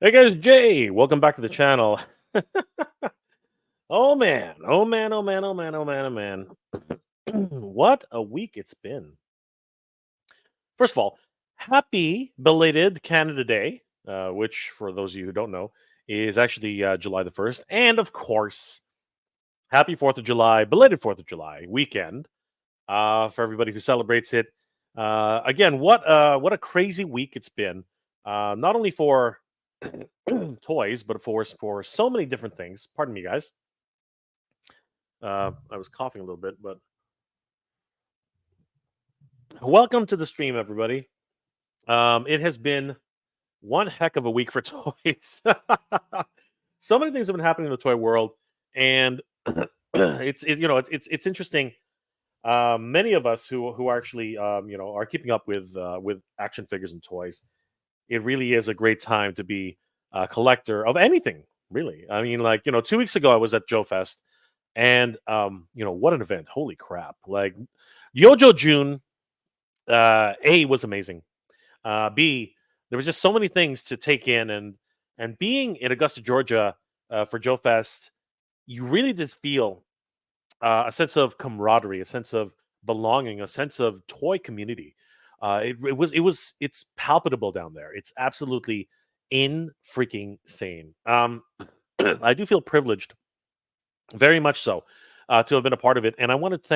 Hey guys, Jay, welcome back to the channel. Oh man, oh man, oh man, oh man, oh man, oh man. What a week it's been. First of all, happy belated Canada Day, which for those of you who don't know is actually July the 1st. And of course, happy 4th of July, belated 4th of July weekend for everybody who celebrates it. Again, what a crazy week it's been. Not only for toys, but for so many different things. Pardon me, guys. I was coughing a little bit, but welcome to the stream, everybody. It has been one heck of a week for toys. So many things have been happening in the toy world, and it's interesting. Many of us who are actually are keeping up with action figures and toys. It really is a great time to be a collector of anything. Really, I mean, 2 weeks ago I was at Joe Fest, and what an event! Holy crap! Like Yojo June, A was amazing. B, there was just so many things to take in, and being in Augusta, Georgia, for Joe Fest, you really just feel a sense of camaraderie, a sense of belonging, a sense of toy community. It's palpable down there. It's absolutely in freaking sane. I do feel privileged, very much so, to have been a part of it, and I want to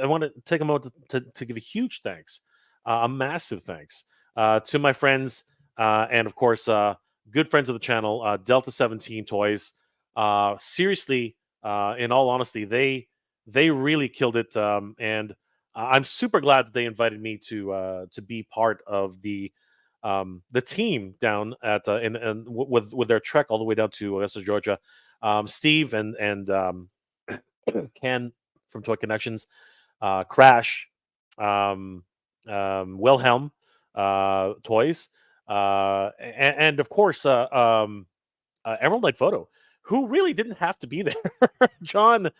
I want to take a moment to give a huge thanks, a massive thanks, to my friends, and of course, good friends of the channel, Delta 17 Toys. Seriously, in all honesty, they really killed it, and I'm super glad that they invited me to be part of the team down at with their trek all the way down to Augusta, Georgia. Steve and Ken from Toy Connections, Crash, um, Wilhelm Toys, and of course, Emerald Knight Photo, who really didn't have to be there. John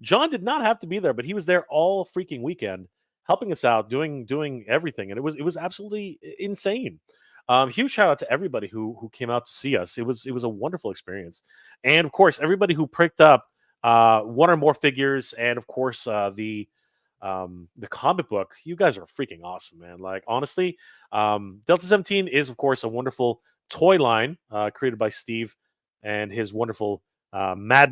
John did not have to be there, but he was there all freaking weekend, helping us out, doing everything, and it was absolutely insane. Huge shout out to everybody who came out to see us. It was a wonderful experience, and of course everybody who picked up one or more figures, and of course the comic book. You guys are freaking awesome, man. Like honestly, Delta 17 is of course a wonderful toy line created by Steve and his wonderful mad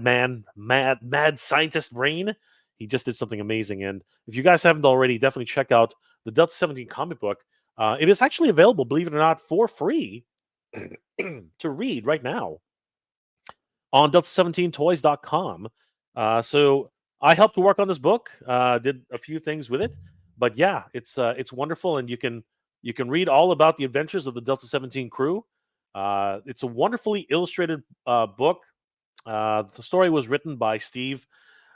scientist brain. He just did something amazing. And if you guys haven't already, definitely check out the Delta 17 comic book. It is actually available, believe it or not, for free to read right now on delta17toys.com. So I helped to work on this book, did a few things with it, but yeah, it's wonderful, and you can read all about the adventures of the Delta 17 crew. It's a wonderfully illustrated book. The story was written by Steve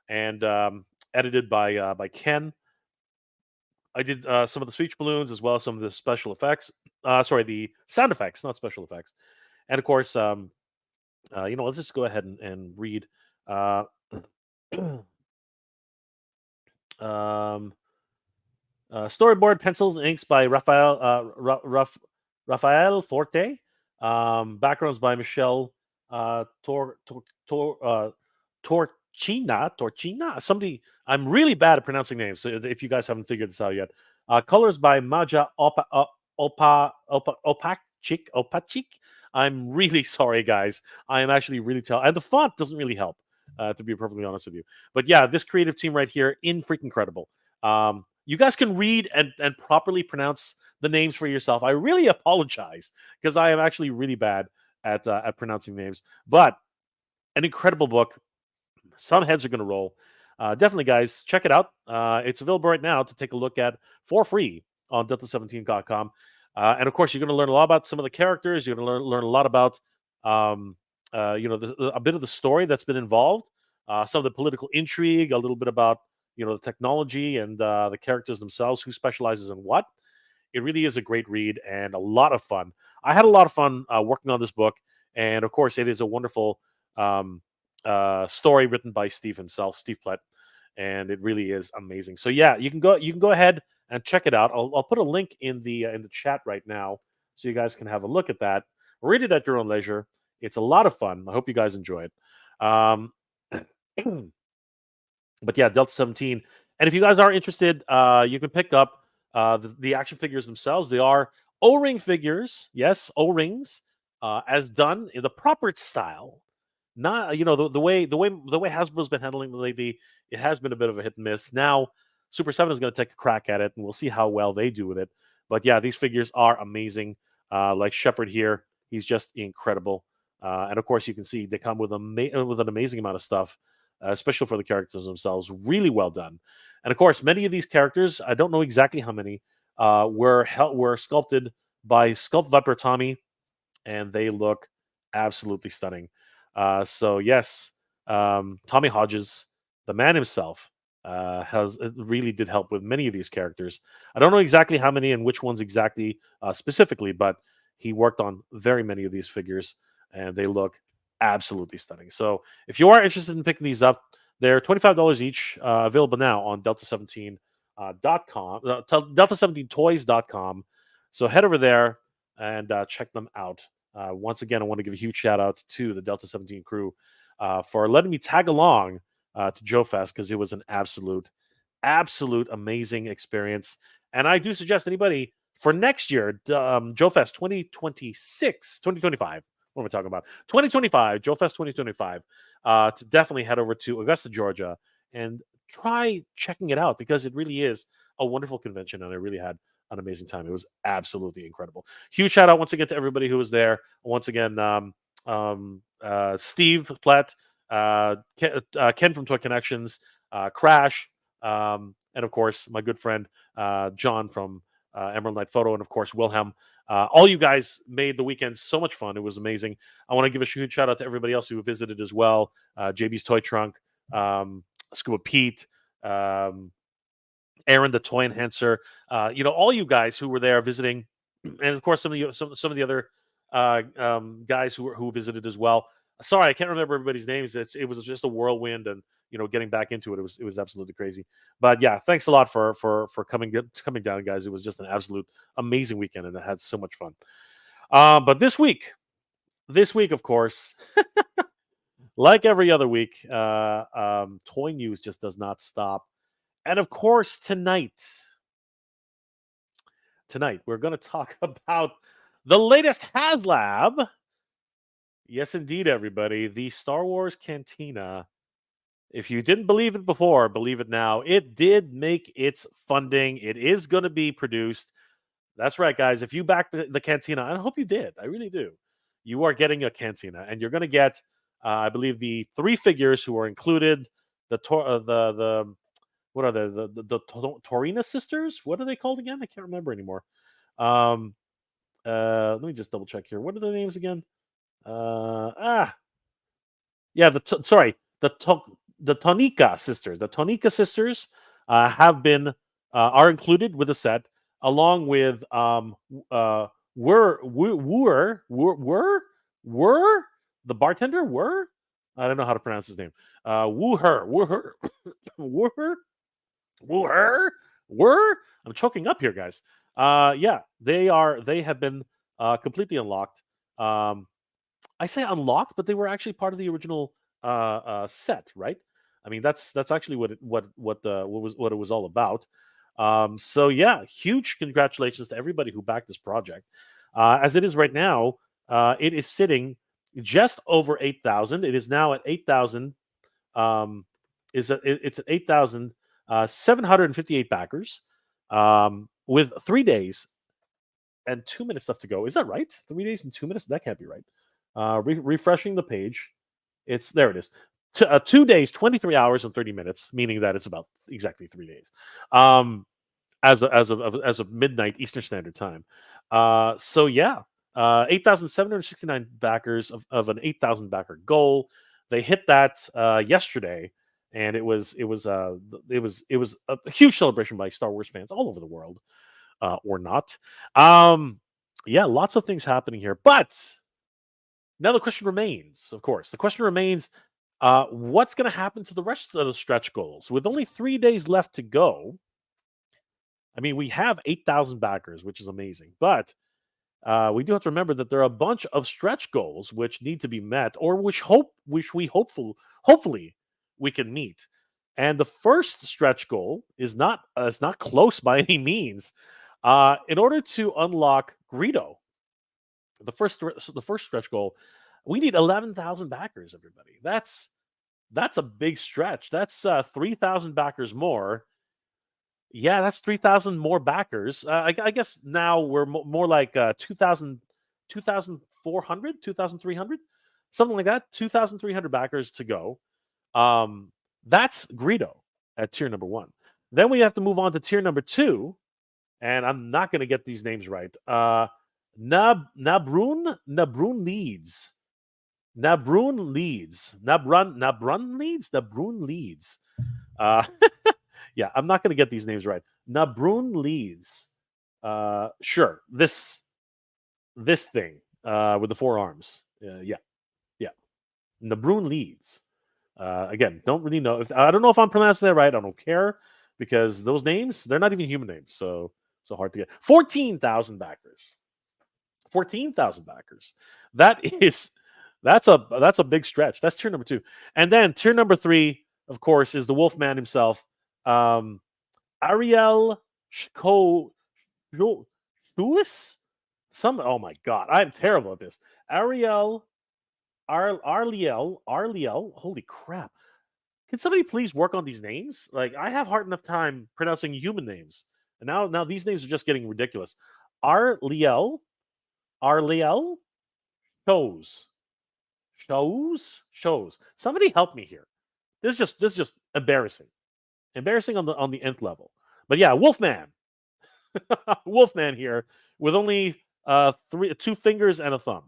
and edited by Ken. I did some of the speech balloons as well as some of the special effects. Sorry, the sound effects, not special effects. And of course, let's just go ahead and read. Uh, um, Storyboard pencils and inks by Rafael Forte. Backgrounds by Michelle Torchina. Somebody, I'm really bad at pronouncing names. So if you guys haven't figured this out yet, colors by Maja Opachik. I'm really sorry, guys. I am actually really and the font doesn't really help, to be perfectly honest with you. But yeah, this creative team right here, in freaking incredible. You guys can read and properly pronounce the names for yourself. I really apologize because I am actually really bad at pronouncing names. But an incredible book. Some heads are going to roll. Definitely, guys, check it out. It's available right now to take a look at for free on delta17.com. And of course, you're going to learn a lot about some of the characters. You're going to learn a lot about, a bit of the story that's been involved, some of the political intrigue, a little bit about the technology and the characters themselves, who specializes in what. It really is a great read and a lot of fun. I had a lot of fun working on this book, and of course, it is a wonderful story written by Steve himself, Steve Plett, and it really is amazing. So yeah, you can go ahead and check it out. I'll put a link in the chat right now, so you guys can have a look at that. Read it at your own leisure. It's a lot of fun. I hope you guys enjoy it. Um, but yeah, Delta 17. And if you guys are interested, you can pick up the action figures themselves. They are O-ring figures. Yes, O-rings, as done in the proper style. Not the way Hasbro's been handling it lately. It has been a bit of a hit and miss. Now, Super 7 is going to take a crack at it, and we'll see how well they do with it. But yeah, these figures are amazing. Like Shepard here, he's just incredible. And of course, you can see they come with with an amazing amount of stuff, especially for the characters themselves. Really well done. And of course, many of these characters, I don't know exactly how many, were sculpted by Sculpt Viper Tommy, and they look absolutely stunning. So yes, Tommy Hodges, the man himself, has really did help with many of these characters. I don't know exactly how many and which ones exactly specifically, but he worked on very many of these figures, and they look absolutely stunning. So if you are interested in picking these up, they're $25 each, available now on Delta17.com, Delta17toys.com. So head over there and check them out. Once again, I want to give a huge shout out to the Delta 17 crew for letting me tag along to Joe Fest, because it was an absolute amazing experience. And I do suggest anybody for next year, Joe Fest 2025. What am I talking about? 2025, Joe Fest 2025, to definitely head over to Augusta, Georgia, and try checking it out, because it really is a wonderful convention, and I really had an amazing time. It was absolutely incredible. Huge shout out once again to everybody who was there. Once again, Steve Platt, Ken from Toy Connections, Crash, and of course my good friend John from Emerald Knight Photo, and of course Wilhelm. All you guys made the weekend so much fun. It was amazing. I want to give a huge shout out to everybody else who visited as well. JB's Toy Trunk, Scuba Pete, Aaron the Toy Enhancer, all you guys who were there visiting, and of course some of the other guys who visited as well. Sorry, I can't remember everybody's names. It was just a whirlwind, and getting back into it was absolutely crazy. But yeah, thanks a lot for coming down, guys. It was just an absolute amazing weekend, and I had so much fun. But this week, of course, like every other week, toy news just does not stop. And of course, tonight we're going to talk about the latest Haslab. Yes, indeed, everybody. The Star Wars Cantina. If you didn't believe it before, believe it now. It did make its funding. It is going to be produced. That's right, guys. If you back the Cantina, and I hope you did, I really do, you are getting a Cantina, and you're going to get, I believe, the 3 figures who are included. The what are the Torina sisters? What are they called again? I can't remember anymore. Let me just double check here. What are the names again? Yeah, the Tonica sisters. The Tonica sisters have been are included with the set, along with were the bartender. I don't know how to pronounce his name. Woo her. I'm choking up here, guys. Yeah, they have been completely unlocked. I say unlocked, but they were actually part of the original set, right? I mean, that's actually what it was all about. So yeah, huge congratulations to everybody who backed this project. As it is right now, it is sitting just over 8,000. It is now at 8,000. It's at 8,758 backers, with 3 days and 2 minutes left to go. Is that right? 3 days and 2 minutes? That can't be right. Refreshing the page. There it is. 2 days, 23 hours and 30 minutes, meaning that it's about exactly 3 days. As of midnight Eastern Standard Time. So yeah, 8,769 backers of an 8,000 backer goal. They hit that yesterday, and it was a huge celebration by Star Wars fans all over the world, or not. Yeah, lots of things happening here, but now the question remains. Of course, the question remains: what's going to happen to the rest of the stretch goals with only 3 days left to go? I mean, we have 8,000 backers, which is amazing, but we do have to remember that there are a bunch of stretch goals which need to be met, or hopefully we can meet. And the first stretch goal is not close by any means. In order to unlock Greedo, the first stretch goal, we need 11,000 backers. Everybody, that's a big stretch. That's 3,000 backers more. Yeah, that's 3,000 more backers. I guess now we're more like 2,000, 2,400, 2,300, something like that. 2,300 backers to go. Um, that's Greedo at tier number 1. Then we have to move on to tier number 2, and I'm not going to get these names right. Nabrun leads. Nabrun leads. Nabrun leads. Uh, yeah, I'm not going to get these names right. Nabrun leads. Sure, this thing with the 4 arms. Yeah. Nabrun leads. Again, don't really know. I don't know if I'm pronouncing that right. I don't care because those names, they're not even human names. So hard to get. 14,000 backers. 14,000 backers. That's a big stretch. That's tier number 2. And then tier number 3, of course, is the Wolfman himself. Ariel Shko Shuis? Oh my god, I'm terrible at this. Ariel Arliel. Holy crap. Can somebody please work on these names? Like, I have hard enough time pronouncing human names. And now these names are just getting ridiculous. Arliel shows. Somebody help me here. This is just embarrassing. Embarrassing on the nth level. But yeah, Wolfman. Wolfman here with only 2 fingers and a thumb.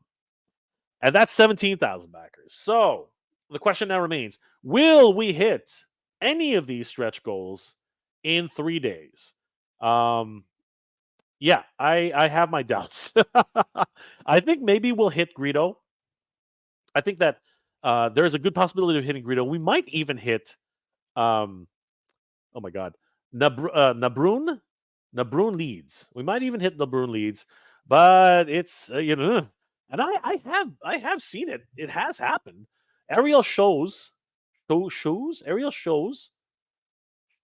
And that's 17,000 backers. So the question now remains, will we hit any of these stretch goals in 3 days? Yeah, I have my doubts. I think maybe we'll hit Greedo. I think that there's a good possibility of hitting Greedo. We might even hit oh my god. Nabrun leads. We might even hit Nabrun leads, but it's and I have seen it. It has happened. Ariel shows. Ariel shows.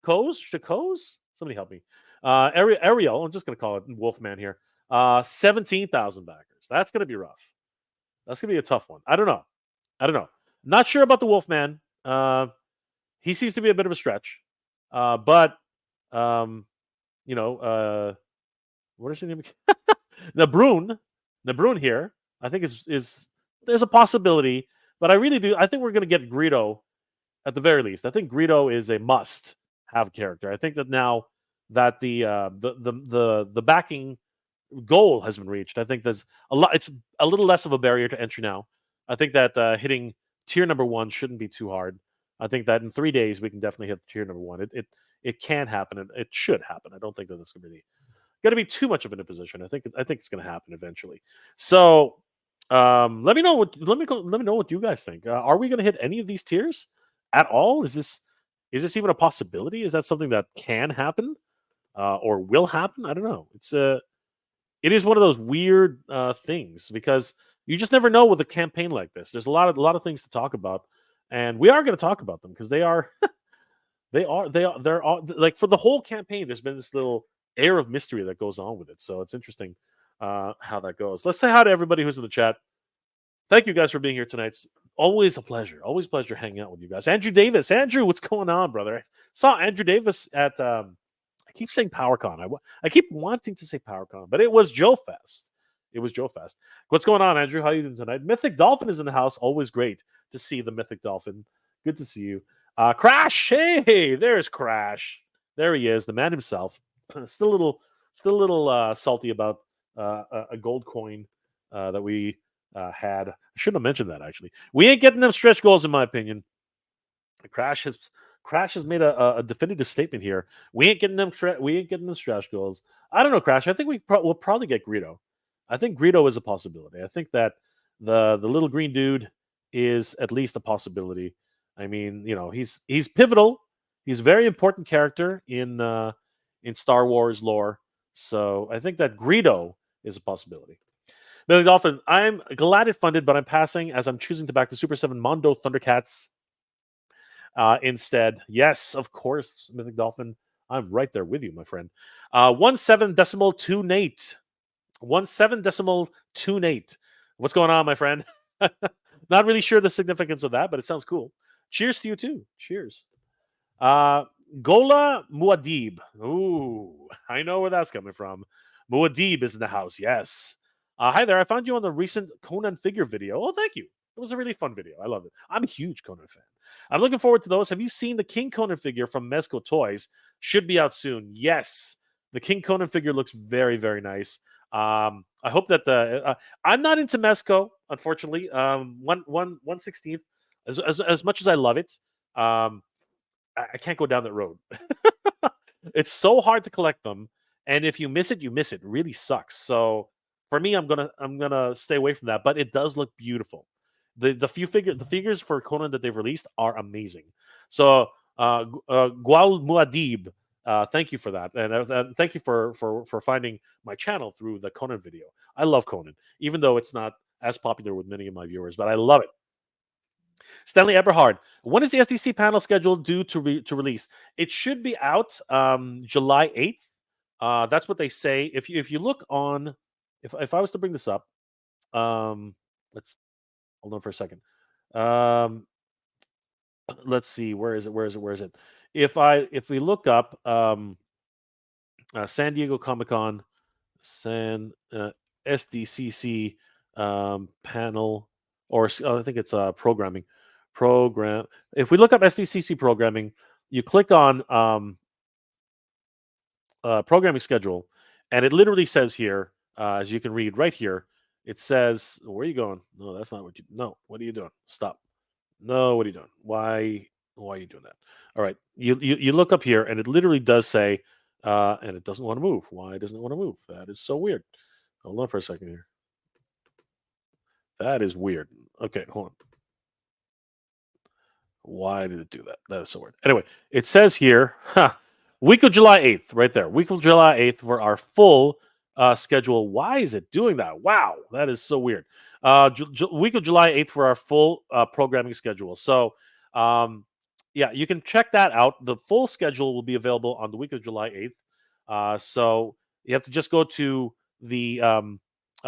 Shakos? Somebody help me. Ariel, I'm just gonna call it Wolfman here. 17,000 backers. That's gonna be rough. That's gonna be a tough one. I don't know. Not sure about the Wolfman. He seems to be a bit of a stretch. But what is his name? Nabrun here. I think is there's a possibility, but I really do. I think we're gonna get Greedo at the very least. I think Greedo is a must have character. I think that now that the backing goal has been reached, I think there's a lot. It's a little less of a barrier to entry now. I think that hitting tier number 1 shouldn't be too hard. I think that in 3 days we can definitely hit tier number 1. It can happen and it should happen. I don't think that that's going to be too much of an imposition. I think it's going to happen eventually. So let me know what you guys think. Are we going to hit any of these tiers at all? Is this even a possibility? Is that something that can happen or will happen? I don't know. It is one of those weird things because you just never know with a campaign like this. There's a lot of things to talk about, and we are going to talk about them because they're all like for the whole campaign. There's been this little air of mystery that goes on with it, so it's interesting how that goes. Let's say hi to everybody who's in the chat. Thank you guys for being here tonight. It's always a pleasure. Always a pleasure hanging out with you guys. Andrew Davis. Andrew, what's going on, brother? I saw Andrew Davis at I keep saying PowerCon. I keep wanting to say PowerCon, but it was Joe Fest. It was Joe Fest. What's going on, Andrew? How are you doing tonight? Mythic Dolphin is in the house. Always great to see the Mythic Dolphin. Good to see you. Crash. Hey, there's Crash. There he is, the man himself. Still a little salty about a gold coin that we had. I shouldn't have mentioned that, actually. We ain't getting them stretch goals, in my opinion. Crash has made a definitive statement here. We ain't getting them stretch goals. I don't know, Crash. I think we'll probably get Greedo. I think Greedo is a possibility. I think that the little green dude is at least a possibility. I mean, he's pivotal. He's a very important character in Star Wars lore. So I think that Greedo is a possibility. Billy Dolphin, I'm glad it funded, but I'm passing as I'm choosing to back the Super 7 Mondo Thundercats instead. Yes, of course, Mythic Dolphin. I'm right there with you, my friend. 17.2 Nate. 17.2 Nate. What's going on, my friend? Not really sure the significance of that, but it sounds cool. Cheers to you too. Cheers. Uh, Gola Muad'Dib. Ooh, I know where that's coming from. Muad'Dib is in the house. Yes. Hi there. I found you on the recent Conan figure video. Oh, thank you. It was a really fun video. I love it. I'm a huge Conan fan. I'm looking forward to those. Have you seen the King Conan figure from Mezco Toys? Should be out soon. Yes. The King Conan figure looks very, very nice. I hope that I'm not into Mezco, unfortunately. 1/16th. As much as I love it, I can't go down that road. It's so hard to collect them, and if you miss it, you miss it. It really sucks. So for me, I'm gonna stay away from that. But it does look beautiful. The figures for Conan that they've released are amazing. So Gual Muad'Dib, thank you for that, and thank you for finding my channel through the Conan video. I love Conan, even though it's not as popular with many of my viewers, but I love it. Stanley Eberhard, when is the SDC panel scheduled due to release? It should be out July 8th. That's what they say. If you look on, if I was to bring this up, let's hold on for a second. Um, let's see, where is it? Where is it? Where is it? If we look up San Diego Comic Con, SDCC panel, or I think it's programming program. If we look up SDCC programming, you click on programming schedule, and it literally says here, as you can read right here, it says, "Where are you going? No, that's not what you. No, what are you doing? Stop. No, what are you doing? Why are you doing that? All right, you look up here, and it literally does say, and it doesn't want to move. Why doesn't it want to move? That is so weird. Hold on for a second here. That is weird. Okay, hold on. Why did it do that? That is so weird. Anyway, it says here, week of July 8th, right there. Week of July 8th for our full schedule. Why is it doing that? Wow, that is so weird. Week of July 8th for our full programming schedule. So, yeah, you can check that out. The full schedule will be available on the week of July 8th. So you have to just go to the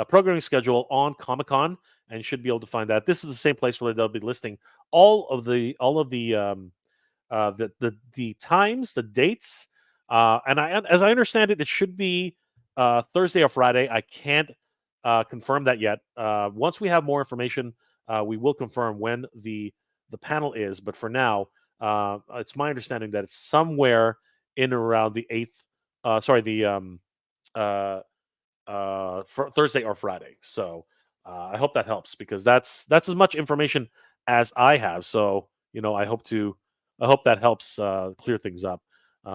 programming schedule on Comic Con, and you should be able to find that. This is the same place where they'll be listing all of the times, the dates, and as I understand it, it should be Thursday or Friday. I can't confirm that yet. Once we have more information, we will confirm when the panel is. But for now, it's my understanding that it's somewhere in around the 8th. Sorry, the for Thursday or Friday. So I hope that helps, because that's as much information as I have. So I hope that helps clear things up.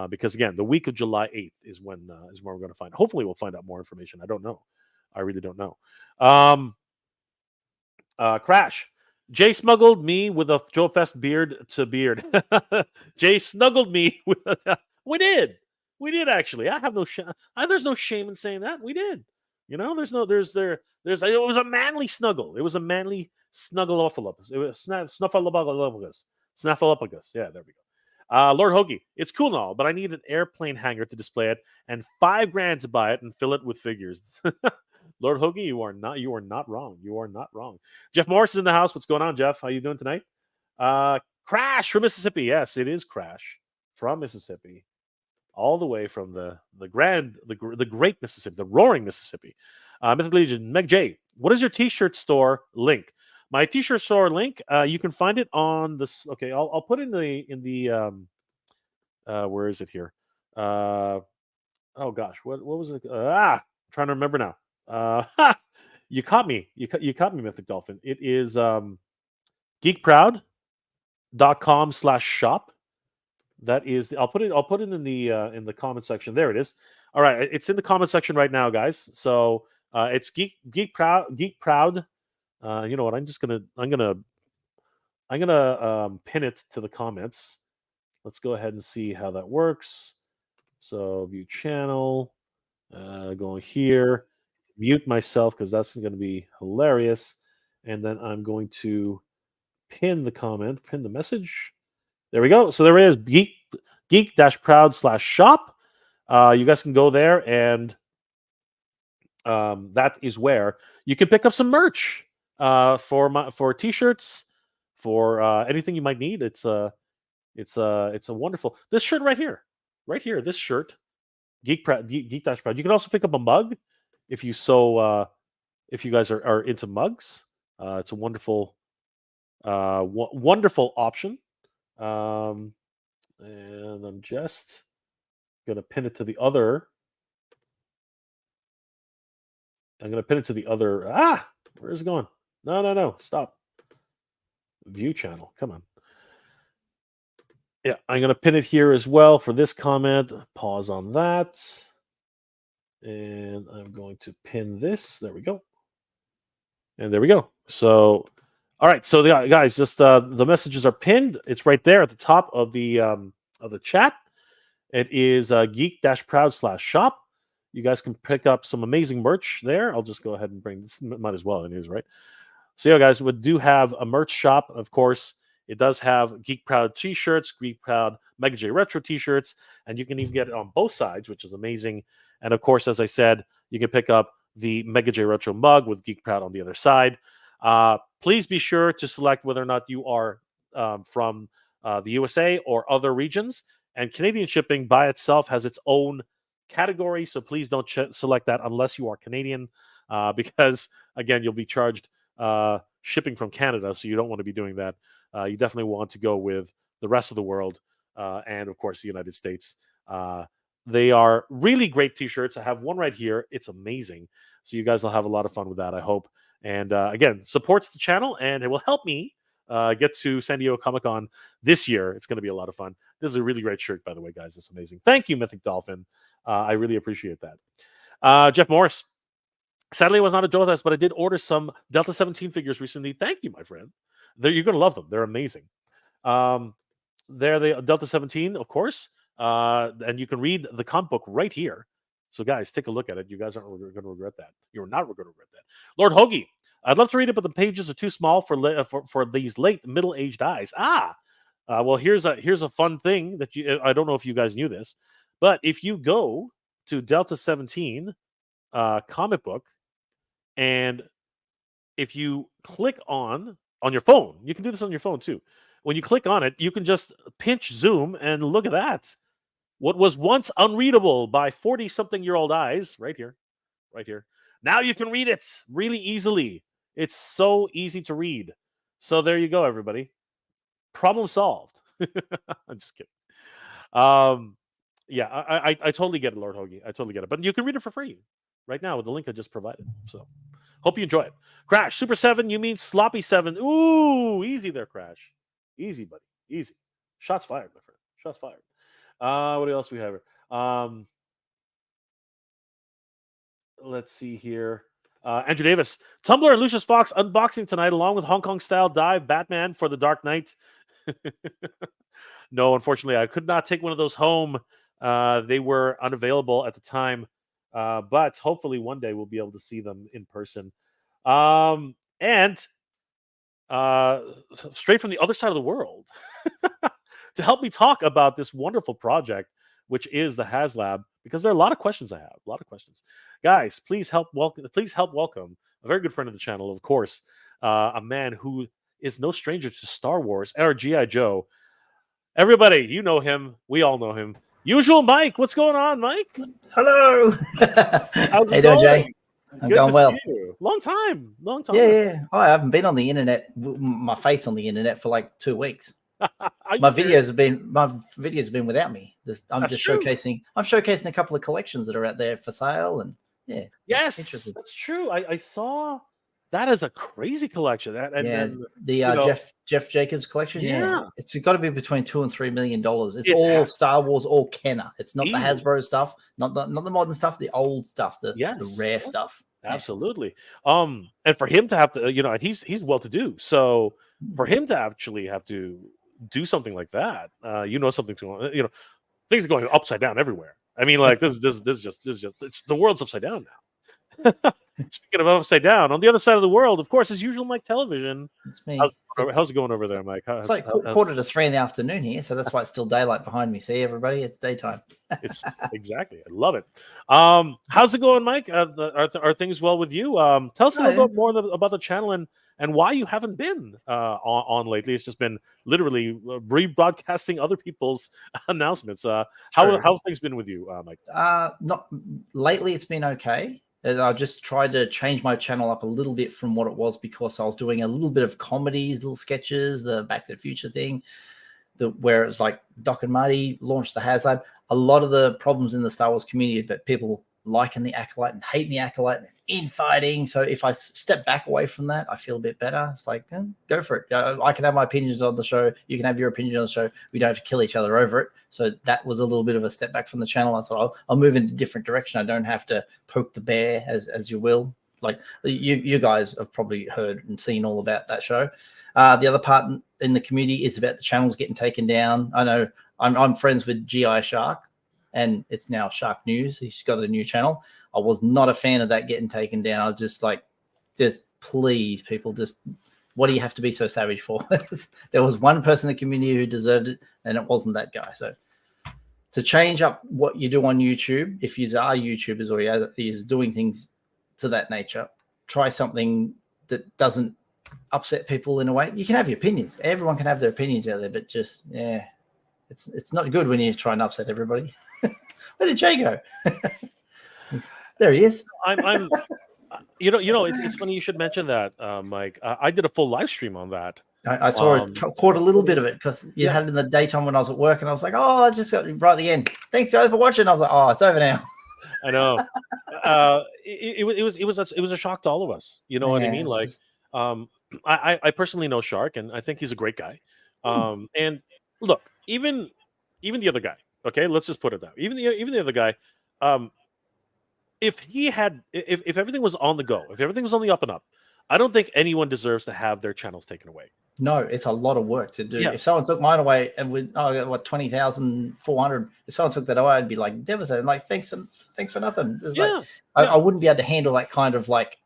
Because again, the week of July 8th is when we're going to find. Hopefully, we'll find out more information. I don't know. I really don't know. Crash. Jay smuggled me with a Joe Fest beard to beard. Jay snuggled me with. We did. We did actually. I have no shame. There's no shame in saying that. We did. There's no. There's. It was a manly snuggle. It was a manly snuggleophilus. It was snuffleupagus. Snuffleupagus. Yeah, there we go. Lord Hoagie, it's cool and all, but I need an airplane hangar to display it and $5,000 to buy it and fill it with figures. Lord Hoagie, you are not wrong. You are not wrong. Jeff Morris is in the house. What's going on, Jeff? How you doing tonight? Crash from Mississippi. Yes, it is Crash from Mississippi, all the way from the great Mississippi, the roaring Mississippi. Mythic Legion, Meg J. What is your T-shirt store link? My T-shirt store link, you can find it on this. Okay, I'll put it in the where is it here? Oh gosh, what was it? I'm trying to remember now. You caught me. You caught me, Mythic Dolphin. It is geekproud.com/shop. That is, I'll put it in the comment section. There it is. All right, it's in the comment section right now, guys. So it's geek proud. You know what? I'm gonna pin it to the comments. Let's go ahead and see how that works. So view channel, going here. mute myself because that's going to be hilarious. And then I'm going to pin the comment, pin the message. There we go. So there it is, geek-proud/shop. You guys can go there, and that is where you can pick up some merch for t-shirts, for anything you might need. It's a wonderful, this shirt right here, this shirt, geek-proud. You can also pick up a mug if you if you guys are into mugs. It's a wonderful wonderful option. And I'm just gonna pin it to the other. I'm gonna pin it to the other. Where is it going? No, stop. View channel. Come on. Yeah, I'm gonna pin it here as well for this comment. Pause on that. And I'm going to pin this. There we go. And there we go. So, all right. So, guys, just the messages are pinned. It's right there at the top of the chat. It is geek-proud/shop. You guys can pick up some amazing merch there. I'll just go ahead and bring this. Might as well. It is right. So, yeah, guys, we do have a merch shop. Of course, it does have Geek Proud t-shirts, Geek Proud Mega J Retro t-shirts, and you can even get it on both sides, which is amazing. And of course, as I said, you can pick up the Mega J Retro mug with Geek Proud on the other side. Please be sure to select whether or not you are from the USA or other regions. And Canadian shipping by itself has its own category, so please don't select that unless you are Canadian, because again, you'll be charged shipping from Canada, so you don't want to be doing that. You definitely want to go with the rest of the world, and of course the United States. They are really great t-shirts. I have one right here. It's amazing. So you guys will have a lot of fun with that, I hope. And again, supports the channel, and it will help me get to San Diego Comic-Con this year. It's going to be a lot of fun. This is a really great shirt, by the way, guys. It's amazing. Thank you, Mythic Dolphin. I really appreciate that. Jeff Morris. Sadly, I was not a Dota, but I did order some Delta 17 figures recently. Thank you, my friend. You're going to love them. They're amazing. They're the Delta 17, of course. And you can read the comic book right here. So, guys, take a look at it. You guys aren't going to regret that. You're not going to regret that. Lord Hoagie, I'd love to read it, but the pages are too small for these late middle-aged eyes. Well, here's a fun thing that I don't know if you guys knew this, but if you go to Delta 17 comic book, and if you click on your phone, you can do this on your phone too. When you click on it, you can just pinch zoom and look at that. What was once unreadable by 40-something-year-old eyes, right here. Now you can read it really easily. It's so easy to read. So there you go, everybody. Problem solved. I'm just kidding. Yeah, I totally get it, Lord Hoagie. I totally get it. But you can read it for free right now with the link I just provided. So hope you enjoy it. Crash, Super 7, you mean Sloppy 7. Ooh, easy there, Crash. Easy, buddy. Easy. Shots fired, my friend. Shots fired. What else we have here? Let's see here. Andrew Davis. Tumblr and Lucius Fox unboxing tonight, along with Hong Kong style dive Batman for the Dark Knight. No, unfortunately, I could not take one of those home. They were unavailable at the time. But hopefully one day we'll be able to see them in person. And straight from the other side of the world to help me talk about this wonderful project, which is the Haslab, because there are a lot of questions I have. A lot of questions. Guys, please help welcome a very good friend of the channel, of course, a man who is no stranger to Star Wars, or G.I. Joe. Everybody, you know him. We all know him. Usual Mike. What's going on, Mike? Hello. How's it How you doing, going? Jay? I'm Good going to well. see you. Long time. Yeah. Oh, I haven't been on the internet, my face on the internet for like 2 weeks. My videos have been without me. I'm showcasing a couple of collections that are out there for sale, and yeah. Yes, that's true. I saw that as a crazy collection. Jeff Jacobs collection. Yeah. It's got to be between $2 and $3 million. It's all Star Wars, all Kenner. It's not the Hasbro stuff, not the modern stuff, the old stuff, the rare stuff. Absolutely. And for him to have to, and he's well to do. So for him to actually have to do something like that, something to, things are going upside down everywhere. I mean, like this is just it's the world's upside down now. Speaking of upside down, on the other side of the world, of course, as usual, Mike Television. It's me. How's it going over there, Mike? It's like quarter to 3 in the afternoon here, so that's why it's still daylight behind me. See, everybody, it's daytime. It's exactly. I love it. How's it going, Mike? Are things well with you? Tell us a little bit more about the channel and why you haven't been on lately. It's just been literally rebroadcasting other people's announcements. How have things been with you, Mike? Not lately. It's been okay. I just tried to change my channel up a little bit from what it was because I was doing a little bit of comedy, little sketches, the Back to the Future thing, where it's like Doc and Marty launched the Haslab. A lot of the problems in the Star Wars community, but people liking the Acolyte and hating the Acolyte and infighting. So if I step back away from that, I feel a bit better. It's like, go for it. I can have my opinions on the show. You can have your opinion on the show. We don't have to kill each other over it. So that was a little bit of a step back from the channel. I thought I'll move in a different direction. I don't have to poke the bear as you will. Like you guys have probably heard and seen all about that show. The other part in the community is about the channels getting taken down. I know I'm friends with GI Shark, and it's now Shark News. He's got a new channel. I was not a fan of that getting taken down. I was just like, just please, people, just what do you have to be so savage for? There was one person in the community who deserved it, and it wasn't that guy. So to change up what you do on YouTube, if you are YouTubers or you're doing things to that nature, try something that doesn't upset people in a way. You can have your opinions. Everyone can have their opinions out there, but just, it's not good when you try and upset everybody. Where did Jay go? There he is. I'm it's funny you should mention that, Mike. I did a full live stream on that. I saw it, caught a little bit of it because you had it in the daytime when I was at work, and I was like, oh, I just got right at the end. Thanks guys for watching. I was like, oh, it's over now. I know. It was a shock to all of us. You know what I mean? Like, I personally know Shark, and I think he's a great guy. And look, even the other guy. Okay, let's just put it that way. Even the other guy. If everything was on the go, if everything was on the up and up, I don't think anyone deserves to have their channels taken away. No, it's a lot of work to do. Yeah. If someone took mine away and with 20,400, if someone took that away, I'd be like devastated. Like thanks for nothing. I wouldn't be able to handle that kind of like,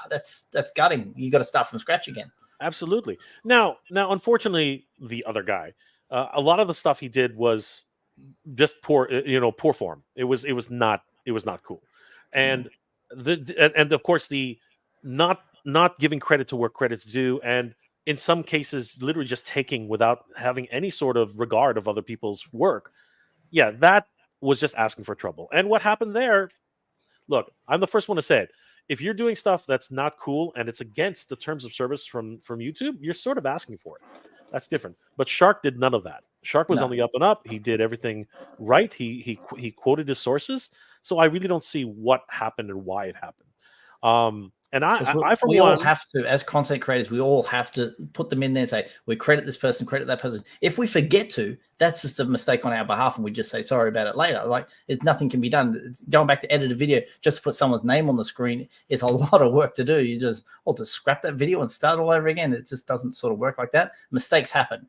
that's gutting. You got to start from scratch again. Absolutely. Now, unfortunately, the other guy, a lot of the stuff he did was just poor form. It was not cool, and and of course the not giving credit to where credit's due, and in some cases literally just taking without having any sort of regard of other people's work. Yeah, that was just asking for trouble. And what happened there? Look, I'm the first one to say it. If you're doing stuff that's not cool and it's against the terms of service from YouTube, you're sort of asking for it. That's different. But Shark did none of that. Shark was on the up and up. He did everything right. He quoted his sources. So I really don't see what happened and why it happened. And we all have to, as content creators, we all have to put them in there and say, we credit this person, credit that person. If we forget to, that's just a mistake on our behalf, and we just say sorry about it later. Like, nothing can be done. It's going back to edit a video just to put someone's name on the screen is a lot of work to do. You just scrap that video and start all over again. It just doesn't sort of work like that. Mistakes happen.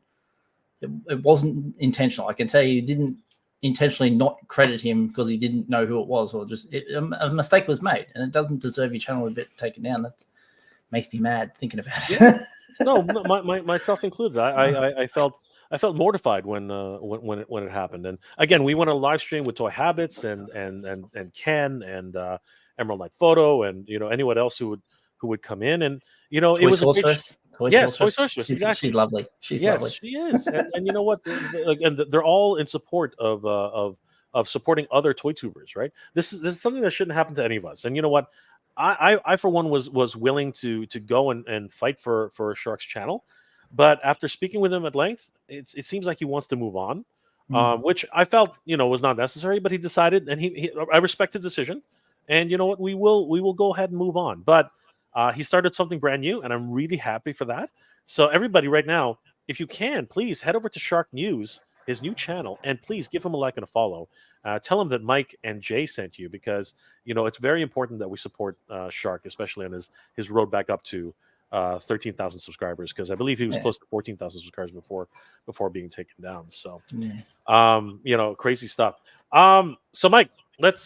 It wasn't intentional. I can tell you didn't intentionally not credit him because he didn't know who it was, or just a mistake was made, and it doesn't deserve your channel a bit taken down. That makes me mad thinking about it. Yeah. No, myself included. I felt mortified when it happened. And again, we went on a live stream with Toy Habits and Ken and Emerald Knight Photo and anyone else who would come in, and it was Toy Sorceress. Exactly. She's lovely. Lovely. She is. And you know what? They're all in support of supporting other toy tubers, right? This is something that shouldn't happen to any of us. And you know what? I for one was willing to go and fight for Shark's channel, but after speaking with him at length, it seems like he wants to move on, which I felt was not necessary. But he decided, and I respect his decision. And you know what? We will go ahead and move on. But he started something brand new, and I'm really happy for that. So everybody right now, if you can, please head over to Shark News, his new channel, and please give him a like and a follow. Tell him that Mike and Jay sent you, because it's very important that we support Shark, especially on his road back up to 13,000 subscribers, because I believe he was close to 14,000 subscribers before being taken down. So, crazy stuff. So Mike, let's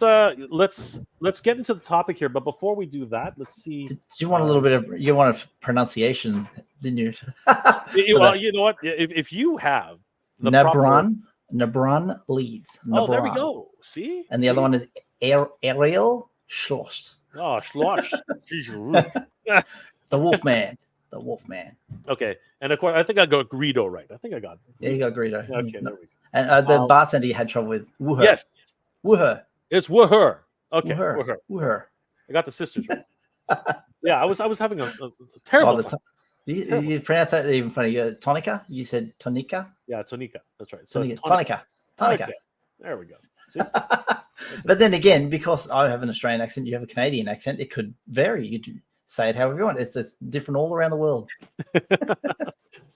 get into the topic here. But before we do that, let's see. Did you want a little bit of a pronunciation, didn't you? Well, you know what? If you have the Nebron leads. Oh, there we go. See, and the other one is Ariel Schloss. Oh, Schloss. The Wolfman. The Wolfman. Okay, and of course, I think I got Greedo right. I think I got it. Yeah, you got Greedo. Okay, there we go. And the bartender you had trouble with. Wooher. Yes. Wooher. It's Wooher. Okay. Wooher. I got the sisters right. Yeah, I was having a terrible time. You pronounce that even funny. Tonica? You said Tonica? Yeah, Tonica. That's right. So Tonica. There we go. See? But then again, because I have an Australian accent, you have a Canadian accent, it could vary. You could say it however you want. It's different all around the world.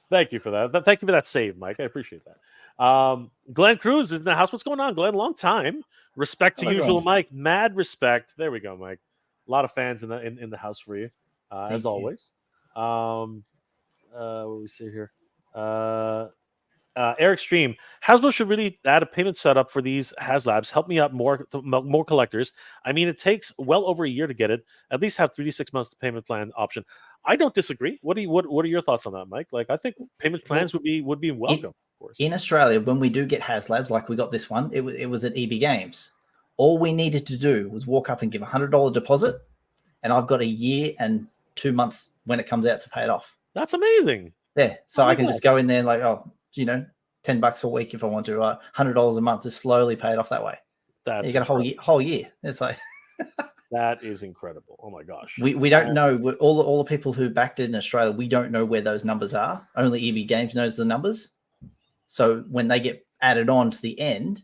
Thank you for that. Thank you for that save, Mike. I appreciate that. Glenn Cruz is in the house. What's going on, Glenn? Long time. Respect to usual, Mike. Mad respect. There we go, Mike. A lot of fans in the house for you, as always. What do we see here? Eric Stream. Hasbro should really add a payment setup for these Haslabs. Help me out more collectors. I mean, it takes well over a year to get it. At least have 3 to 6 months to payment plan option. I don't disagree. What are your thoughts on that, Mike? Like, I think payment plans would be welcome. Of course. In Australia, when we do get Haslabs, like we got this one, it was at EB Games. All we needed to do was walk up and give $100 deposit, and I've got a year and 2 months when it comes out to pay it off. That's amazing. Yeah, so I can just go in there and like, $10 a week if I want to, $100 a month, just slowly pay it off that way. You got a whole year. It's like that is incredible. Oh my gosh. We don't know all the people who backed it in Australia. We don't know where those numbers are. Only EB Games knows the numbers. So when they get added on to the end,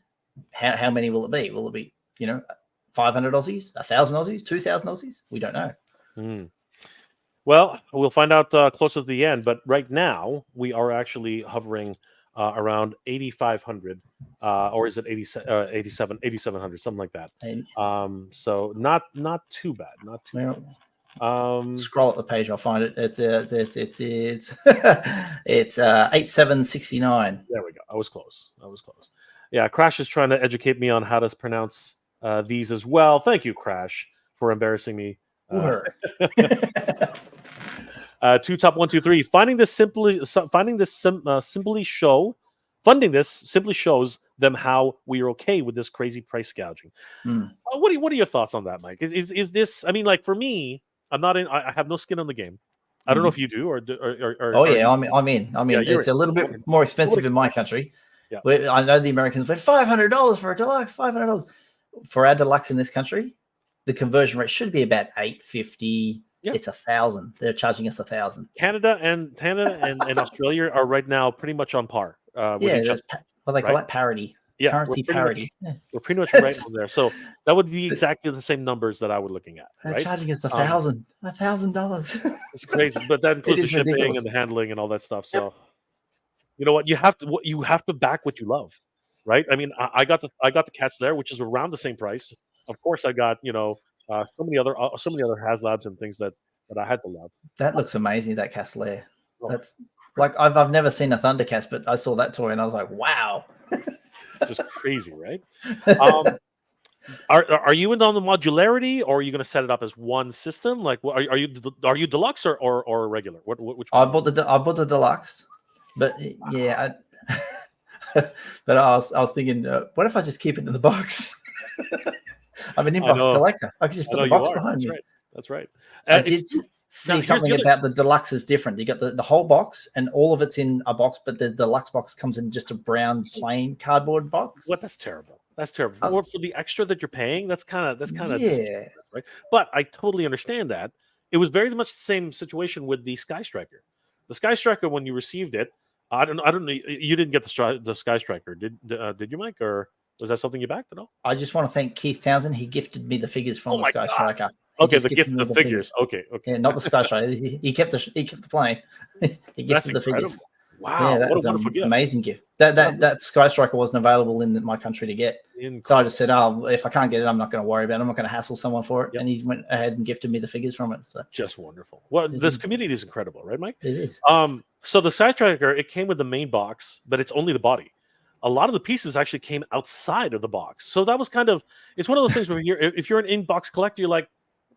how many will it be? Will it be 500 Aussies, 1,000 Aussies, 2,000 Aussies? We don't know. Well, we'll find out closer to the end. But right now, we are actually hovering around 8,500, or is it 8,700, something like that. So not too bad. Not too bad. Scroll up the page, I'll find it. It's 8,769. There we go. I was close. Yeah, Crash is trying to educate me on how to pronounce these as well. Thank you, Crash, for embarrassing me. 2 top 1 2 3. Funding this simply shows them how we are okay with this crazy price gouging. What are your thoughts on that, Mike? Is this? I mean, like for me, I'm not in. I have no skin on the game. I don't know if you do or I'm in. It's a little bit more expensive in my country. Yeah. I know the Americans went $500 for a deluxe. $500 for our deluxe in this country. The conversion rate should be about $850. Yeah. It's 1,000. They're charging us 1,000. Canada and Australia are right now pretty much on par. With each other, they call that parity. Yeah, currency parity. We're pretty much right on there. So that would be exactly the same numbers that I was looking at. They're charging us $1,000. It's crazy, but that includes the shipping ridiculous. And the handling and all that stuff. So you know what? You have to back what you love, right? I mean, I got the cats there, which is around the same price. Of course, I got so many other Haslabs and things that I had to love. That looks amazing. That Castler. That's like I've never seen a Thundercats, but I saw that toy and I was like, wow. Just crazy, right? Are you in on the modularity, or are you going to set it up as one system? Like, are you deluxe or regular? Which one? I bought the deluxe, but yeah, but I was thinking, what if I just keep it in the box? I'm an inbox collector. I could just put the box behind me. That's right. I did see something about the deluxe is different. You got the whole box, and all of it's in a box, but the deluxe box comes in just a brown plain cardboard box. What? That's terrible. That's terrible. Or for the extra that you're paying, that's kind of right. But I totally understand that. It was very much the same situation with the Sky Striker. The Sky Striker, when you received it, I don't know. You didn't get the Sky Striker, did you, Mike? Or was that something you backed at all? I just want to thank Keith Townsend. He gifted me the figures from the Sky Striker. Okay, the figures. Okay. Yeah, not the Sky Striker. He kept the plane. He gifted the figures. Wow, yeah, that was an amazing gift. That Sky Striker wasn't available in my country to get. So I just said, if I can't get it, I'm not going to worry about it. I'm not going to hassle someone for it. Yep. And he went ahead and gifted me the figures from it. So just wonderful. Well, this community is incredible, right, Mike? It is. So the Sky Striker, it came with the main box, but it's only the body. a lot of the pieces actually came outside of the box. So that was kind of, it's one of those things where if you're an in-box collector, you're like,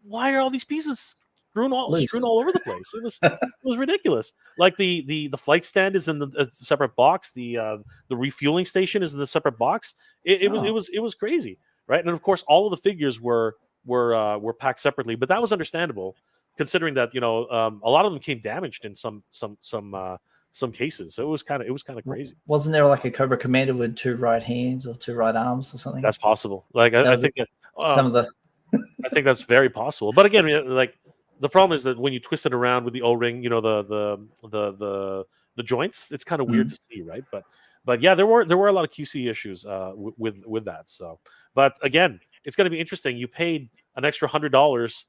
why are all these pieces strewn all over the place? It was ridiculous. Like the flight stand is in a separate box. The refueling station is in the separate box. It was crazy, right? And of course, all of the figures were packed separately, but that was understandable considering that a lot of them came damaged in some cases. So it was kind of crazy. Wasn't there like a Cobra Commander with 2 right hands or 2 right arms or something? That's possible. Like I think that some of the. I think that's very possible. But again, like the problem is that when you twist it around with the O-ring, the joints, it's kind of weird to see, right? But yeah, there were a lot of QC issues with that. So, but again, it's going to be interesting. You paid an extra $100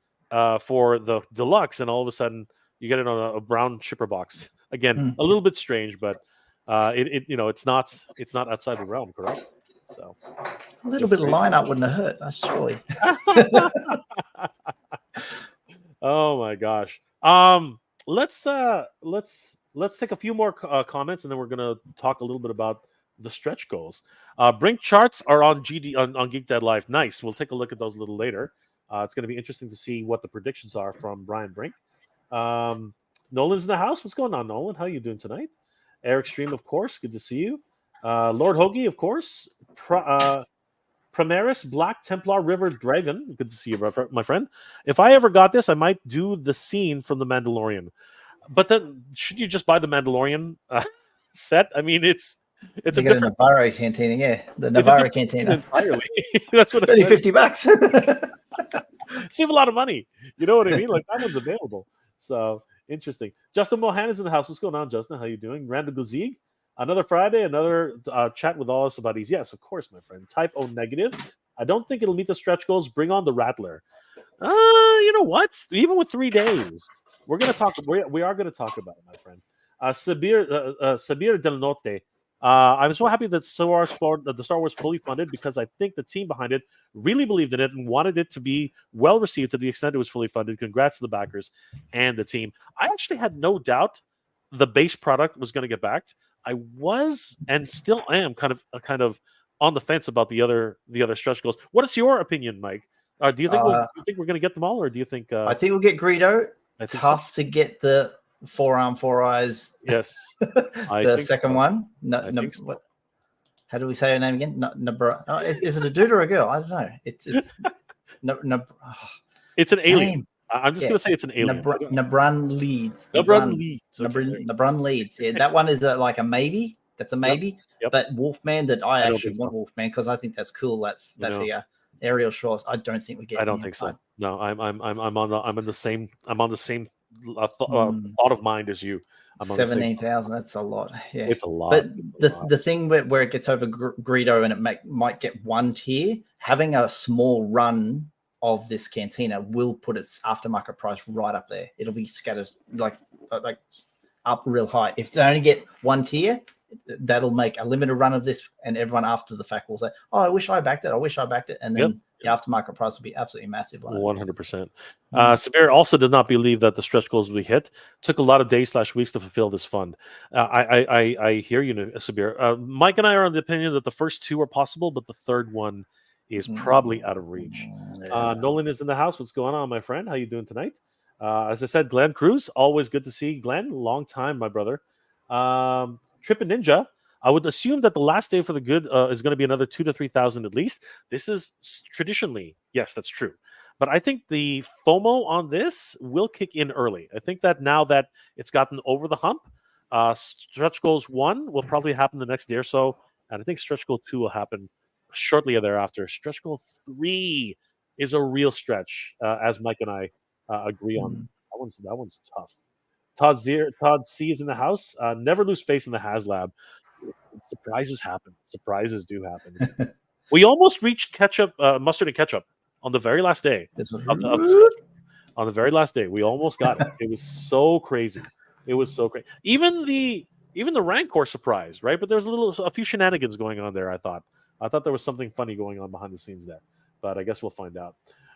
for the deluxe, and all of a sudden you get it on a brown shipper box. Again, a little bit strange, but it's not outside the realm, correct? So a little bit of lineup wouldn't have hurt. That's surely. Oh my gosh. Let's take a few more comments, and then we're gonna talk a little bit about the stretch goals. Brink charts are on on Geek Dead Live. Nice. We'll take a look at those a little later. It's going to be interesting to see what the predictions are from Brian Brink. Nolan's in the house. What's going on, Nolan? How are you doing tonight? Eric Stream, of course. Good to see you. Lord Hoagie, of course. Primaris Black Templar River Dragon. Good to see you, my friend. If I ever got this, I might do the scene from The Mandalorian. But then, should you just buy the Mandalorian set? I mean, it's a different Navarro Cantina, yeah. The Navarro Cantina. Entirely. That's what it's only $50. Save a lot of money. You know what I mean? Like, that one's available. So, interesting. Justin Mohan is in the house. What's going on, Justin? How you doing? Randall Guzig. Another Friday, another chat with all us about these. Yes, of course, my friend. Type O negative. I don't think it'll meet the stretch goals. Bring on the Rattler. You know what? Even with 3 days, we're gonna talk. We are gonna talk about it, my friend. Sabir Del Norte. I'm so happy that the Star Wars fully funded, because I think the team behind it really believed in it and wanted it to be well received to the extent it was fully funded. Congrats to the backers and the team. I actually had no doubt the base product was going to get backed. I was and still am kind of on the fence about the other stretch goals. What is your opinion, Mike? Do you think we're going to get them all, or do you think? I think we'll get Greedo. Tough to get the 4 arm 4 eyes. Yes, the second one. What? How do we say her name again? Is it a dude or a girl? I don't know. It's it's an alien. I'm just going to say it's an alien. Nabran Leeds. Nabran Leeds. Yeah, that one is like a maybe. That's a maybe. Yep. But Wolfman, I actually want Wolfman because I think that's cool. That figure. Aerial Shores, I don't think we get. I don't think so. No, I'm on the same thought of mind as you. 17,000. That's a lot. Yeah, it's a lot. But the thing where it gets over Greedo and it might get 1 tier, having a small run of this Cantina will put its aftermarket price right up there. It'll be scattered like up real high. If they only get 1 tier, that'll make a limited run of this, and everyone after the fact will say, "Oh, I wish I backed it. I wish I backed it," and then the aftermarket price will be absolutely massive. 100%. Sabir also does not believe that the stretch goals will be hit. Took a lot of days/weeks to fulfill this fund. I hear you, Sabir. Mike and I are on the opinion that the first 2 are possible, but the third one is probably out of reach. Nolan is in the house. What's going on, my friend? How you doing tonight? As I said, Glenn Cruz, always good to see Glenn. Long time, my brother. Trippin' Ninja, I would assume that the last day for the good is going to be another 2,000 to 3,000 at least. This is traditionally, yes, that's true. But I think the FOMO on this will kick in early. I think that now that it's gotten over the hump, stretch goals 1 will probably happen the next day or so, and I think stretch goal 2 will happen shortly thereafter. Stretch goal 3 is a real stretch, as Mike and I agree on. That one's tough. Todd C is in the house. Never lose faith in the Haslab. Surprises happen. Surprises do happen. We almost reached ketchup, mustard and ketchup on the very last day. On the very last day, we almost got it. It was so crazy. It was so crazy. Even the Rancor surprise, right? But there's a few shenanigans going on there. I thought there was something funny going on behind the scenes there, but I guess we'll find out.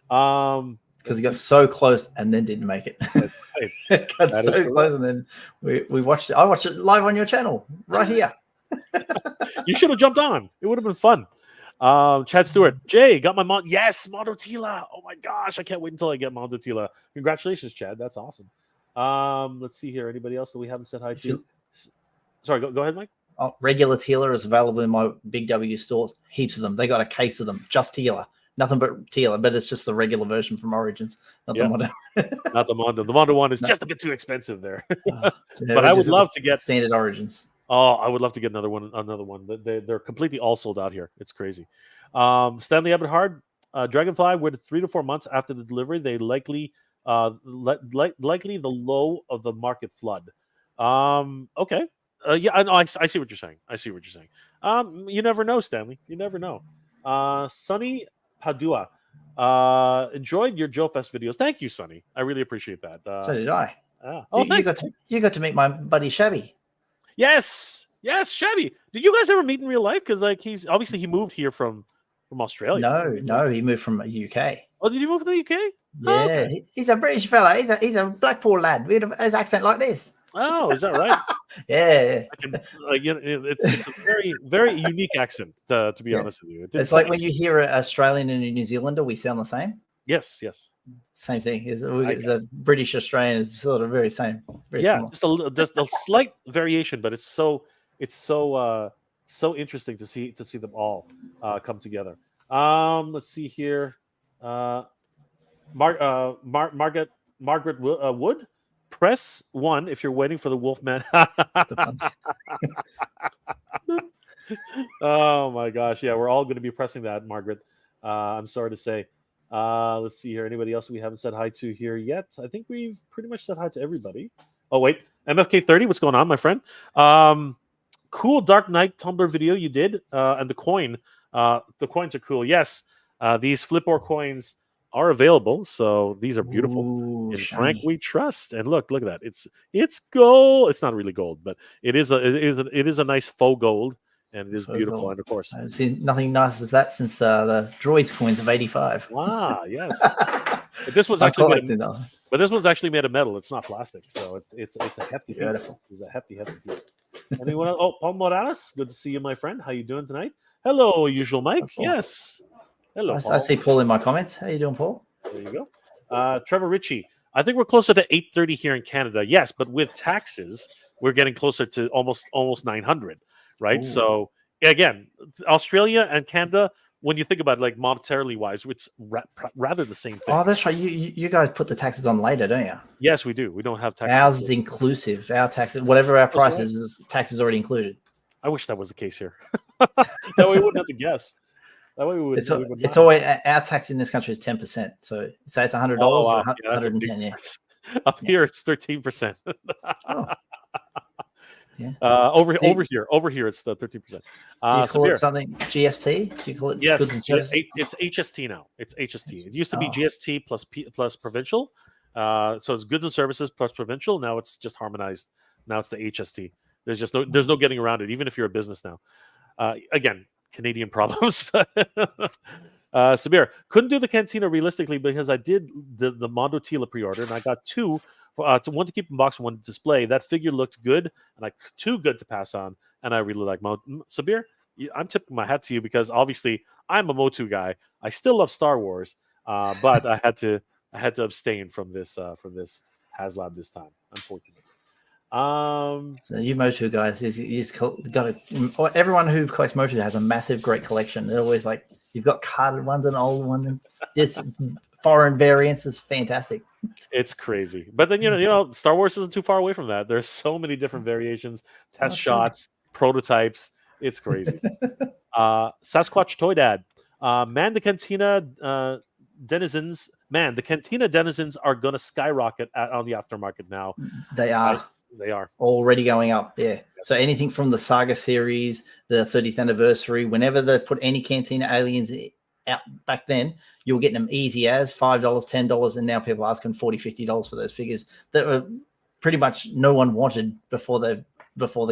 Because he got so close and then didn't make it. Got so close, and then we watched it. I watched it live on your channel right here. You should have jumped on. It would have been fun. Chad Stewart, Jay, got my yes, Mondotila. Oh my gosh, I can't wait until I get Mondotila. Congratulations, Chad. That's awesome. Let's see here. Anybody else that we haven't said hi to? Sorry, go ahead, Mike. Regular Tila is available in my Big W stores. Heaps of them. They got a case of them. Just Tila. Nothing but Tila, but it's just the regular version from Origins. Not the Mondo. Not the Mondo. The Mondo one is just a bit too expensive there. But I would love to get standard Origins. Oh, I would love to get another one. They're completely all sold out here. It's crazy. Stanley Eberhard, Dragonfly, with 3 to 4 months after the delivery, they likely the low of the market flood. Okay. Yeah, I know. I see what you're saying. You never know, Stanley. You never know. Sunny Padua, enjoyed your Joe Fest videos. Thank you, Sunny. I really appreciate that. So did I. You got to meet my buddy Shabby. Yes, Shabby. Did you guys ever meet in real life? Because he moved here from Australia. No, he moved from the UK. Oh, did he move to the UK? Yeah, oh, okay. He's a British fella. He's a Blackpool lad with his accent like this. Oh, is that right? Yeah. It's a very, very unique accent, to be honest with you. It's like when you hear an Australian and a New Zealander, we sound the same. Yes. Same thing. The British Australian is sort of very same. Very similar. just a slight variation, but it's so interesting to see them all come together. Let's see here. Margaret Wood. Press 1 if you're waiting for the Wolfman. Oh my gosh! Yeah, we're all going to be pressing that, Margaret. I'm sorry to say. Let's see here. Anybody else we haven't said hi to here yet? I think we've pretty much said hi to everybody. Oh wait, MFK30, what's going on, my friend? Cool Dark Knight Tumblr video you did, and the coins are cool. Yes, these Flipboard coins are available, so these are beautiful. Ooh, in shiny. Frank we trust. And look at that. It's gold. It's not really gold, but it is a nice faux gold, and it is beautiful. Gold. And of course, I've seen nothing nice as that since the Droids coins of ¡85. Wow, yes. But this one's actually made of metal. It's not plastic, so it's a hefty piece. It's a hefty piece. Anyone else? Oh, Paul Morales, good to see you, my friend. How you doing tonight? Hello, usual Mike. Yes. Hello, Paul. I see Paul in my comments. How you doing, Paul? There you go. Trevor Ritchie. I think we're closer to 830 here in Canada. Yes, but with taxes, we're getting closer to almost 900, right? Ooh. So again, Australia and Canada, when you think about it, like monetarily wise, it's rather the same thing. Oh, that's right. You guys put the taxes on later, don't you? Yes, we do. We don't have taxes. Ours is inclusive. Our taxes, whatever our price is, taxes already included. I wish that was the case here. That way we wouldn't have to guess. That way it's always our tax in this country is 10%. So say it's $100, wow. $110. Yeah. Up here it's 13%. Oh. Yeah. Over here it's the 13%. Do you call it something GST? Do you call it goods and services? It's HST now. It's HST. It used to be GST plus provincial. So it's goods and services plus provincial. Now it's just harmonized. Now it's the HST. There's no getting around it, even if you're a business now. Again, Canadian problems. Sabir, couldn't do the Cantina realistically because I did the Mondo Tila pre-order and I got two, one to keep in box and one to display. That figure looked good and too good to pass on, and I really like Mondo. Sabir, I'm tipping my hat to you because obviously I'm a Motu guy. I still love Star Wars, but I had to abstain from this Haslab this time, unfortunately. So you Motu guys, you just got everyone who collects Motu has a massive, great collection. They're always like, you've got carded ones and old ones, and just foreign variants is fantastic. It's crazy, but then you know, Star Wars isn't too far away from that. There's so many different variations, test shots, prototypes. It's crazy. Sasquatch Toy Dad, the Cantina denizens. Man, the Cantina denizens are gonna skyrocket on the aftermarket now. They are. They are already going up, yeah. Yes. So anything from the Saga series, the 30th anniversary, whenever they put any Cantina aliens out back then, you were getting them easy as $5, $10, and now people are asking $40, $50 for those figures that were pretty much no one wanted before the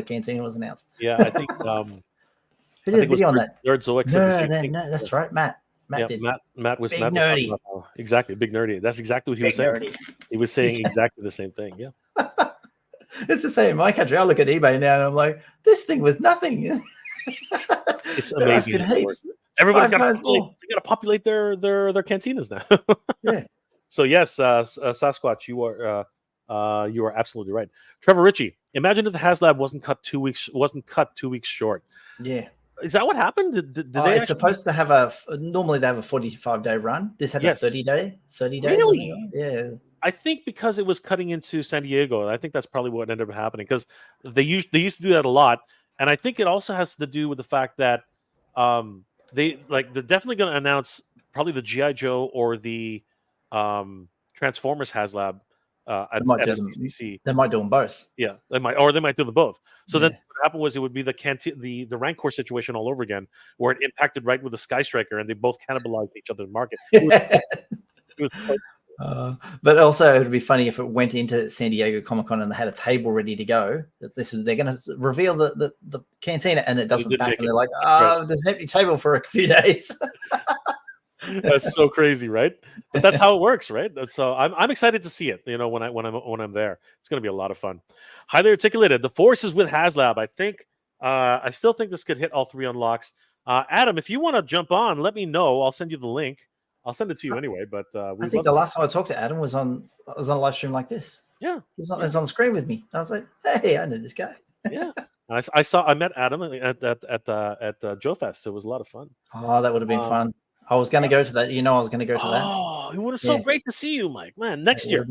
Cantina was announced. Yeah, I think who did a video on that? Nerd Zoic said the same thing. That's right, Matt. Matt was big nerdy. Exactly, big nerdy. That's exactly what he was saying. Nerdy. He was saying exactly the same thing. Yeah. It's the same in my country. I look at eBay now and I'm like, this thing was nothing. It's They're amazing. asking heaps. Everybody's 5 got times to more. they got to populate their cantinas now. Yeah. So yes, Sasquatch, you are absolutely right. Trevor Ritchie, imagine if the Haslab wasn't cut 2 weeks short. Yeah. Is that what happened? Did they It's actually... supposed to have normally they have a 45-day run. This had a 30 days. Really? Yeah. I think because it was cutting into San Diego, I think that's probably what ended up happening, because they used to do that a lot, and I think it also has to do with the fact that they're definitely going to announce probably the GI Joe or the Transformers Haslab at SDCC. They might do them both. Yeah, they might do them both. So then Yeah. what happened was it would be the Rancor situation all over again, where it impacted right with the Sky Striker, and they both cannibalized each other's market. It was but also, it would be funny if it went into San Diego Comic-Con and they had a table ready to go. They're going to reveal the cantina, and it doesn't back, and they're like, there's an empty table for a few days. That's so crazy, right? But that's how it works, right? So I'm excited to see it. When I'm there, it's going to be a lot of fun. Highly articulated. The Force is with Haslab. I think. I still think this could hit all 3 unlocks. Adam, if you want to jump on, let me know. I'll send you the link. I'll send it to you anyway. But I think the last time I talked to Adam was on a live stream like this. Yeah, he's on the screen with me. I was like, hey, I know this guy. Yeah, I met Adam at Joe Fest. It was a lot of fun. Oh, that would have been fun. I was going to go to that. I was going to go to that. Oh, it would have so great to see you, Mike. Man, next year.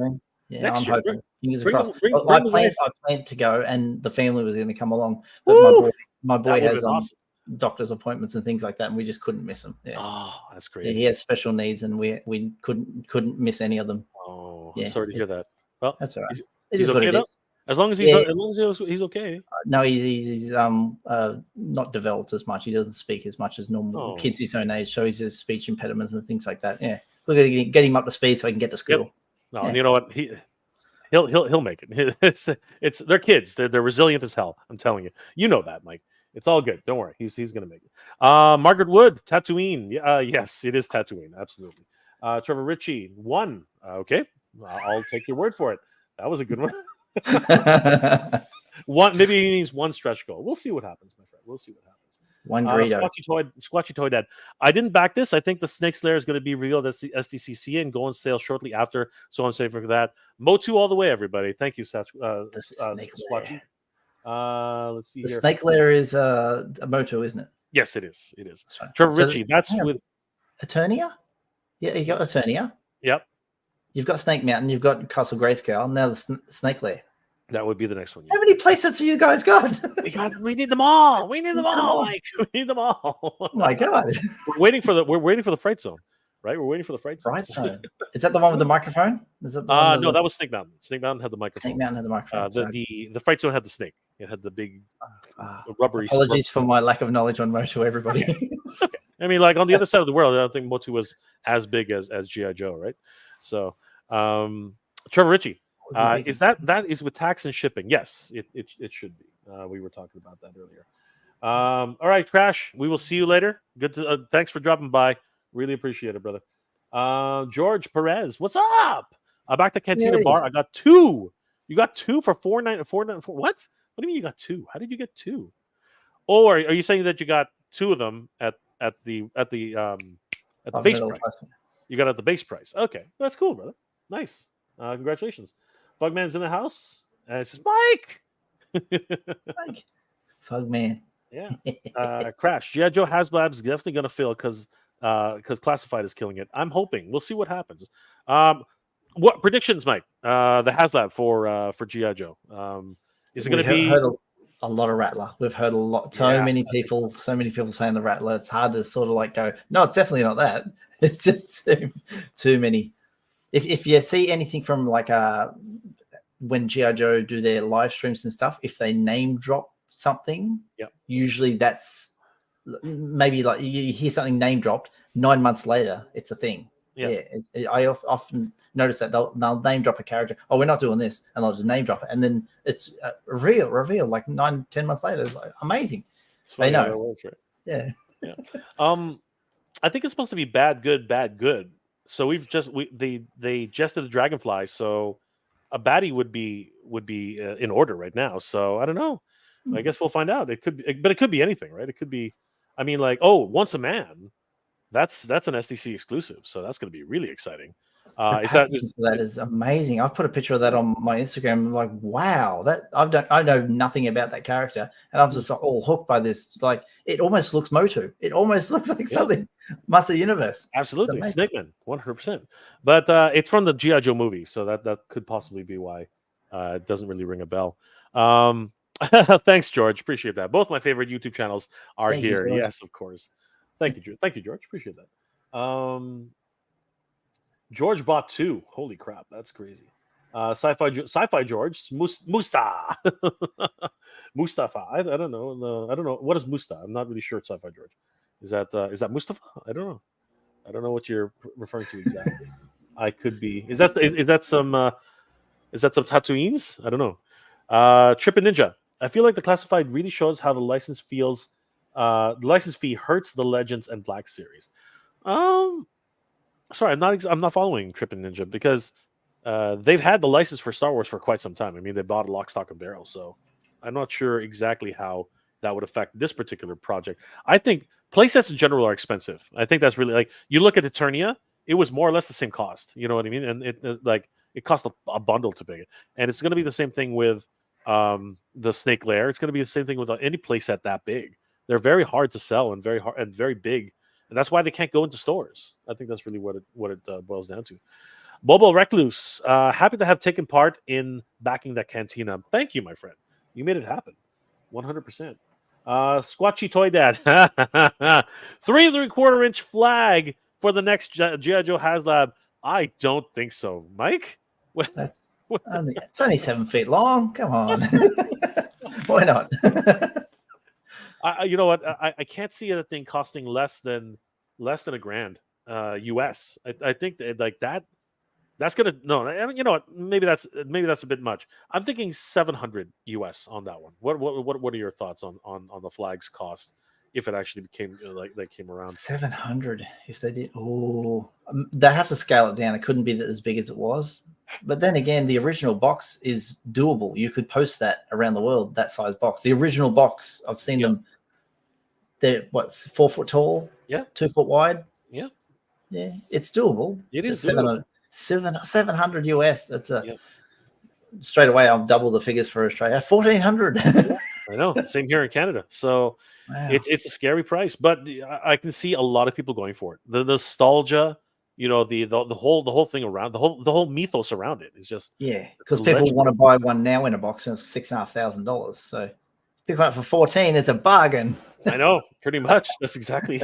Yeah, next I'm year. hoping. Fingers bring, crossed. bring, I bring planned to go, and the family was going to come along. But my boy has awesome. doctor's appointments and things like that, and we just couldn't miss him. Yeah. Oh, that's crazy. Yeah, he has special needs, and we couldn't miss any of them. Oh, I'm sorry to hear that. Well, that's all right. He's okay though? As long as he's okay. No, he's not developed as much. He doesn't speak as much as normal kids his own age, so he's just speech impediments and things like that. Yeah, we're gonna get him up to speed so he can get to school. Yep. No, and you know what? He'll make it. It's they're kids. They're resilient as hell. I'm telling you. You know that, Mike. It's all good. Don't worry. He's gonna make it. Margaret Wood, Tatooine. Yes, it is Tatooine. Absolutely. Trevor Ritchie, 1. Okay, I'll take your word for it. That was a good one. Maybe he means 1 stretch goal. We'll see what happens, my friend. We'll see what happens. 1 Greedo. Squatchy Toy Dad. I didn't back this. I think the Snake Slayer is going to be revealed at the SDCC and go on sale shortly after. So I'm safe for that. Motu all the way, everybody. Thank you, Squatchy. Let's see the here. Snake Lair is a Moto, isn't it? Yes, it is. It is. Right. Trevor Ritchie. That's with Eternia. Yeah, you got Eternia. Yep. You've got Snake Mountain. You've got Castle Grayscale. Now the Snake Lair. That would be the next one. How many playsets have you guys got? We need them all. We need them all. Mike. We need them all. Oh my god. We're waiting for the Fright Zone. Right? We're waiting for the Fright Zone. Is that the one with the microphone? Is that no, that was Snake Mountain. Snake Mountain had the microphone. Snake Mountain had the microphone. The Fright Zone had the snake. It had the big rubbery. Apologies for my lack of knowledge on Motu, everybody. It's okay. I mean, like on the other side of the world, I don't think Motu was as big as GI Joe, right? So, Trevor Ritchie, is that is with tax and shipping? Yes, it should be. We were talking about that earlier. All right, Crash. We will see you later. Good to thanks for dropping by. Really appreciate it, brother. George Perez, what's up? Back to Cantina Bar. I got 2. You got 2 for $4.94. What? What do you mean you got 2? How did you get 2? Or are you saying that you got 2 of them at the base price? You got it at the base price. Okay, that's cool, brother. Nice. Congratulations. Fugman's in the house. And it says Mike. Mike. Fugman. Yeah. Crash. G.I. Joe Haslab's definitely gonna fail because Classified is killing it. I'm hoping. We'll see what happens. What predictions, Mike? The Haslab for G.I. Joe. Is it going to be a lot of Rattler? We've heard a lot. So many people saying the Rattler. It's hard to sort of like go. No, it's definitely not that. It's just too many. If you see anything from like when G.I. Joe do their live streams and stuff, if they name drop something, usually that's maybe like you hear something name dropped 9 months later, it's a thing. I often notice that they'll name drop a character. Oh, we're not doing this, and they'll just name drop it, and then it's reveal like 9-10 months later. It's like amazing. They know. Works, right? Yeah. I think it's supposed to be bad, good, bad, good. So they just did the Dragonfly. So a baddie would be in order right now. So I don't know. I guess we'll find out. It could be, but it could be anything, right? It could be. I mean, like, oh, Once a Man. That's an SDC exclusive, so that's going to be really exciting. The packaging for that is amazing. I've put a picture of that on my Instagram. I'm like, wow, that I know nothing about that character, and I'm just all hooked by this. Like, it almost looks Motu. It almost looks like something Master Universe. Absolutely, Snakeman, 100%. But it's from the G.I. Joe movie, so that could possibly be why it doesn't really ring a bell. Thanks, George. Appreciate that. Both my favorite YouTube channels are here. Yes, of course. Thank you, George. Appreciate that. George bought 2. Holy crap, that's crazy. Sci-fi George, Musta, Mustafa. I don't know. I don't know what is Musta. I'm not really sure. Sci-fi George. Is that Mustafa? I don't know. I don't know what you're referring to exactly. I could be. Is that some Tatooines? I don't know. Trippin' Ninja. I feel like the classified really shows how the license feels. The license fee hurts the Legends and Black series. Sorry, I'm not following Trippin' Ninja because they've had the license for Star Wars for quite some time. I mean, they bought a lock, stock, and barrel, so I'm not sure exactly how that would affect this particular project. I think playsets in general are expensive. I think that's really, like, you look at Eternia, it was more or less the same cost. You know what I mean? And it cost a bundle to make it, and it's going to be the same thing with the Snake Lair. It's going to be the same thing with any playset that big. They're very hard to sell and very big. And that's why they can't go into stores. I think that's really what it boils down to. Bobo Recluse, happy to have taken part in backing that Cantina. Thank you, my friend. You made it happen. 100%. Squatchy Toy Dad. 3 3/4 inch flag for the next G.I. Joe Haslab. I don't think so. Mike? It's only 7 feet long. Come on. Why not? You know what? I can't see a thing costing less than $1,000 US. I think that, like, that's gonna, no. I mean, you know what? Maybe that's a bit much. I'm thinking 700 US on that one. What are your thoughts on the flag's cost if it actually became came around? 700 if they did. Oh, they have to scale it down. It couldn't be as big as it was. But then again, the original box is doable. You could post that around the world, that size box. The original box, I've seen them. They're 4 foot tall, 2 foot wide. Yeah, it's doable. It is 700 US. That's straight away. I'll double the figures for Australia. 1,400. I know. Same here in Canada. So it's a scary price, but I can see a lot of people going for it. The nostalgia. You know, the whole thing around the whole mythos around it is just because people want to buy one now in a box and it's $6,500. So pick one up for 14, it's a bargain. I know, pretty much. That's exactly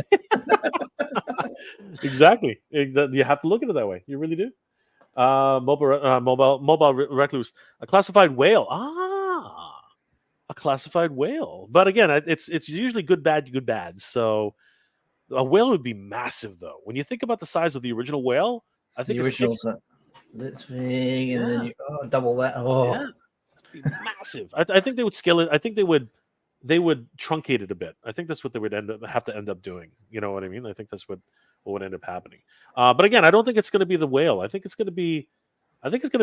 exactly. You have to look at it that way. You really do. Mobile Recluse, a classified whale. A classified whale. But again, it's usually good, bad. So. A whale would be massive, though. When you think about the size of the original whale, I think the original this big, and then you double that. It'd be massive. I think they would scale it. I think they would truncate it a bit. I think that's what they would have to end up doing. You know what I mean? I think that's what would end up happening. But again, I don't think it's going to be the whale. I think it's going to be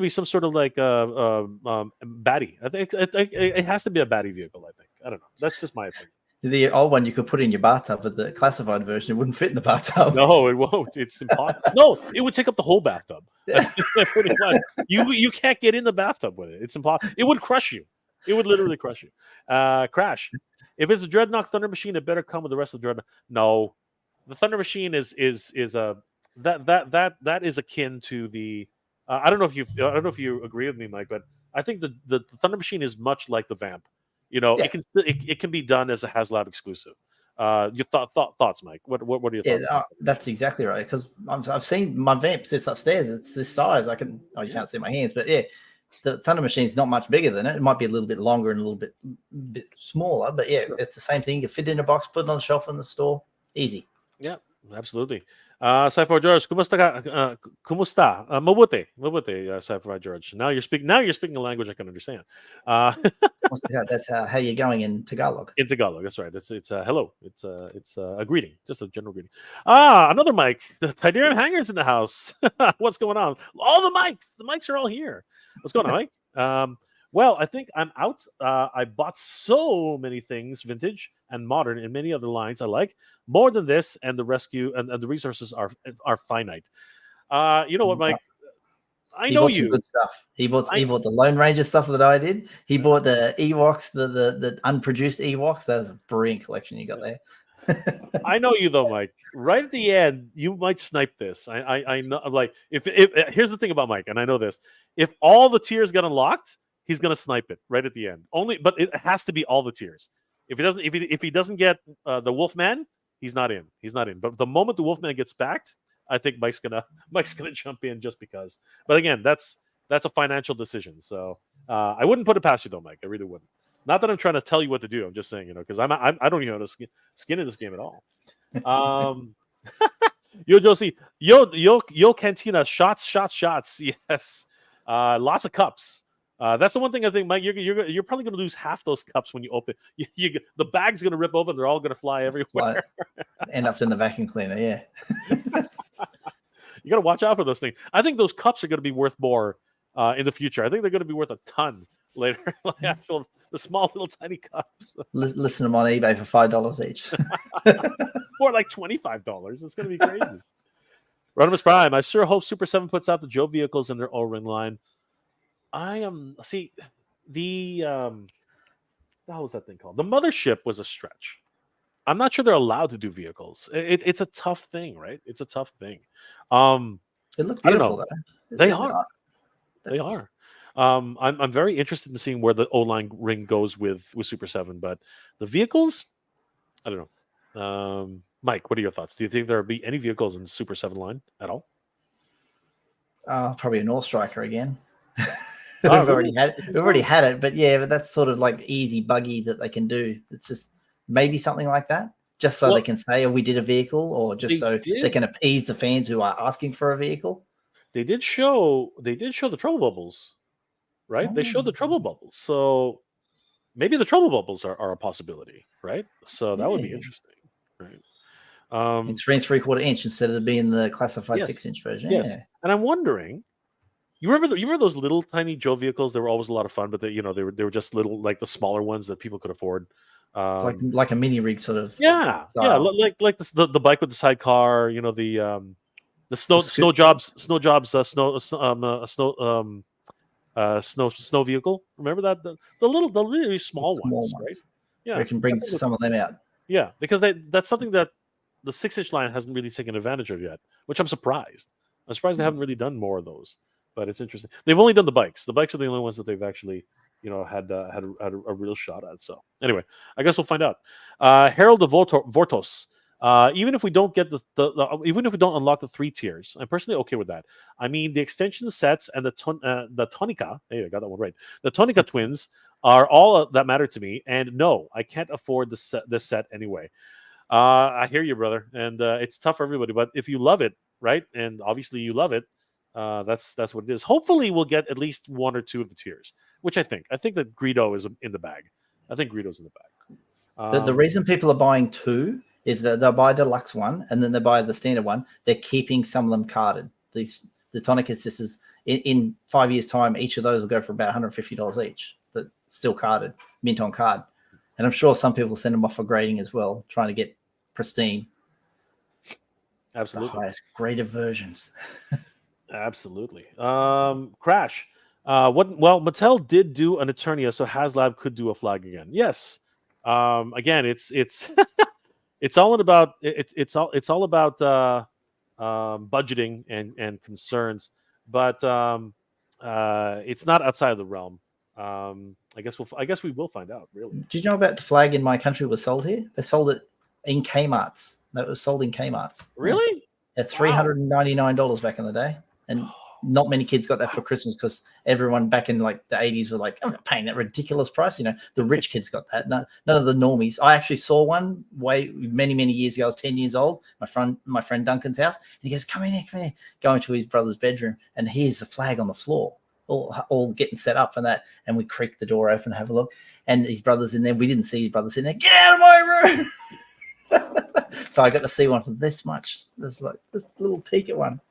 some sort of like baddie. I think it has to be a baddie vehicle. I think. I don't know. That's just my opinion. The old one you could put in your bathtub, but the classified version, it wouldn't fit in the bathtub. No, it won't. It's impossible. No, it would take up the whole bathtub. Pretty much. You can't get in the bathtub with it. It's impossible. It would crush you. It would literally crush you. Crash. If it's a Dreadnought Thunder Machine, it better come with the rest of the Dreadnought. No, the Thunder Machine is that is akin to the. I don't know if you agree with me, Mike, but I think the Thunder Machine is much like the Vamp. You know, it can be done as a Haslab exclusive. Your thoughts, Mike? What are your thoughts? That's exactly right. Because I've seen my Vamp sits upstairs. It's this size. You can't see my hands, but the Thunder Machine's not much bigger than it. It might be a little bit longer and a little bit smaller, but it's the same thing. You fit it in a box, put it on the shelf in the store, easy. Yeah, absolutely. Cypher George, kumusta ka? Kumusta? Mabuti, Cypher George. Now you're speaking a language I can understand. That's how you're going in Tagalog. In Tagalog, that's right. It's hello. It's a greeting, just a general greeting. Another mic. The Tidarium Hanger's in the house. What's going on? All the mics are all here. What's going on, Mike? Well, I think I'm out. I bought so many things, vintage and modern, and many other lines I like more than this. And the rescue and the resources are finite. You know what, Mike? I know you. Some good stuff. He bought the Lone Ranger stuff that I did. He bought the Ewoks, the unproduced Ewoks. That was a brilliant collection you got there. I know you though, Mike. Right at the end, you might snipe this. I know. Like if here's the thing about Mike, and I know this: if all the tiers get unlocked, he's gonna snipe it right at the end. But it has to be all the tiers. If he doesn't get the Wolfman, he's not in. But the moment the Wolfman gets backed, I think Mike's gonna jump in just because. But again, that's a financial decision. So I wouldn't put it past you though, Mike. I really wouldn't. Not that I'm trying to tell you what to do. I'm just saying, because I don't even know how to skin in this game at all. Yo Josie, yo Cantina, shots. Yes, lots of cups. That's the one thing I think, Mike. You're probably going to lose half those cups when you open. The bag's going to rip open. They're all going to fly everywhere. End up in the vacuum cleaner. Yeah. You got to watch out for those things. I think those cups are going to be worth more in the future. I think they're going to be worth a ton later. Like the small little tiny cups. Listen to them on eBay for $5 each. Or like $25. It's going to be crazy. Rodimus Prime. I sure hope Super 7 puts out the Joe vehicles in their O-ring line. I am the how was that thing called? The Mothership was a stretch. I'm not sure they're allowed to do vehicles. It's a tough thing, right? It's a tough thing. It looked beautiful though. They are. I'm very interested in seeing where the O-line ring goes with Super 7, but the vehicles, I don't know. Mike, what are your thoughts? Do you think there'll be any vehicles in Super 7 line at all? Probably a North Striker again. We've already had it, but that's sort of like easy buggy that they can do. It's just maybe something like that, just so they can say, "Oh, we did a vehicle," or just they can appease the fans who are asking for a vehicle. They did show the trouble bubbles, right? They showed the trouble bubbles, so maybe the trouble bubbles are a possibility, right? So that would be interesting, right? It's 3 3/4 inch instead of being the classified 6-inch version. Yes, and I'm wondering. You remember those little tiny Joe vehicles? They were always a lot of fun, but they were just little, like the smaller ones that people could afford, like a mini rig sort of. Yeah, like the bike with the sidecar. The snow jobs snow vehicle. Remember that the really small ones, right? Yeah, we can bring some of them out. Yeah, because that's something that the 6-inch line hasn't really taken advantage of yet, which I'm surprised. I'm surprised they haven't really done more of those. But it's interesting. They've only done the bikes. The bikes are the only ones that they've actually, had a real shot at. So anyway, I guess we'll find out. Harold de Vortos. Even if we don't get even if we don't unlock the 3 tiers, I'm personally okay with that. I mean, the extension sets and the Tonica. Hey, I got that one right. The Tonica twins are all that matter to me. And no, I can't afford this set anyway. I hear you, brother, and it's tough for everybody. But if you love it, right, and obviously you love it. That's what it is. Hopefully, we'll get at least 1 or 2 of the tiers, which I think that Greedo is in the bag. I think Greedo's in the bag. The reason people are buying 2 is that they'll buy a deluxe one and then they buy the standard one. They're keeping some of them carded. The Tonica sisters in 5 years' time, each of those will go for about $150 each. But still carded, mint on card. And I'm sure some people send them off for grading as well, trying to get pristine. Absolutely, the highest graded versions. Absolutely. Crash. Mattel did do an Eternia, so Haslab could do a flag again. Yes. Again, it's it's all about budgeting and concerns, but it's not outside of the realm. I guess we will find out. Really. Did you know about the flag in my country was sold here? They sold it in Kmart's. That was sold in Kmart's. Really? At $399 back in the day. And not many kids got that for Christmas because everyone back in like the 80s were like, I'm not paying that ridiculous price. The rich kids got that. None of the normies. I actually saw one many years ago. I was 10 years old. My friend Duncan's house, and he goes, come in here. Going to his brother's bedroom, and here's the flag on the floor, all getting set up and that. And we creaked the door open and have a look. And his brother's in there. We didn't see his brother's in there. Get out of my room! So I got to see one for this much. There's like this little peek at one.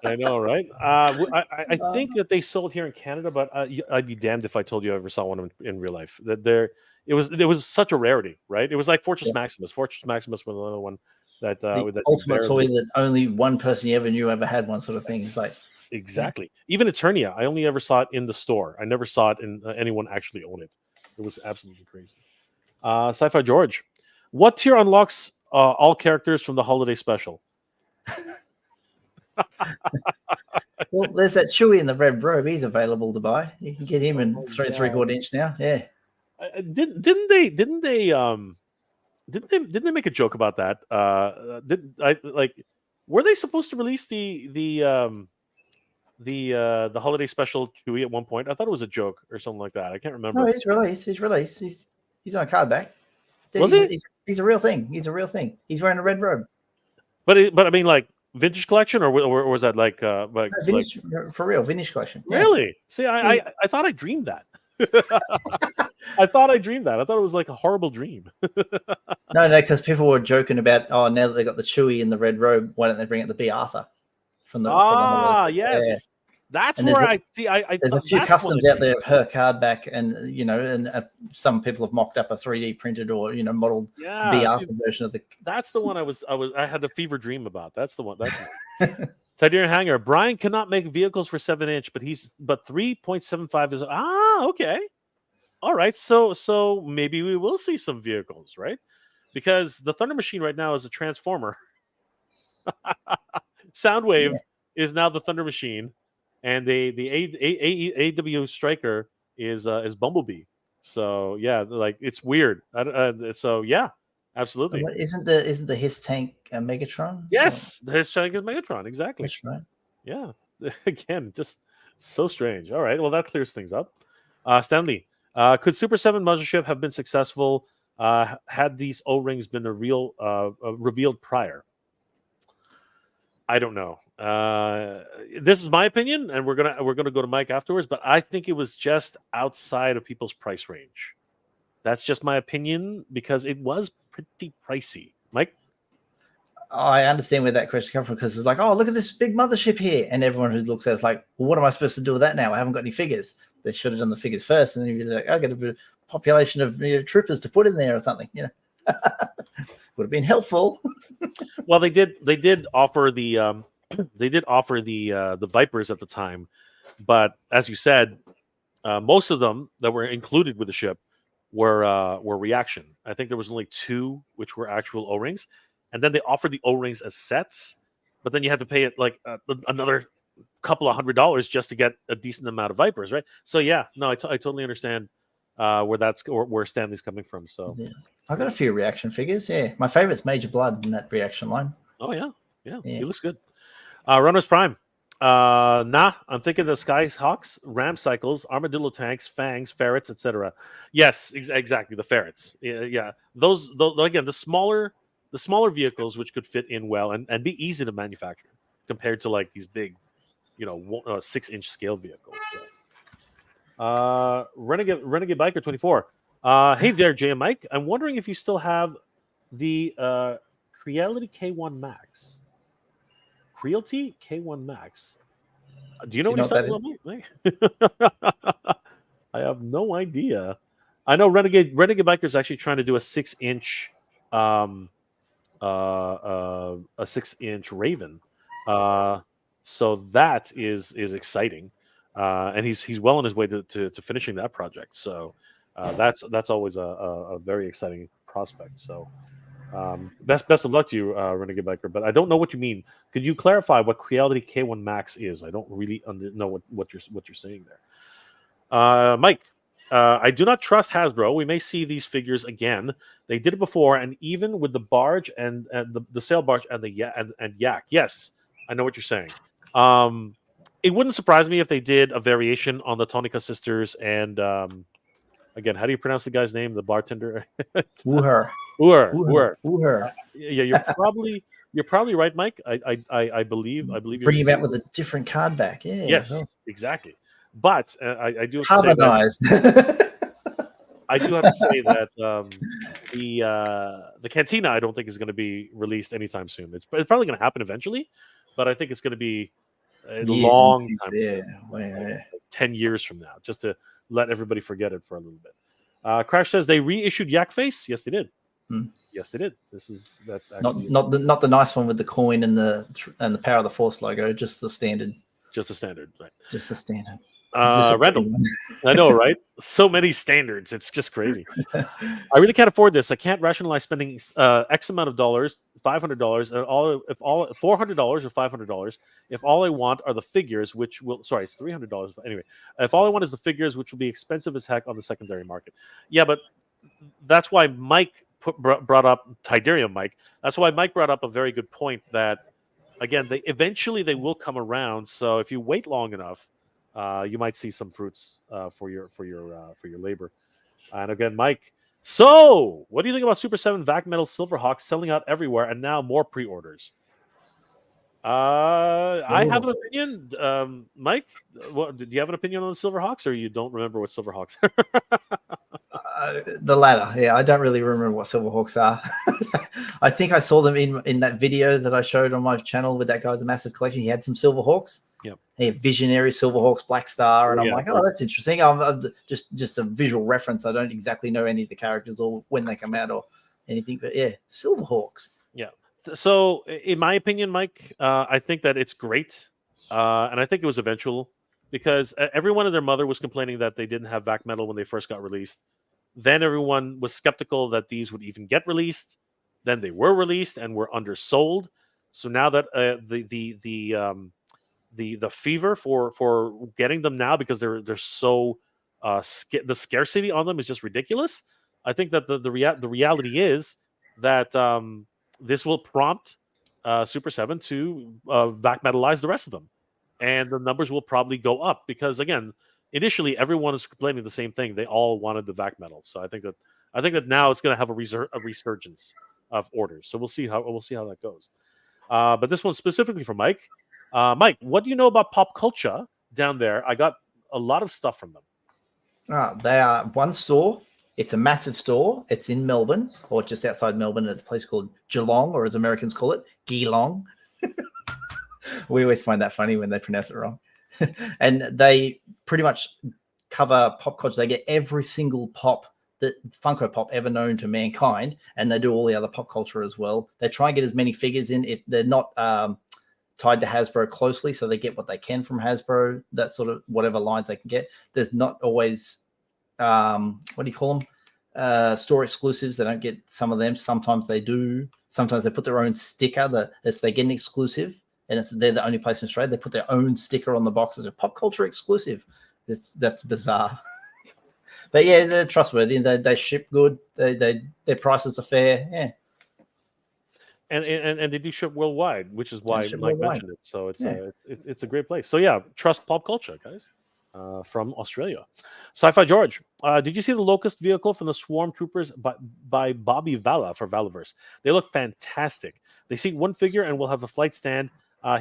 I know, right? I think that they sold here in Canada, but I'd be damned if I told you I ever saw one in real life. That it was such a rarity, right? It was like Fortress Maximus. Fortress Maximus was another one that the ultimate toy that only one person you ever knew ever had one sort of thing. It's like exactly. Even Eternia, I only ever saw it in the store. I never saw it in anyone actually own it. It was absolutely crazy. Sci-Fi George, what tier unlocks all characters from the holiday special? Well, there's that Chewie in the red robe. He's available to buy. You can get him in 3.75 inch now. Yeah. Didn't they make a joke about that? Were they supposed to release the holiday special Chewie at one point? I thought it was a joke or something like that. I can't remember. No, he's released. He's on a card back. Was he? He's a real thing. He's a real thing. He's wearing a red robe. But I mean, like vintage collection, or was that like vintage, for real vintage collection? Yeah. Really? See, I thought I dreamed that. I thought it was like a horrible dream. No, because people were joking about, now that they got the Chewie in the red robe, why don't they bring out the B. Arthur from the? Yes. Yeah. That's and where I see. There's a few customs out there of her card back, and and some people have mocked up a 3D printed or modeled B. Arthur version of the. That's the one I had the fever dream about. That's the one. That's Tiderian Hanger. Brian cannot make vehicles for 7-inch, but 3.75 is okay. All right, so maybe we will see some vehicles, right? Because the Thunder Machine right now is a transformer. Soundwave is now the Thunder Machine, and the AW Striker is Bumblebee. So yeah, like it's weird. So yeah, absolutely. Isn't the Hiss tank a Megatron? Yes, the Hiss tank is Megatron. Exactly. That's right. Yeah. Again, just so strange. All right. Well, that clears things up. Stanley, could Super 7 Mothership have been successful had these O-rings been revealed prior? I don't know. This is my opinion, and we're gonna go to Mike afterwards. But I think it was just outside of people's price range. That's just my opinion because it was pretty pricey. Mike, I understand where that question comes from because it's like, oh, look at this big mothership here, and everyone who looks at it's like, well, what am I supposed to do with that now? I haven't got any figures. They should have done the figures first, and then you're like, I got a population of troopers to put in there or something. Would have been helpful. Well, they did offer the the Vipers at the time, but as you said, most of them that were included with the ship were reaction. I think there was only 2 which were actual O-rings, and then they offered the O-rings as sets, but then you had to pay it like another couple of $100 just to get a decent amount of Vipers, right? So yeah, no, I totally understand where Stanley's coming from. So yeah. I got a few reaction figures. Yeah, my favorite's Major Blood in that reaction line. Oh yeah, he looks good. Runners Prime. I'm thinking the Skyhawks, Ram Cycles, Armadillo Tanks, Fangs, Ferrets, etc. Yes, exactly, the Ferrets. Yeah. Those again, the smaller vehicles which could fit in well and be easy to manufacture compared to like these big, 6-inch scale vehicles. So. Renegade Biker 24. Hey there, Jay and Mike. I'm wondering if you still have the Creality K1 Max. Creality K1 Max. Do you know what he's talking about? I have no idea. I know Renegade Biker is actually trying to do a 6-inch a 6-inch Raven. So that is exciting. And he's well on his way to finishing that project. So that's always a very exciting prospect. So best of luck to you, Renegade Biker. But I don't know what you mean. Could you clarify what Creality K1 Max is? I don't really know what you're saying there. Mike, I do not trust Hasbro. We may see these figures again. They did it before, and even with the barge and the sail barge and the yak. Yes, I know what you're saying. It wouldn't surprise me if they did a variation on the Tonica sisters and again, how do you pronounce the guy's name? The bartender. Wooher. Wooher. Yeah, you're probably right, Mike. I believe you're Bring him out with a different card back. Yeah. Yes, exactly. But I do have to say that Harmonized. I do have to say that the Cantina I don't think is going to be released anytime soon. It's probably going to happen eventually, but I think it's going to be a long time. Yeah, like 10 years from now, just to let everybody forget it for a little bit. Crash says they reissued Yak Face. Yes, they did. Yes, they did. This is that. Actually, not the nice one with the coin and the Power of the Force logo. Just the standard. Just the standard, right? Just the standard. Randall, I know, right? So many standards. It's just crazy. I really can't afford this. I can't rationalize spending X amount of dollars, $500, and $400 or $500. If all I want are the figures, which will it's $300 anyway. If all I want is the figures, which will be expensive as heck on the secondary market. Yeah, but that's why Mike brought up Tidarium. Mike. That's why Mike brought up a very good point that again, eventually they will come around. So if you wait long enough. You might see some fruits for your labor. And again, Mike. So, what do you think about Super 7 Vac Metal Silverhawks selling out everywhere and now more pre-orders? I have an opinion, Mike. Did you have an opinion on the Silverhawks, or you don't remember what Silverhawks are? The latter. Yeah, I don't really remember what Silverhawks are. I think I saw them in that video that I showed on my channel with that guy with the massive collection. He had some Silverhawks. Yep. Hey, Visionary Silverhawks Black Star, and I'm like, oh, that's interesting. I'm just a visual reference. I don't exactly know any of the characters or when they come out or anything, but yeah, Silverhawks. Yeah. So, in my opinion, Mike, I think that it's great, and I think it was eventual because everyone and their mother was complaining that they didn't have Vac Metal when they first got released. Then everyone was skeptical that these would even get released. Then they were released and were undersold. So now that the fever for getting them now because they're so the scarcity on them is just ridiculous. I think that the reality is that this will prompt Super 7 to back metalize the rest of them, and the numbers will probably go up because again, initially everyone is complaining the same thing. They all wanted the vac metal, so I think that now it's going to have a resurgence of orders. So we'll see how that goes. But this one specifically for Mike. Mike, what do you know about pop culture down there? I got a lot of stuff from them. They are one store. It's a massive store. It's in Melbourne, or just outside Melbourne, at a place called Geelong, or as Americans call it, Geelong. We always find that funny when they pronounce it wrong. And they pretty much cover pop culture. They get every single pop that Funko Pop ever known to mankind, and they do all the other pop culture as well. They try and get as many figures in if they're not tied to Hasbro closely, so they get what they can from Hasbro, that sort of whatever lines they can get. There's not always what do you call them? Store exclusives. They don't get some of them. Sometimes they do. Sometimes they put their own sticker that if they get an exclusive and they're the only place in Australia, they put their own sticker on the box as a pop culture exclusive. That's bizarre. But yeah, they're trustworthy. They ship good. Their prices are fair. Yeah. And they do ship worldwide, which is why Mike mentioned it. So it's a great place. So yeah, trust pop culture, guys. From Australia. Sci-Fi George, did you see the Locust vehicle from the Swarm Troopers by Bobby Valla for Valaverse? They look fantastic. They seat one figure and will have a flight stand.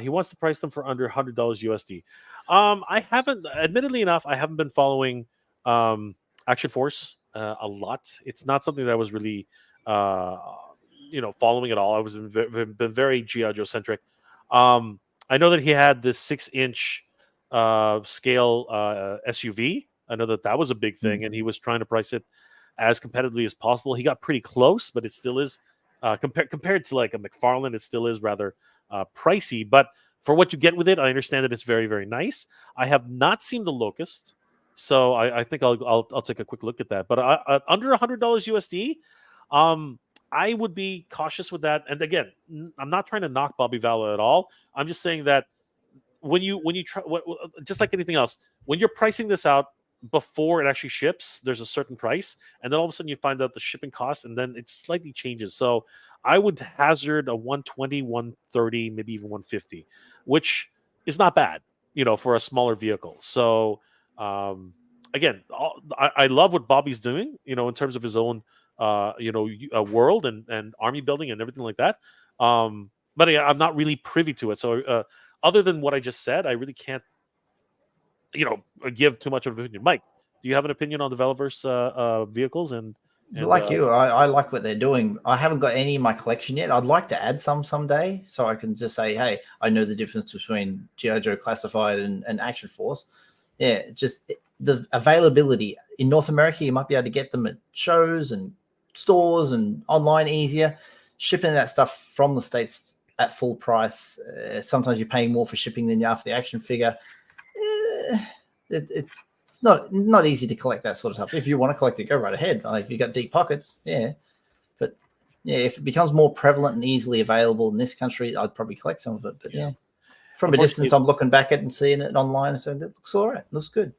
He wants to price them for under $100 USD. I haven't, admittedly enough, I haven't been following Action Force a lot. It's not something that I was really, following at all. I was been very G.I. Joe centric. I know that he had this 6-inch scale SUV. I know that was a big thing, and he was trying to price it as competitively as possible. He got pretty close, but it still is compared to like a McFarlane, it still is rather pricey. But for what you get with it, I understand that it's very, very nice. I have not seen the Locust, so I think I'll take a quick look at that. But under $100 USD, I would be cautious with that. And again, I'm not trying to knock Bobby Valla at all. I'm just saying that when you try, just like anything else, when you're pricing this out before it actually ships, there's a certain price, and then all of a sudden you find out the shipping cost, and then it slightly changes. So I would hazard a 120, 130, maybe even 150, which is not bad. for a smaller vehicle. So again, I love what Bobby's doing, in terms of his own world and army building and everything like that. But I'm not really privy to it. So other than what I just said, I really can't give too much of an opinion. Mike, do you have an opinion on the Velaverse vehicles and like you, I like what they're doing. I haven't got any in my collection yet. I'd like to add some someday, so I can just say, hey, I know the difference between G.I. Joe Classified and Action Force. Yeah, just the availability in North America, you might be able to get them at shows and stores and online easier. Shipping that stuff from the States at full price, sometimes you're paying more for shipping than you are for the action figure. It's not easy to collect that sort of stuff. If you want to collect it, go right ahead. If you've got deep pockets, yeah. But yeah, if it becomes more prevalent and easily available in this country, I'd probably collect some of it. But yeah, from a distance, I'm looking back at it and seeing it online and saying, that looks all right, looks good.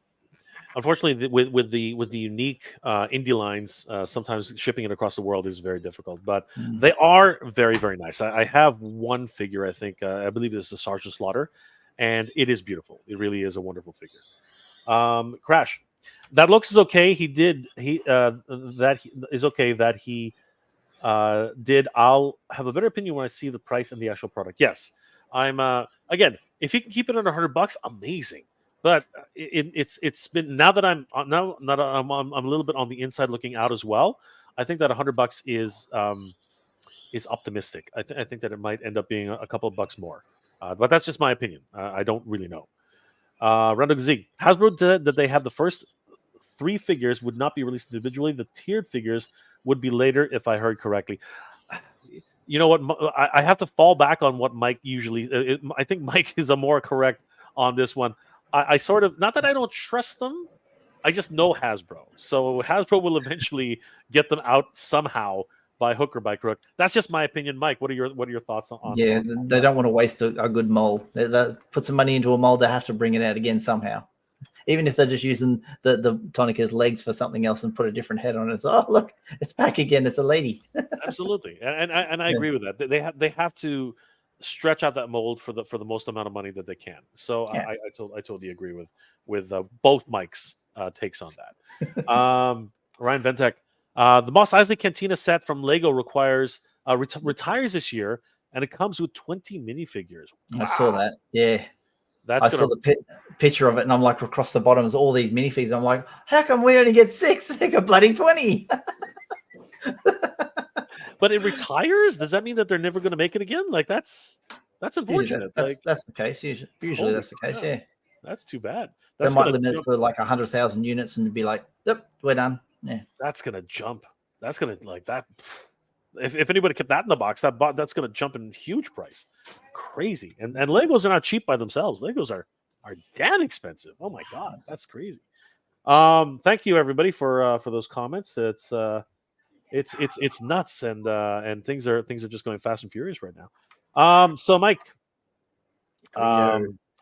Unfortunately, with the unique indie lines, sometimes shipping it across the world is very difficult. But they are very, very nice. I have one figure. I think I believe this is Sergeant Slaughter, and it is beautiful. It really is a wonderful figure. Crash, that looks is okay. That is okay. That he did. I'll have a better opinion when I see the price and the actual product. Yes, I'm. Again, if you can keep it under $100, amazing. But it's been now that I'm a little bit on the inside looking out as well. I think that $100 is optimistic. I think that it might end up being a couple of bucks more. But that's just my opinion. I don't really know. Random Zig, Hasbro said that they have the first 3 figures would not be released individually. The tiered figures would be later, if I heard correctly. You know what? I have to fall back on what Mike usually. I think Mike is a more correct on this one. I sort of, not that I don't trust them, I just know Hasbro. So Hasbro will eventually get them out somehow by hook or by crook. That's just my opinion, Mike. What are your thoughts on? Yeah, they don't want to waste a good mold. They put some money into a mold. They have to bring it out again somehow, even if they're just using the Tonica's legs for something else and put a different head on it. So, oh look, it's back again. It's a lady. Absolutely, and I agree with that. They have to stretch out that mold for the most amount of money that they can. So yeah. I totally agree with both Mike's takes on that. Ryan Ventek. The Mos Eisley Cantina set from Lego retires this year, and it comes with 20 minifigures. Wow. I saw that. Yeah, I saw the picture of it, and I'm like, across the bottom is all these minifigs. I'm like, how come we only get 6? They got bloody 20. But it retires? Does that mean that they're never going to make it again? Like that's unfortunate. That's the case. Usually that's the case. Yeah, that's too bad. They might limit it for like 100,000 units and be like, yep, we're done. Yeah, that's gonna jump. That's gonna like that. If anybody kept that in the box, that's gonna jump in huge price. Crazy. And Legos are not cheap by themselves. Legos are damn expensive. Oh my god, that's crazy. Thank you everybody for those comments. It's nuts and things are just going fast and furious right now. So Mike,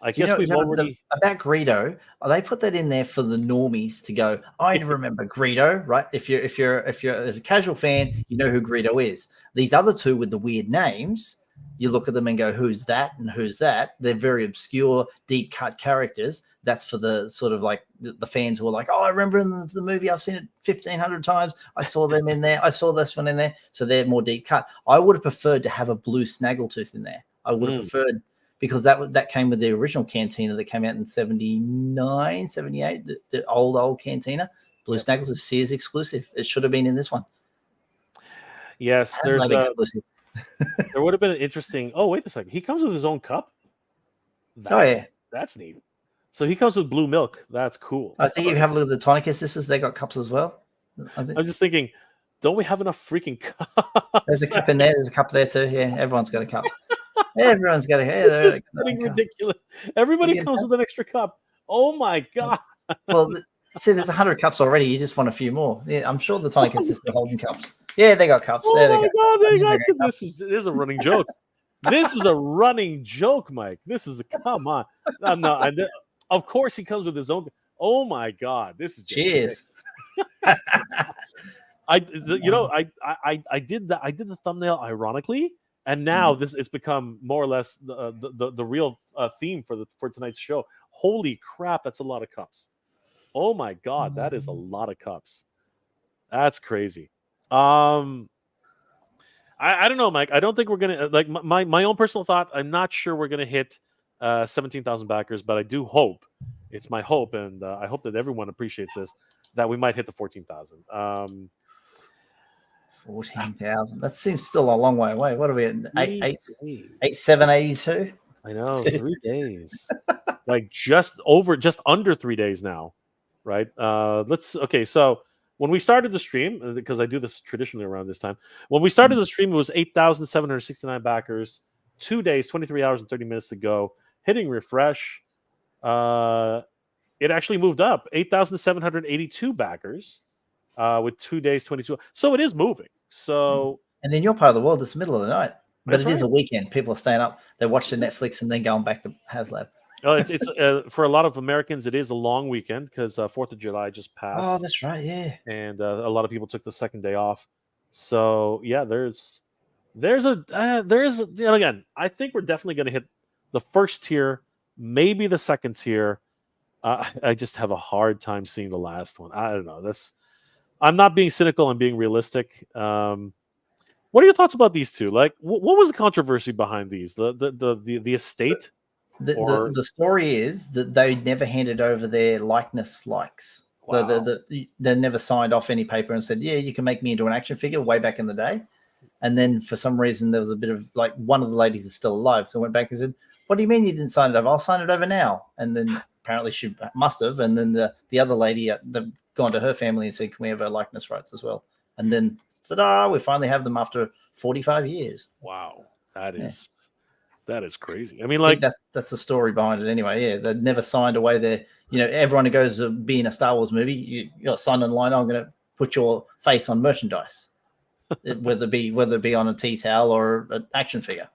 I guess we've already about Greedo. They put that in there for the normies to go, I remember Greedo, right? If you're a casual fan, you know who Greedo is. These other two with the weird names, you look at them and go, who's that and who's that? They're very obscure, deep cut characters. That's for the sort of like the fans who are like, oh, I remember in the movie, I've seen it 1,500 times. I saw them in there. I saw this one in there. So they're more deep cut. I would have preferred to have a blue Snaggletooth in there. I would have preferred, because that came with the original Cantina that came out in 79, 78, the old Cantina. Blue Snaggletooth, Sears exclusive. It should have been in this one. Yes, there's exclusive. There would have been an interesting. Oh, wait a second. He comes with his own cup. That's neat. So he comes with blue milk. That's cool. I think if you have a look at the Tonica sisters, they got cups as well. I'm just thinking, don't we have enough freaking cups? There's a cup in there. There's a cup there too. Yeah, everyone's got a cup. Everyone's got a cup. This is getting ridiculous. Everybody comes with an extra cup. Oh my god. Well, see, there's 100 cups already. You just want a few more. Yeah, I'm sure the Tonica sisters are holding cups. Yeah, they got cups. Oh my god, they got cups. This is a running joke. This is a running joke, Mike. Come on. No, of course he comes with his own. Oh my god, this is cheers. I did the thumbnail ironically, and now it's become more or less the real theme for tonight's show. Holy crap, that's a lot of cups. Oh my god, that is a lot of cups. That's crazy. I don't know, Mike. I don't think we're gonna like my own personal thought. I'm not sure we're gonna hit 17,000 backers, but I do hope. It's my hope, and I hope that everyone appreciates this, that we might hit the 14,000. 14,000. That seems still a long way away. What are we at? 782. I know, 3 days. Like just under 3 days now, right? Okay, so when we started the stream, because I do this traditionally around this time, when we started the stream, it was 8,769 backers, 2 days, 23 hours and 30 minutes to go. Hitting refresh, it actually moved up, 8,782 backers with 2 days, 22. So it is moving. So, and in your part of the world, it's the middle of the night, but it is right. a weekend. People are staying up. They watch the Netflix and then going back to Haslab. It's for a lot of Americans, it is a long weekend because 4th of July just passed. Oh, that's right, yeah. And a lot of people took the second day off. So yeah, there's again, I think we're definitely going to hit the first tier, maybe the second tier. I just have a hard time seeing the last one. I don't know. I'm not being cynical. I'm being realistic. What are your thoughts about these two? Like, what was the controversy behind these? The estate. The story is that they never handed over their likeness likes. Wow. They never signed off any paper and said, yeah, you can make me into an action figure way back in the day. And then for some reason, there was a bit of like one of the ladies is still alive. So I went back and said, what do you mean you didn't sign it over? I'll sign it over now. And then apparently she must have. And then the other lady, they've gone to her family and said, can we have her likeness rights as well? And then ta-da, we finally have them after 45 years. Wow. That is crazy. I mean, like that's the story behind it anyway. Yeah, they never signed away their. Everyone who goes to be in a Star Wars movie, you're signed on line. I'm going to put your face on merchandise, whether it be on a tea towel or an action figure.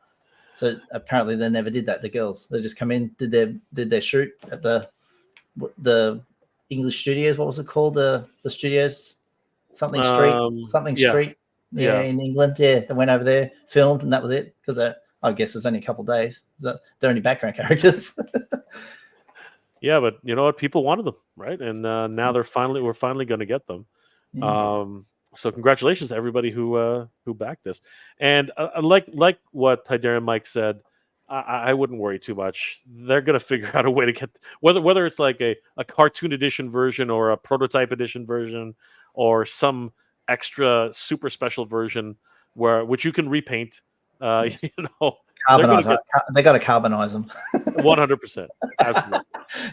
So apparently they never did that. The girls, they just come in, did their shoot at the English studios. What was it called? The studios, something street. Yeah, in England. Yeah, they went over there, filmed, and that was it. Because I guess it was only a couple of days. They're only background characters. Yeah, but you know what? People wanted them, right? And now we're finally going to get them. Yeah. So congratulations to everybody who backed this. And like what Tidarian Mike said, I wouldn't worry too much. They're going to figure out a way to get whether it's like a cartoon edition version or a prototype edition version or some extra super special version which you can repaint. Yes. Carbonize. They got to carbonize them. 100%, absolutely.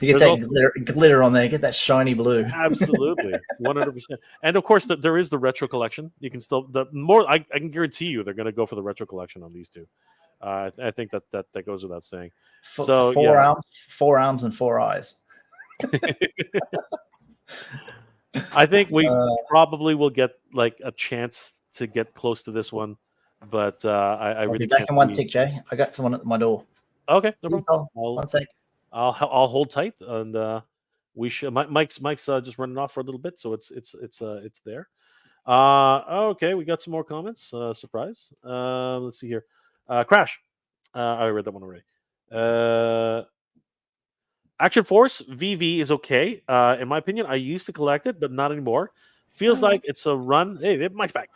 You get that glitter on there. Get that shiny blue. Absolutely, 100%. And of course, there is the retro collection. You can still I can guarantee you they're going to go for the retro collection on these two. I think that goes without saying. So four arms, and 4 eyes. I think we probably will get like a chance to get close to this one. But I really can't. Back in one tick, Jay. I got someone at my door. Okay, no problem. One sec. I'll hold tight, and we should. Mike's just running off for a little bit, so it's there. Okay, we got some more comments. Surprise. Let's see here. Crash. I read that one already. Action Force VV is okay. In my opinion, I used to collect it, but not anymore. Feels like it's a run. Hey, Mike's back.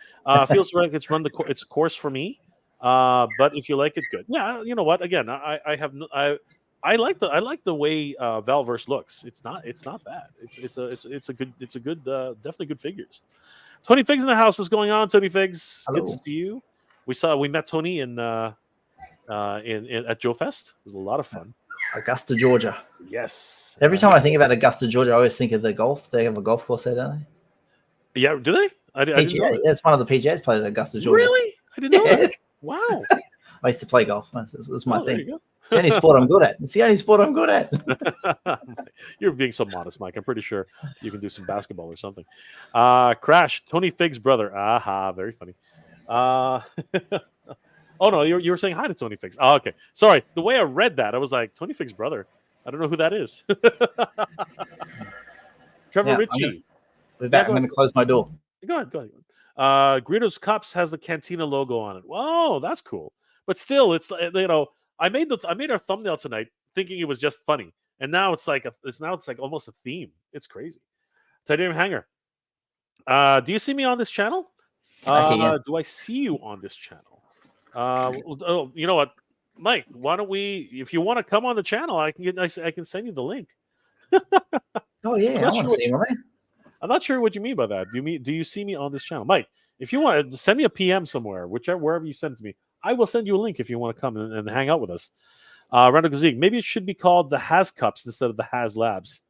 Feels like it's it's a course for me. But if you like it, good. Yeah, you know what? Again, I like the way Valverse looks. It's not bad. It's a good definitely good figures. Tony Figs in the house. What's going on, Tony Figs? Hello. Good to see you. We met Tony in at Joe Fest. It was a lot of fun. Augusta, Georgia. Yes. Every time I think about Augusta, Georgia, I always think of the golf. They have a golf course there, don't they? Yeah, do they? I didn't know that. That's one of the PGAs played at Augusta, Georgia. Really? I didn't know that. Wow. I used to play golf. It was my thing. It's the only sport I'm good at. It's the only sport I'm good at. You're being so modest, Mike. I'm pretty sure you can do some basketball or something. Crash, Tony Figs' brother. Aha, very funny. Oh, no, you were saying hi to Tony Figs. Oh, okay. Sorry. The way I read that, I was like, Tony Figs' brother. I don't know who that is. Trevor Ritchie. I'm going to close my door. Go ahead. Greedo's Cups has the Cantina logo on it. Whoa, that's cool. But still, it's I made our thumbnail tonight thinking it was just funny, and now it's like almost a theme. It's crazy. Titanium Hanger. Do you see me on this channel? Do I see you on this channel? Oh, you know what, Mike? Why don't we? If you want to come on the channel, I can send you the link. Oh yeah, I want to see him. I'm not sure what you mean by that. Do you see me on this channel, Mike? If you want to send me a PM somewhere, wherever you send it to me, I will send you a link if you want to come and hang out with us. Randall Gazik, maybe it should be called the Has Cups instead of the Has Labs.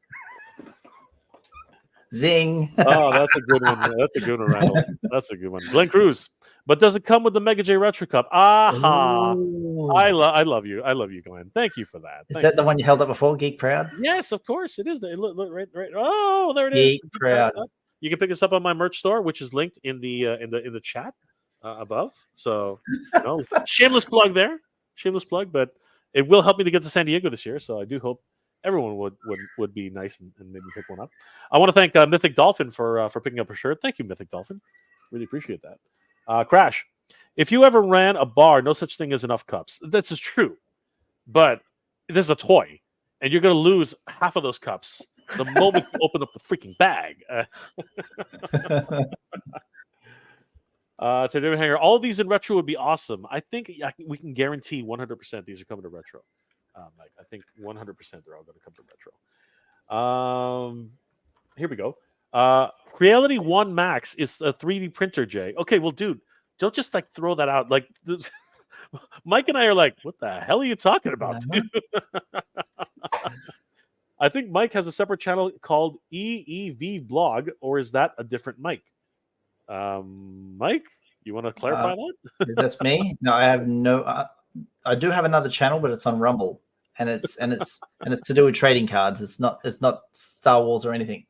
Zing. Oh, that's a good one. That's a good one, Randall. That's a good one. Glenn Cruz. But does it come with the Mega J Retro Cup? Aha. I love you. I love you, Glenn. Thank you for that. Is that the one you held up before, Geek Proud? Yes, of course. It is. Look, right. Oh, there it Geek is. Proud. You can pick this up on my merch store, which is linked in the chat above. So, shameless plug there. Shameless plug, but it will help me to get to San Diego this year. So I do hope everyone would be nice and maybe pick one up. I want to thank Mythic Dolphin for picking up a shirt. Thank you, Mythic Dolphin. Really appreciate that. Crash. If you ever ran a bar, no such thing as enough cups. That's just true. But this is a toy, and you're going to lose half of those cups the moment you open up the freaking bag. To David Hanger, all of these in retro would be awesome. I think we can guarantee 100% these are coming to retro. I think 100% they're all going to come to retro. Here we go. Reality 1 Max is a 3D printer, Jay. Okay, well, dude, don't just throw that out. Like, Mike and I are like, what the hell are you talking about, dude? I think Mike has a separate channel called EEV Blog, or is that a different Mike? Mike, you want to clarify that? That's me. No, I have no. I do have another channel, but it's on Rumble, and it's to do with trading cards. It's not Star Wars or anything.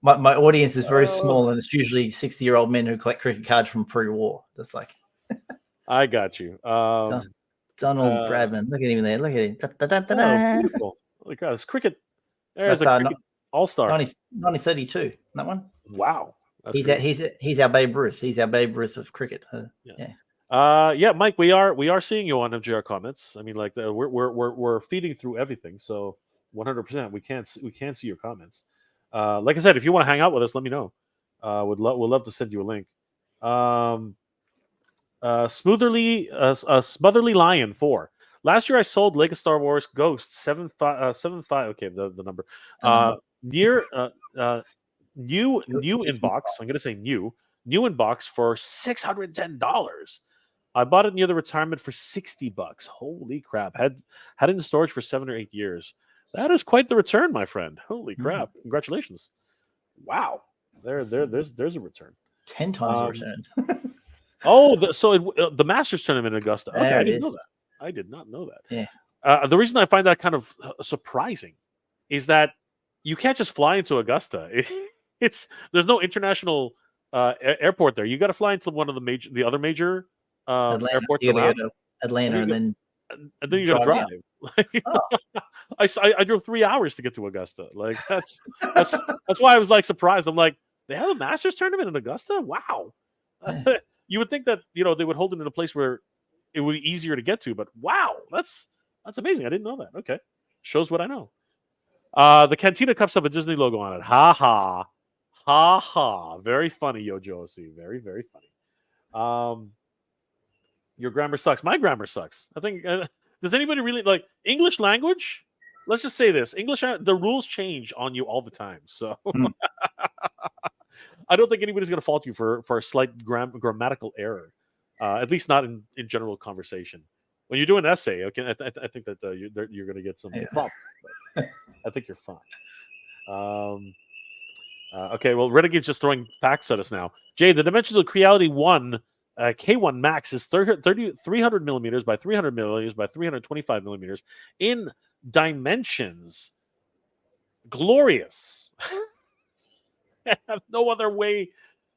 My audience is very small, and it's usually 60-year-old men who collect cricket cards from pre-war. That's like. I got you. Donald Bradman. Look at him there. Look at him. Oh, beautiful. Holy crap, it's cricket. There's a cricket all-star. 1932. That one. Wow. He's our Babe Ruth. He's our Babe Ruth of cricket. Yeah, Mike, we are seeing you on MJR comments. I mean, like we're feeding through everything, so 100% we can't see your comments. Like I said, if you want to hang out with us, let me know. We'd love to send you a link. Smotherly Lion 4. Last year I sold Lego Star Wars Ghost 75. Okay, the number. New inbox. I'm gonna say new inbox for $610. I bought it near the retirement for $60. Holy crap! Had it in storage for 7 or 8 years. That is quite the return, my friend. Holy crap! Congratulations! Wow, there's a return. 10 times the return. The Masters tournament in Augusta. Okay, I didn't know that. I did not know that. Yeah. The reason I find that kind of surprising is that you can't just fly into Augusta. There's no international airport there. You got to fly into one of the other major airports around. Go to Atlanta, and then you got to drive. I drove 3 hours to get to Augusta. Like that's why I was like surprised. I'm like, they have a Masters tournament in Augusta? Wow. You would think that they would hold it in a place where it would be easier to get to, but wow, that's amazing. I didn't know that. Okay, shows what I know. The Cantina cups have a Disney logo on it. Ha ha, ha ha. Very funny, Yo Josie. Very very funny. Your grammar sucks. My grammar sucks. I think. Does anybody really like English language? Let's just say this: English. The rules change on you all the time. So. I don't think anybody's going to fault you for a slight grammatical error, at least not in general conversation. When you do an essay, okay, I think that you're going to get some problems. I think you're fine. Okay, well, Renegade's just throwing facts at us now. Jay, the dimensions of Creality 1 K1 Max is 300 millimeters by 300 millimeters by 325 millimeters in dimensions. Glorious. I have no other way.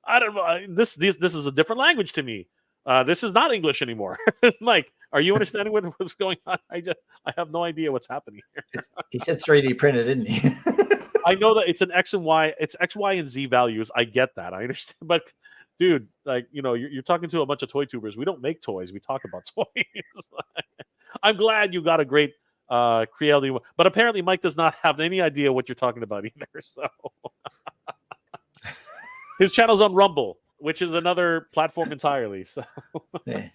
I don't know. This is a different language to me. This is not English anymore. Mike, are you understanding what's going on? I have no idea what's happening here. He said 3D printed, didn't he? I know that it's an X and Y. It's X, Y, and Z values. I get that. I understand. But dude, like you're talking to a bunch of toy tubers. We don't make toys. We talk about toys. I'm glad you got a great Creality, but apparently Mike does not have any idea what you're talking about either. So his channel's on Rumble, which is another platform entirely. So, Yeah.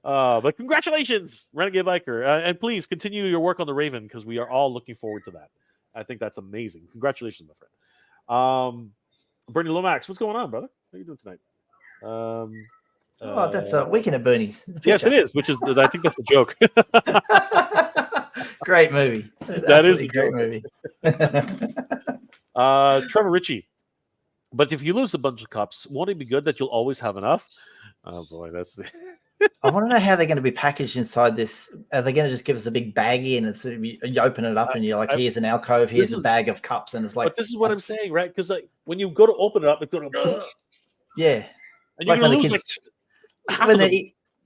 but congratulations, Renegade Biker, and please continue your work on the Raven because we are all looking forward to that. I think that's amazing. Congratulations, my friend. Bernie Lomax, what's going on, brother? How are you doing tonight? Oh, that's a Weekend at Bernie's. Yes, it is. Which is, I think that's a joke. Great movie. That is a great movie. Trevor Ritchie. But if you lose a bunch of cups, won't it be good that you'll always have enough? Oh boy, that's. I want to know how they're going to be packaged inside this. Are they going to just give us a big baggie and you open it up and you're like, here's an alcove, here's a bag of cups, and it's like. But this is what I'm saying, right? Because like when you go to open it up, it's going to. Yeah. And you're like going to when lose when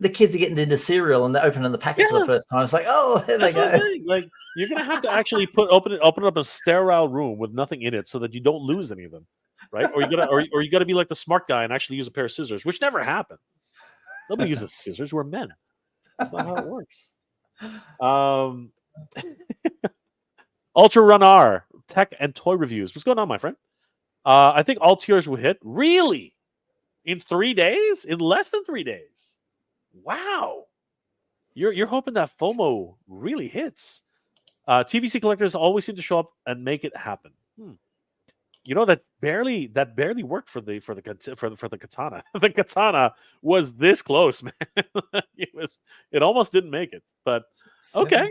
the kids are getting into cereal and they're opening the packet for the first time, it's like, oh, there they go. Like you're going to have to actually open up a sterile room with nothing in it so that you don't lose any of them, right? Or you got to be like the smart guy and actually use a pair of scissors, which never happens. Nobody uses scissors. We're men. That's not how it works. Ultra Run R, tech and toy reviews. What's going on, my friend? I think all tiers will hit. Really? In 3 days? In less than 3 days? Wow. You're hoping that FOMO really hits. TVC collectors always seem to show up and make it happen. You know that barely worked for the katana. The katana was this close, man. It almost didn't make it, but okay.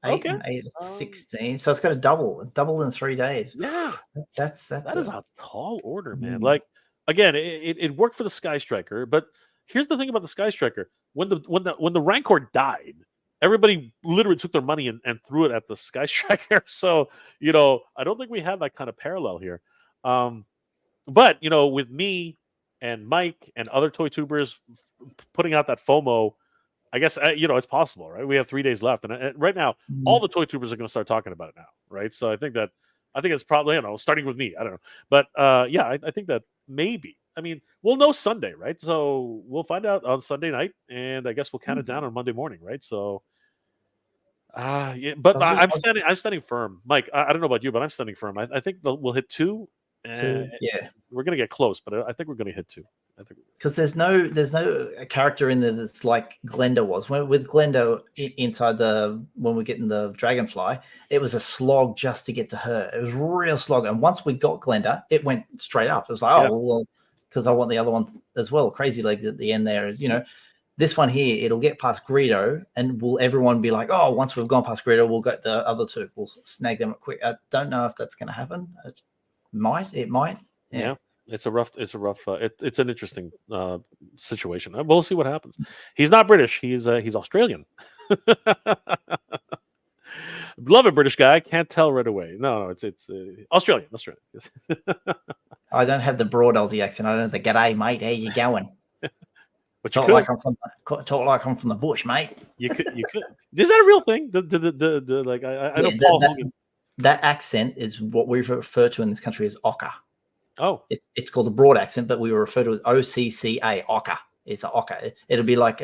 8 and 8 is 16, so it's got a double in 3 days. Yeah, that is a tall order, man. Like again, it worked for the Sky Striker, but here's the thing about the Sky Striker: when the Rancor died, everybody literally took their money and threw it at the Sky Striker. So, I don't think we have that kind of parallel here. But, with me and Mike and other toy tubers putting out that FOMO, I guess, it's possible, right? We have 3 days left. And right now, all the toy tubers are going to start talking about it now, right? So I think it's probably, starting with me. I don't know. But, I think that maybe. I mean, we'll know Sunday, right? So we'll find out on Sunday night, and I guess we'll count it down on Monday morning, right? So, but I'm standing firm, Mike. I don't know about you, but I'm standing firm. I think we'll hit 2. Yeah, we're gonna get close, but I think we're gonna hit 2. I think because there's no character in there that's like Glenda was. With Glenda inside when we're getting the Dragonfly, it was a slog just to get to her. It was a real slog, and once we got Glenda, it went straight up. It was like, well, because I want the other ones as well. Crazy Legs at the end there is, this one here, it'll get past Greedo, and will everyone be like, oh, once we've gone past Greedo, we'll get the other 2. We'll snag them quick. I don't know if that's going to happen. It might. Yeah. It's an interesting situation. We'll see what happens. He's not British. He's Australian. Love it, British guy. Can't tell right away. No, it's Australian. I don't have the broad Aussie accent. I don't have the g'day, mate. How you going? But talk like I'm from the bush, mate. You could. Is that a real thing? The like I know Paul Hogan. That accent is what we refer to in this country as Ocker. Oh, it's called a broad accent, but we refer to it as OCCA, Ocker. It's an Ocker. It'll be like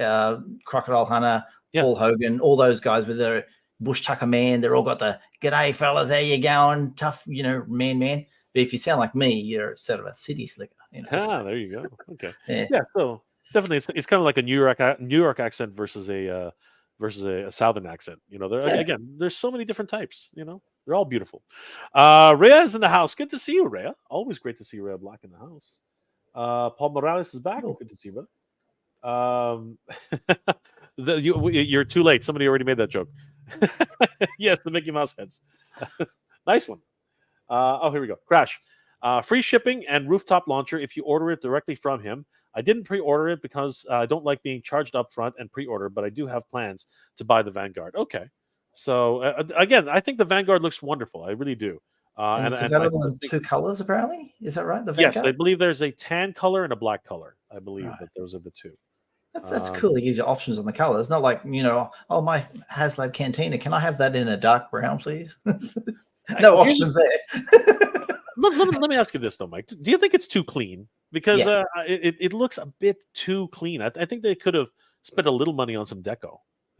Crocodile Hunter, Paul Hogan, all those guys with their bush tucker man. They're all got the "G'day, fellas, how you going?" Tough, man. But if you sound like me, you're sort of a city slicker. There you go. Okay. Yeah. So definitely, it's kind of like a New York accent versus a Southern accent. Again, there's so many different types. They're all beautiful. Rhea is in the house. Good to see you, Rhea. Always great to see Rhea Black in the house. Paul Morales is back. Good to see you, brother. You're too late. Somebody already made that joke. Yes, the Mickey Mouse heads. Nice one. Here we go. Crash. Free shipping and rooftop launcher if you order it directly from him. I didn't pre-order it because I don't like being charged up front and pre-order, but I do have plans to buy the Vanguard. Okay. So, again, I think the Vanguard looks wonderful. I really do. And it's available in 2 colors, apparently. Is that right? The Vanguard? Yes, I believe there's a tan color and a black color. I believe that those are the 2. That's cool. It gives you options on the color. It's not like, my Haslab Cantina. Can I have that in a dark brown, please? No options there. Let me ask you this, though, Mike. Do you think it's too clean? Because it looks a bit too clean. I think they could have spent a little money on some deco.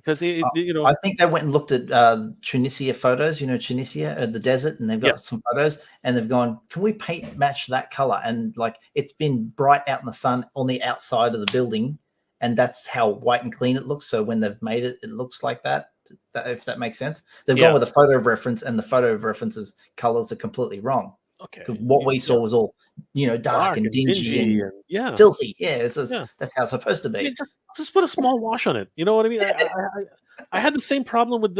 because I think they went and looked at Tunisia photos. Tunisia, the desert, and they've got some photos, and they've gone, can we paint match that color? And like it's been bright out in the sun on the outside of the building, and that's how white and clean it looks. So when they've made it, it looks like that. If that makes sense, they've gone with a photo of reference, and the photo of reference's colors are completely wrong. Okay, because what we saw was all dark and dingy and filthy. That's how it's supposed to be. I mean, just put a small wash on it. You know what I mean? I had the same problem with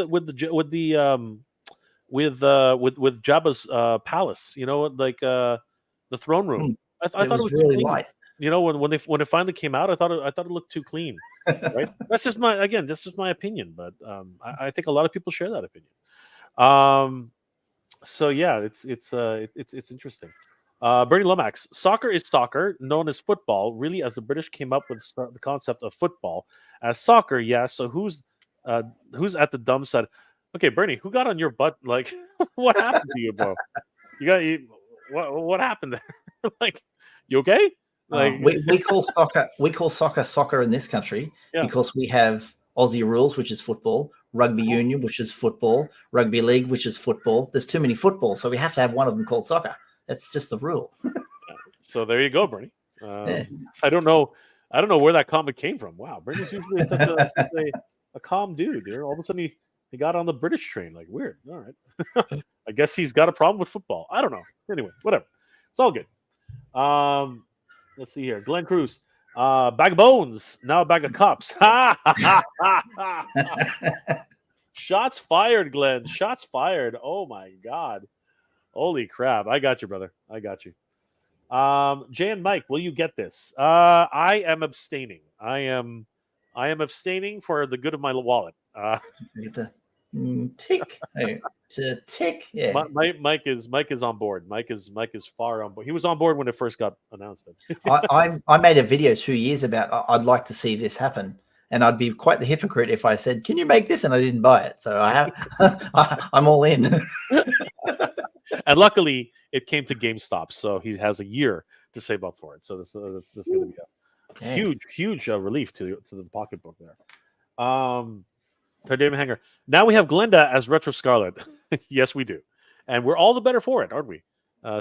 Jabba's palace. Like the throne room. I thought it was really light. When it finally came out, I thought it looked too clean. Right? This is my opinion, but I think a lot of people share that opinion. So yeah, it's interesting. Bernie Lomax, soccer is soccer, known as football, really, as the British came up with the concept of football as soccer. Yeah, so who's at the dumb side? Okay, Bernie, who got on your butt? Like, what happened to you, bro? What happened there? Like, you okay? Like, we call soccer in this country because we have Aussie rules, which is football, rugby union, which is football, rugby league, which is football. There's too many footballs, so we have to have one of them called soccer. That's just the rule. So there you go, Bernie. I don't know where that comment came from. Wow, Bernie's usually such a calm dude. All of a sudden he got on the British train. Like, weird. All right. I guess he's got a problem with football. I don't know. Anyway, whatever. It's all good. Let's see here. Glenn Cruz. Bag of bones, now a bag of cups. Shots fired, Glenn. Shots fired. Oh my God. Holy crap. I got you, brother. I got you. Jay and Mike, will you get this? I am abstaining. I am abstaining for the good of my wallet. Get the tick. To tick. Yeah. Mike is on board. Mike is far on board. He was on board when it first got announced. I made a video 2 years about I'd like to see this happen, and I'd be quite the hypocrite if I said, "Can you make this?" and I didn't buy it. So I'm all in. And luckily, it came to GameStop, so he has a year to save up for it. So that's going to be a huge relief to the pocketbook there. David Hanger. Now we have Glenda as Retro Scarlet. Yes, we do, and we're all the better for it, aren't we?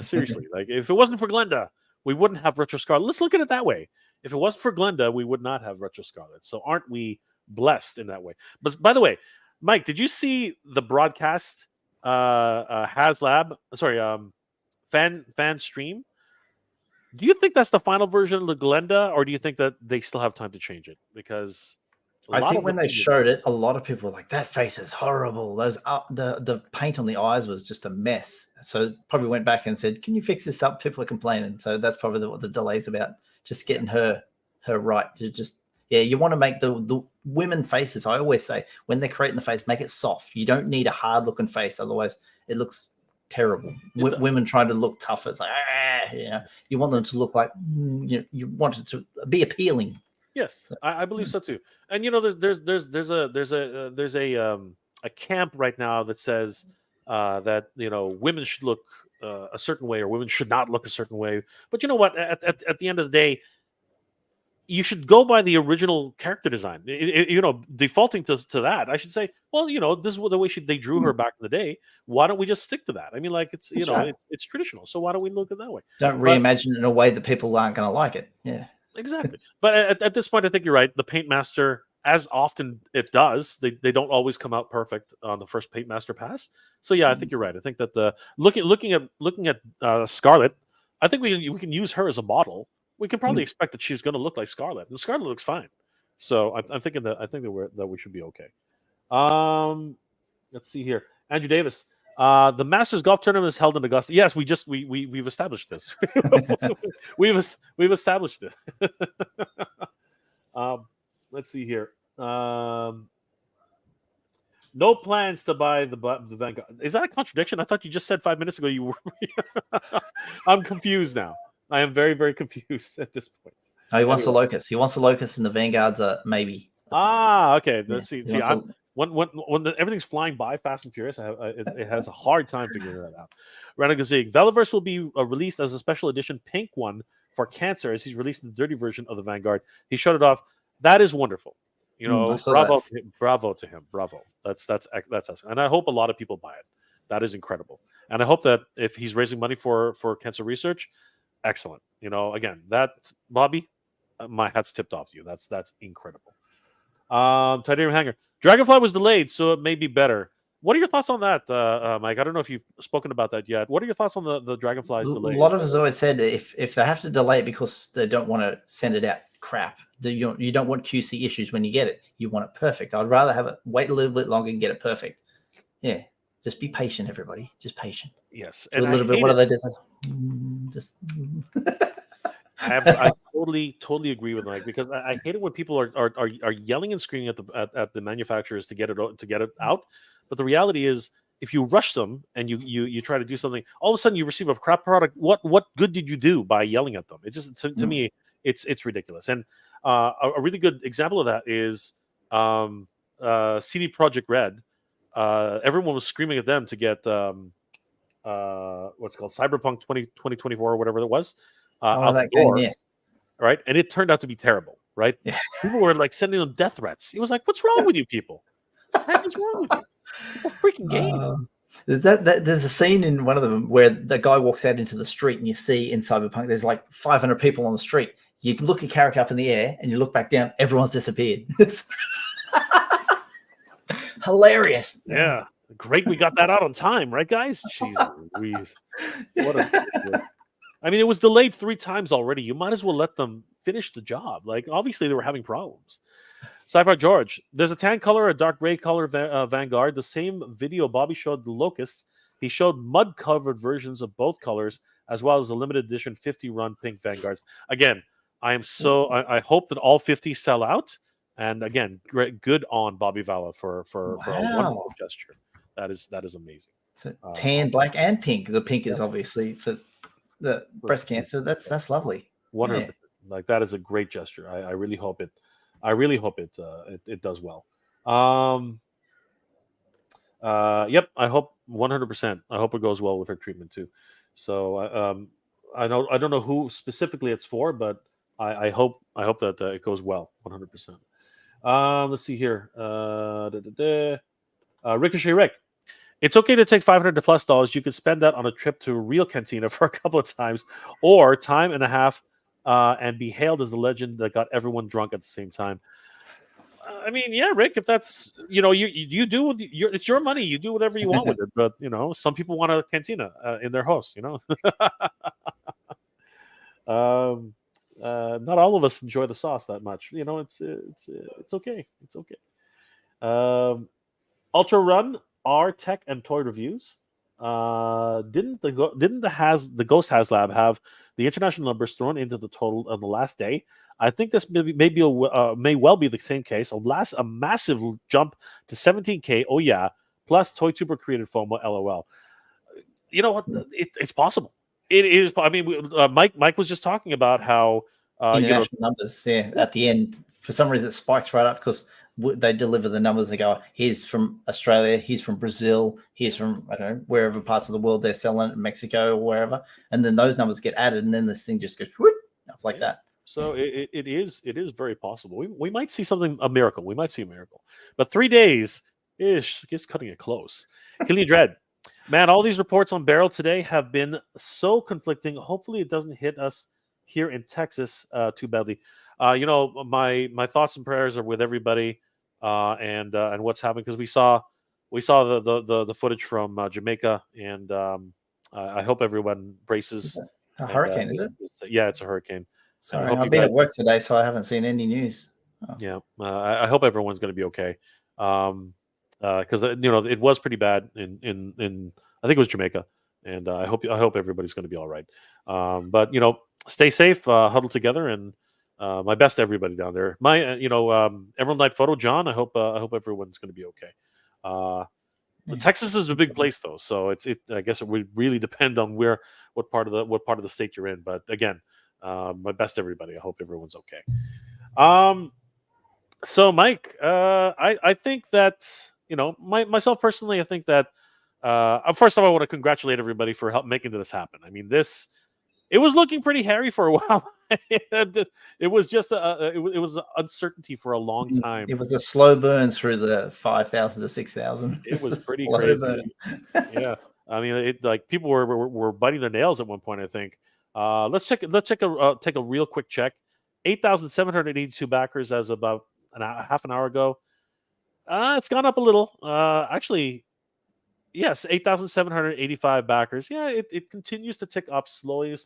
Seriously, like if it wasn't for Glenda, we wouldn't have Retro Scarlet. Let's look at it that way. If it wasn't for Glenda, we would not have Retro Scarlet. So aren't we blessed in that way? But by the way, Mike, did you see the broadcast? Haslab, fan stream. Do you think that's the final version of the Glenda, or do you think that they still have time to change it? Because I think when they showed it, a lot of people were like, "That face is horrible." Those the paint on the eyes was just a mess. So probably went back and said, "Can you fix this up?" People are complaining. So that's probably what the delay's about. Just getting her right. You want to make the women faces. I always say when they're creating the face, make it soft. You don't need a hard looking face, otherwise it looks terrible. Women trying to look tough. It's like you want them to look like you want it to be appealing. Yes, so, I believe so too. And there's a camp right now that says that women should look a certain way or women should not look a certain way. But you know what? At the end of the day, you should go by the original character design. Defaulting to that, I should say, well, this is the way they drew her back in the day. Why don't we just stick to that? I mean, like it's it's traditional. So why don't we look at it that way? Don't reimagine it in a way that people aren't going to like it. Yeah, exactly. But at this point, I think you're right. The Paint Master, as often it does, they don't always come out perfect on the first Paint Master pass. So yeah, I think you're right. I think that the looking at Scarlet, I think we can use her as a model. We can probably expect that she's going to look like Scarlet. The Scarlet looks fine, so I'm thinking that we should be okay. Let's see here, Andrew Davis. The Masters Golf Tournament is held in Augusta. Yes, we've established this. we've established it. Let's see here. No plans to buy the Vanguard. Is that a contradiction? I thought you just said 5 minutes ago you were. I'm confused now. I am very, very confused at this point. Oh, he wants the Locust. He wants the Locust, and the Vanguards are maybe. Okay. Let's see. When everything's flying by fast and furious, it has a hard time figuring that out. Renegazig. Veliverse will be released as a special edition pink one for Cancer, as he's released the dirty version of the Vanguard. He showed it off. That is wonderful. You know, I saw that. bravo to him, bravo. That's and I hope a lot of people buy it. That is incredible, and I hope that if he's raising money for cancer research, excellent. You know, again, that Bobby, my hat's tipped off to you. That's incredible. Titanium hanger. Dragonfly was delayed, so it may be better. What are your thoughts on that, Mike? I don't know if you've spoken about that yet. What are your thoughts on the Dragonfly's A delays? lot of us always said if they have to delay it because they don't want to send it out crap, you don't want QC issues when you get it. You want it perfect. I'd rather have it wait a little bit longer and get it perfect. Yeah, just be patient, everybody. Just patient. Yes, Do and a little bit. What do they do? Just. I totally agree with Mike, because I hate it when people are yelling and screaming at the manufacturers to get it out. But the reality is, if you rush them and you try to do something, all of a sudden you receive a crap product. What good did you do by yelling at them? It just to me it's ridiculous. And a really good example of that is CD Projekt Red. Everyone was screaming at them to get what's called Cyberpunk 2024 or whatever it was. Out the door, game, yes. right? And it turned out to be terrible, right? Yeah. People were like sending them death threats. It was like, what's wrong with you people? What the heck is wrong with you? It's a freaking game. There's a scene in one of them where the guy walks out into the street, and you see in Cyberpunk there's like 500 people on the street. You look at Carrick up in the air, and you look back down, everyone's disappeared. Hilarious. Yeah. Great, we got that out on time, right, guys? Jeez Louise. I mean, it was delayed 3 times already. You might as well let them finish the job. Like, obviously, they were having problems. Sci-Fi George, there's a tan color, a dark gray color Vanguard. The same video Bobby showed the Locusts. He showed mud-covered versions of both colors, as well as a limited edition 50-run pink Vanguards. Again, I hope that all 50 sell out. And again, good on Bobby Valla for a wonderful gesture. That is amazing. So tan, black, and pink. The pink is obviously for the breast cancer. That's lovely. 100%. Yeah. Like, that is a great gesture. I really hope it. I really hope it does well. Yep. I hope 100%. I hope it goes well with her treatment too. So I don't know who specifically it's for, but I hope that it goes well 100%. Let's see here. Ricochet Rick. It's okay to take $500+ You could spend that on a trip to a real cantina for a couple of times, or time and a half, and be hailed as the legend that got everyone drunk at the same time. I mean, yeah, Rick, if that's, you do it's your money. You do whatever you want with it. But some people want a cantina in their house. Not all of us enjoy the sauce that much. It's okay. It's okay. Ultra Run. Our tech and toy reviews. Didn't the Ghost Haslab have the international numbers thrown into the total on the last day? I think this may well be the same case. A massive jump to 17K. Oh yeah, plus Toy Tuber created FOMO. LOL. You know what? It's possible. It is. I mean, Mike was just talking about how international numbers. Yeah, at the end, for some reason, it spikes right up because they deliver the numbers. They go, he's from Australia, he's from Brazil, he's from, I don't know, wherever parts of the world they're selling it, Mexico or wherever, and then those numbers get added, and then this thing just goes whoop, up like that. So it is very possible. We might see a miracle. We might see a miracle, but 3 days ish gets cutting it close. Killian Dread, man, all these reports on Barrel today have been so conflicting. Hopefully, it doesn't hit us here in Texas too badly. My thoughts and prayers are with everybody. And what's happening, because we saw the footage from Jamaica, and I hope everyone braces. A hurricane, is it? Yeah, it's a hurricane. Sorry, I've been at work today, so I haven't seen any news. Oh. Yeah, I hope everyone's going to be okay. Because it was pretty bad in I think it was Jamaica, and I hope everybody's going to be all right. But stay safe, huddle together, and my best to everybody down there. My Emerald Knight Photo, John. I hope everyone's going to be okay. Texas is a big place though, so I guess it would really depend on what part of the state you're in. But again, my best to everybody. I hope everyone's okay. So Mike, I think that myself personally, I think that first of all, I want to congratulate everybody for making this happen. I mean, it was looking pretty hairy for a while. It was just it was uncertainty for a long time. It was a slow burn through the 5,000 to 6,000. It was pretty crazy. Yeah, I mean, like people were biting their nails at one point. I think. Let's take a real quick check. 8,782 backers as about half an hour ago. It's gone up a little. Actually, yes, 8,785 backers. Yeah, it continues to tick up slowly.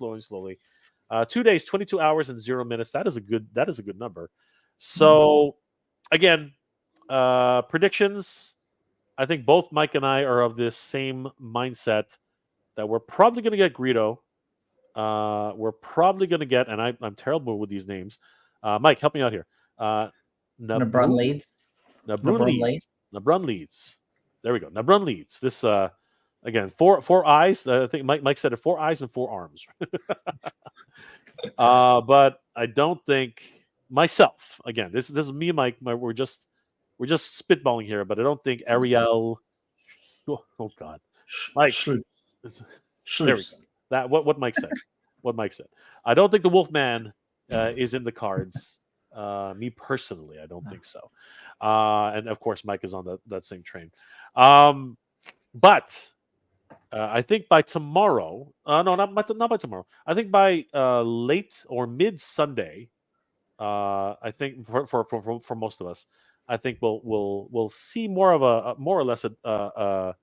2 days, 22 hours, and 0 minutes. That is a good number. So, again, predictions. I think both Mike and I are of the same mindset that we're probably going to get Greedo. We're probably going to get, and I'm terrible with these names. Mike, help me out here. Nabrun leads. Nabrun leads. There we go. Nabrun leads. This again, four eyes. I think Mike said it. 4 eyes and 4 arms. But I don't think myself. Again, this is me and Mike. We're just spitballing here, but I don't think Ariel. Oh God, Mike. There we go. That what Mike said. What Mike said. I don't think the Wolfman is in the cards. Me personally, I don't think so. And of course, Mike is on that same train. But I think by tomorrow, no, not by tomorrow. I think by late or mid Sunday, I think for most of us, I think we'll see more of a more or less a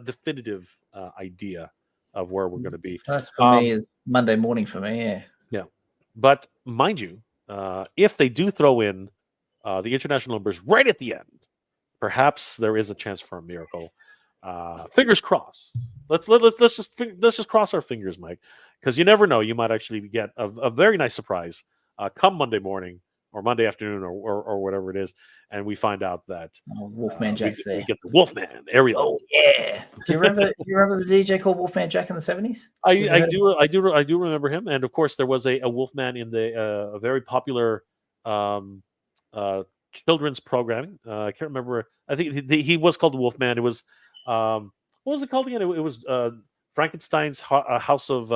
definitive idea of where we're going to be. That's for me. It's Monday morning for me. Yeah. Yeah, but mind you, if they do throw in the international numbers right at the end, perhaps there is a chance for a miracle. Fingers crossed. Let's just cross our fingers, Mike, because you never know. You might actually get a very nice surprise come Monday morning or Monday afternoon or whatever it is, and we find out that Wolfman Jack's there. We get the Wolfman Ariel. Oh yeah! Do you remember the DJ called Wolfman Jack in the 70s? I do remember him, and of course there was a Wolfman in the a very popular children's programming. I can't remember. I think he was called the Wolfman. It was what was it called again? It was Frankenstein's House of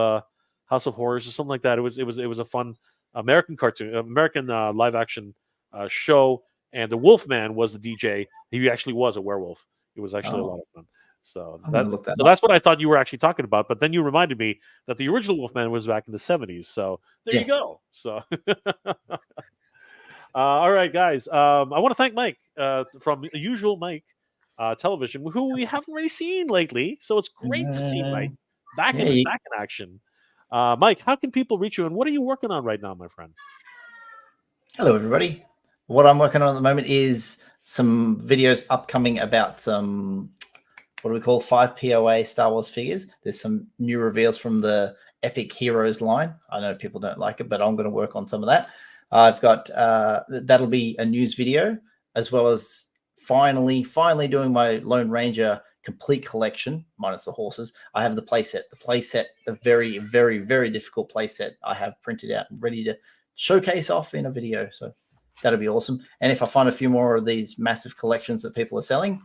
Horrors or something like that. It was a fun American cartoon, American live action show, and the Wolfman was the DJ. He actually was a werewolf. It was actually a lot of fun. So that's what I thought you were actually talking about. But then you reminded me that the original Wolfman was back in the 70s. So there you go. So all right, guys. I want to thank Mike from Usual Mike Television, who we haven't really seen lately. So it's great to see Mike back in action. Mike, how can people reach you, and what are you working on right now, my friend? Hello, everybody. What I'm working on at the moment is some videos upcoming about some, what do we call, 5 POA Star Wars figures. There's some new reveals from the Epic Heroes line. I know people don't like it, but I'm going to work on some of that. I've got, that'll be a news video, as well as finally doing my Lone Ranger complete collection, minus the horses. I have the playset. The very, very, very difficult playset I have printed out and ready to showcase off in a video. So that'll be awesome. And if I find a few more of these massive collections that people are selling,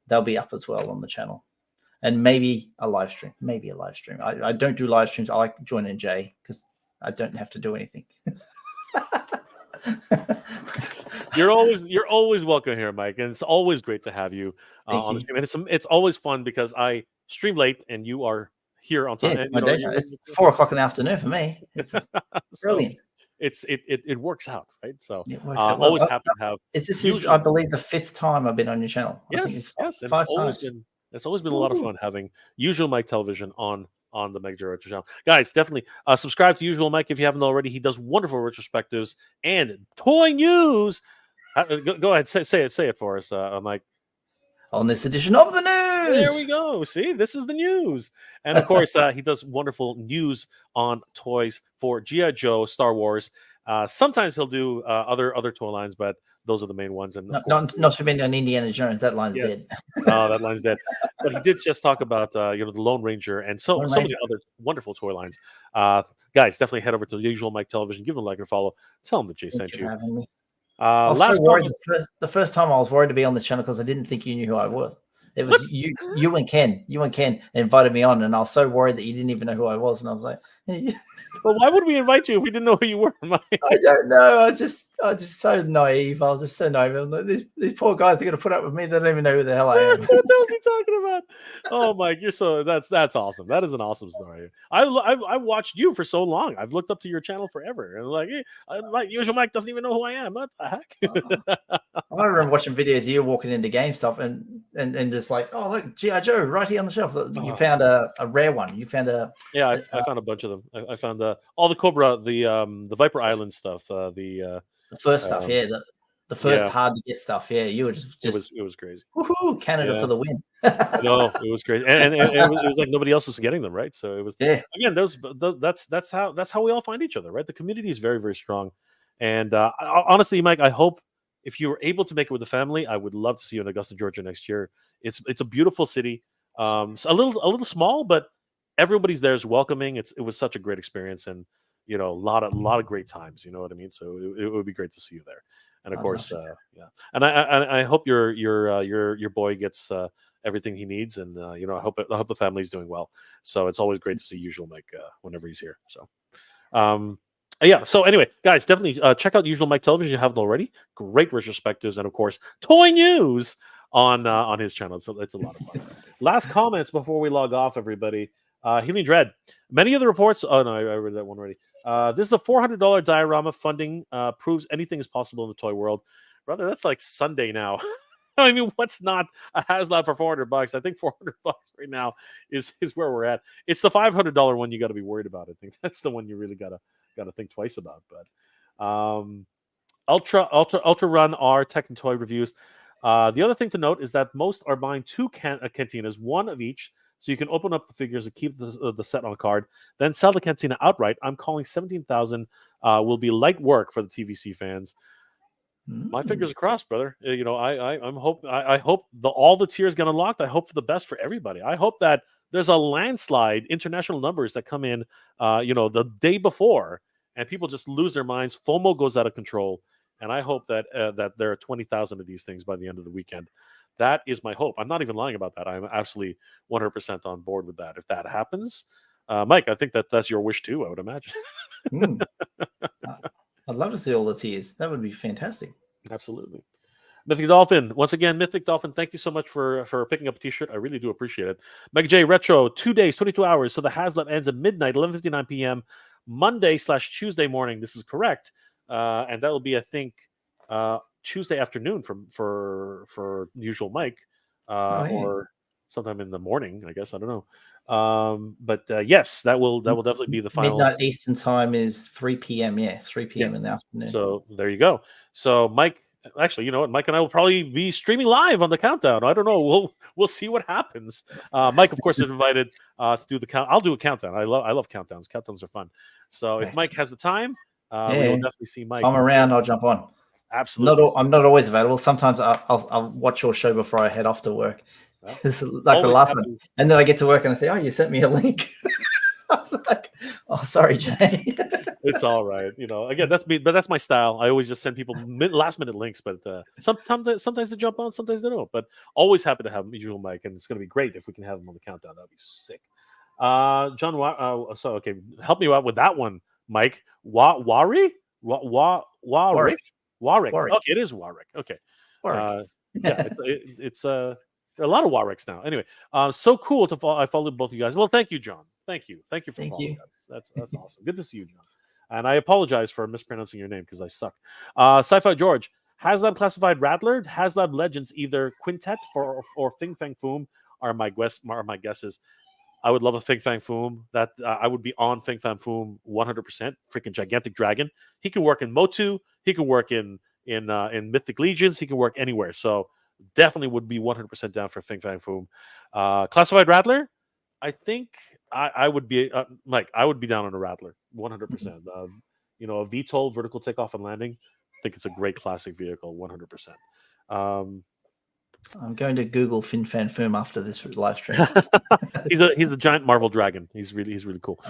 they'll be up as well on the channel. And maybe a live stream. I don't do live streams. I like joining Jay because I don't have to do anything. You're always welcome here, Mike, and it's always great to have you on the stream. And it's always fun because I stream late and you are here on time. Yeah, it's 4 o'clock in the afternoon for me. It's brilliant. It works out, right? So I'm always happy to have. This is, I believe, the 5th time I've been on your channel. Yes. It's always been a lot of fun having Usual Mike Television on the MJR channel. Guys, definitely subscribe to Usual Mike if you haven't already. He does wonderful retrospectives and toy news. Go ahead, say it for us, Mike. On this edition of the news. There we go. See, this is the news. And of course, he does wonderful news on toys for G.I. Joe, Star Wars. Sometimes he'll do other toy lines, but those are the main ones. And not for me on Indiana Jones. That line's dead. Oh, that line's dead. But he did just talk about the Lone Ranger and so many other wonderful toy lines. Guys, definitely head over to the Usual Mike Television. Give him a like and follow. Tell him that Jay sent you. Having me. The first time I was worried to be on this channel because I didn't think you knew who I was. It was you and Ken. You and Ken invited me on, and I was so worried that you didn't even know who I was. And I was like, Well, why would we invite you if we didn't know who you were, Mike? I don't know. I was just so naive. I was just so naive. I'm like, these poor guys are going to put up with me. They don't even know who the hell I am. What the hell is he talking about? Oh, Mike, you're so that's awesome. That is an awesome story. I watched you for so long. I've looked up to your channel forever, and like, hey, like usual Mike doesn't even know who I am. What the heck? I remember watching videos of you walking into GameStop and just like, oh look, G.I. Joe right here on the shelf. You found a rare one. You found a I found a bunch of them. I found all the Cobra, the Viper Island stuff, the first stuff, the first hard to get stuff. Yeah, you were just it was crazy. Woohoo, Canada for the win. No, it was crazy, and it was like nobody else was getting them, right? So it was again, that's how we all find each other, right? The community is very, very strong, and honestly, Mike, I hope if you were able to make it with the family, I would love to see you in Augusta, Georgia next year. It's a beautiful city, it's a little small, but everybody's there is welcoming. It was such a great experience, and a lot of great times. You know what I mean? So it would be great to see you there. And of course, and I hope your boy gets everything he needs, and I hope the family's doing well. So it's always great to see Usual Mike whenever he's here. So, So anyway, guys, definitely check out Usual Mike Television. You haven't already. Great retrospectives, and of course, toy news on his channel. So it's a lot of fun. Last comments before we log off, everybody. Healing Dread. Many of the reports. Oh no, I read that one already. This is a $400 diorama. Funding proves anything is possible in the toy world. Brother, that's like Sunday now. I mean, what's not a Haslab for $400? I think $400 right now is where we're at. It's the $500 one you got to be worried about. I think that's the one you really gotta think twice about. But Ultra Run are tech and toy reviews. The other thing to note is that most are buying two cantinas, one of each. So you can open up the figures and keep the set on a card, then sell the cantina outright. I'm calling 17,000 will be light work for the TVC fans. My fingers are crossed, brother. I hope all the tiers get unlocked. I hope for the best for everybody. I hope that there's a landslide international numbers that come in, the day before, and people just lose their minds. FOMO goes out of control, and I hope that that there are 20,000 of these things by the end of the weekend. That is my hope. I'm not even lying about that. I'm absolutely 100% on board with that. If that happens, Mike, I think that's your wish too, I would imagine. I'd love to see all the tiers. That would be fantastic. Absolutely. Mythic Dolphin. Once again, Mythic Dolphin, thank you so much for picking up a t-shirt. I really do appreciate it. Mega J Retro, 2 days, 22 hours. So the Haslab ends at midnight, 11:59 p.m. Monday/Tuesday morning. This is correct. And that will be, I think, Tuesday afternoon for Usual Mike, or sometime in the morning, I guess. I don't know. But yes, that will definitely be the final. Midnight Eastern time is 3 p.m. Yeah, 3 p.m. in the afternoon. So there you go. So Mike, actually, you know what? Mike and I will probably be streaming live on the countdown. I don't know. We'll see what happens. Mike, of course, is invited to do the count. I'll do a countdown. I love countdowns. Countdowns are fun. So if Mike has the time, we will definitely see Mike. If I'm around, I'll jump on. Absolutely. I'm not always available. Sometimes I'll watch your show before I head off to work. Well, it's like the last one. And then I get to work and I say, oh, you sent me a link. I was like, oh, sorry, Jay. It's all right. Again, that's me, but that's my style. I always just send people last minute links, but sometimes they jump on, sometimes they don't. But always happy to have Usual Mike, and it's going to be great if we can have him on the countdown. That'd be sick. John, okay, help me out with that one, Mike. Warwick. Okay, it is Warwick. Okay. It's there are a lot of Warwicks now. Anyway, so cool to follow. I followed both of you guys. Well, thank you, John. Thank you for following us. That's awesome. Good to see you, John. And I apologize for mispronouncing your name because I suck. Sci-Fi George. Haslab Classified Rattler, Haslab Legends, either Quintet or Fing Fang Foom are my guesses. I would love a Fing Fang Foom. That I would be on Fing Fang Foom 100%. Freaking gigantic dragon. He can work in Motu. He can work in Mythic Legions. He can work anywhere. So definitely would be 100% down for Fing Fang Foom. Classified Rattler. I think I would be Mike. I would be down on a Rattler 100%. A VTOL, vertical takeoff and landing. I think it's a great classic vehicle 100%. I'm going to Google Fin Fan Foom after this live stream. he's a giant Marvel dragon. He's really cool.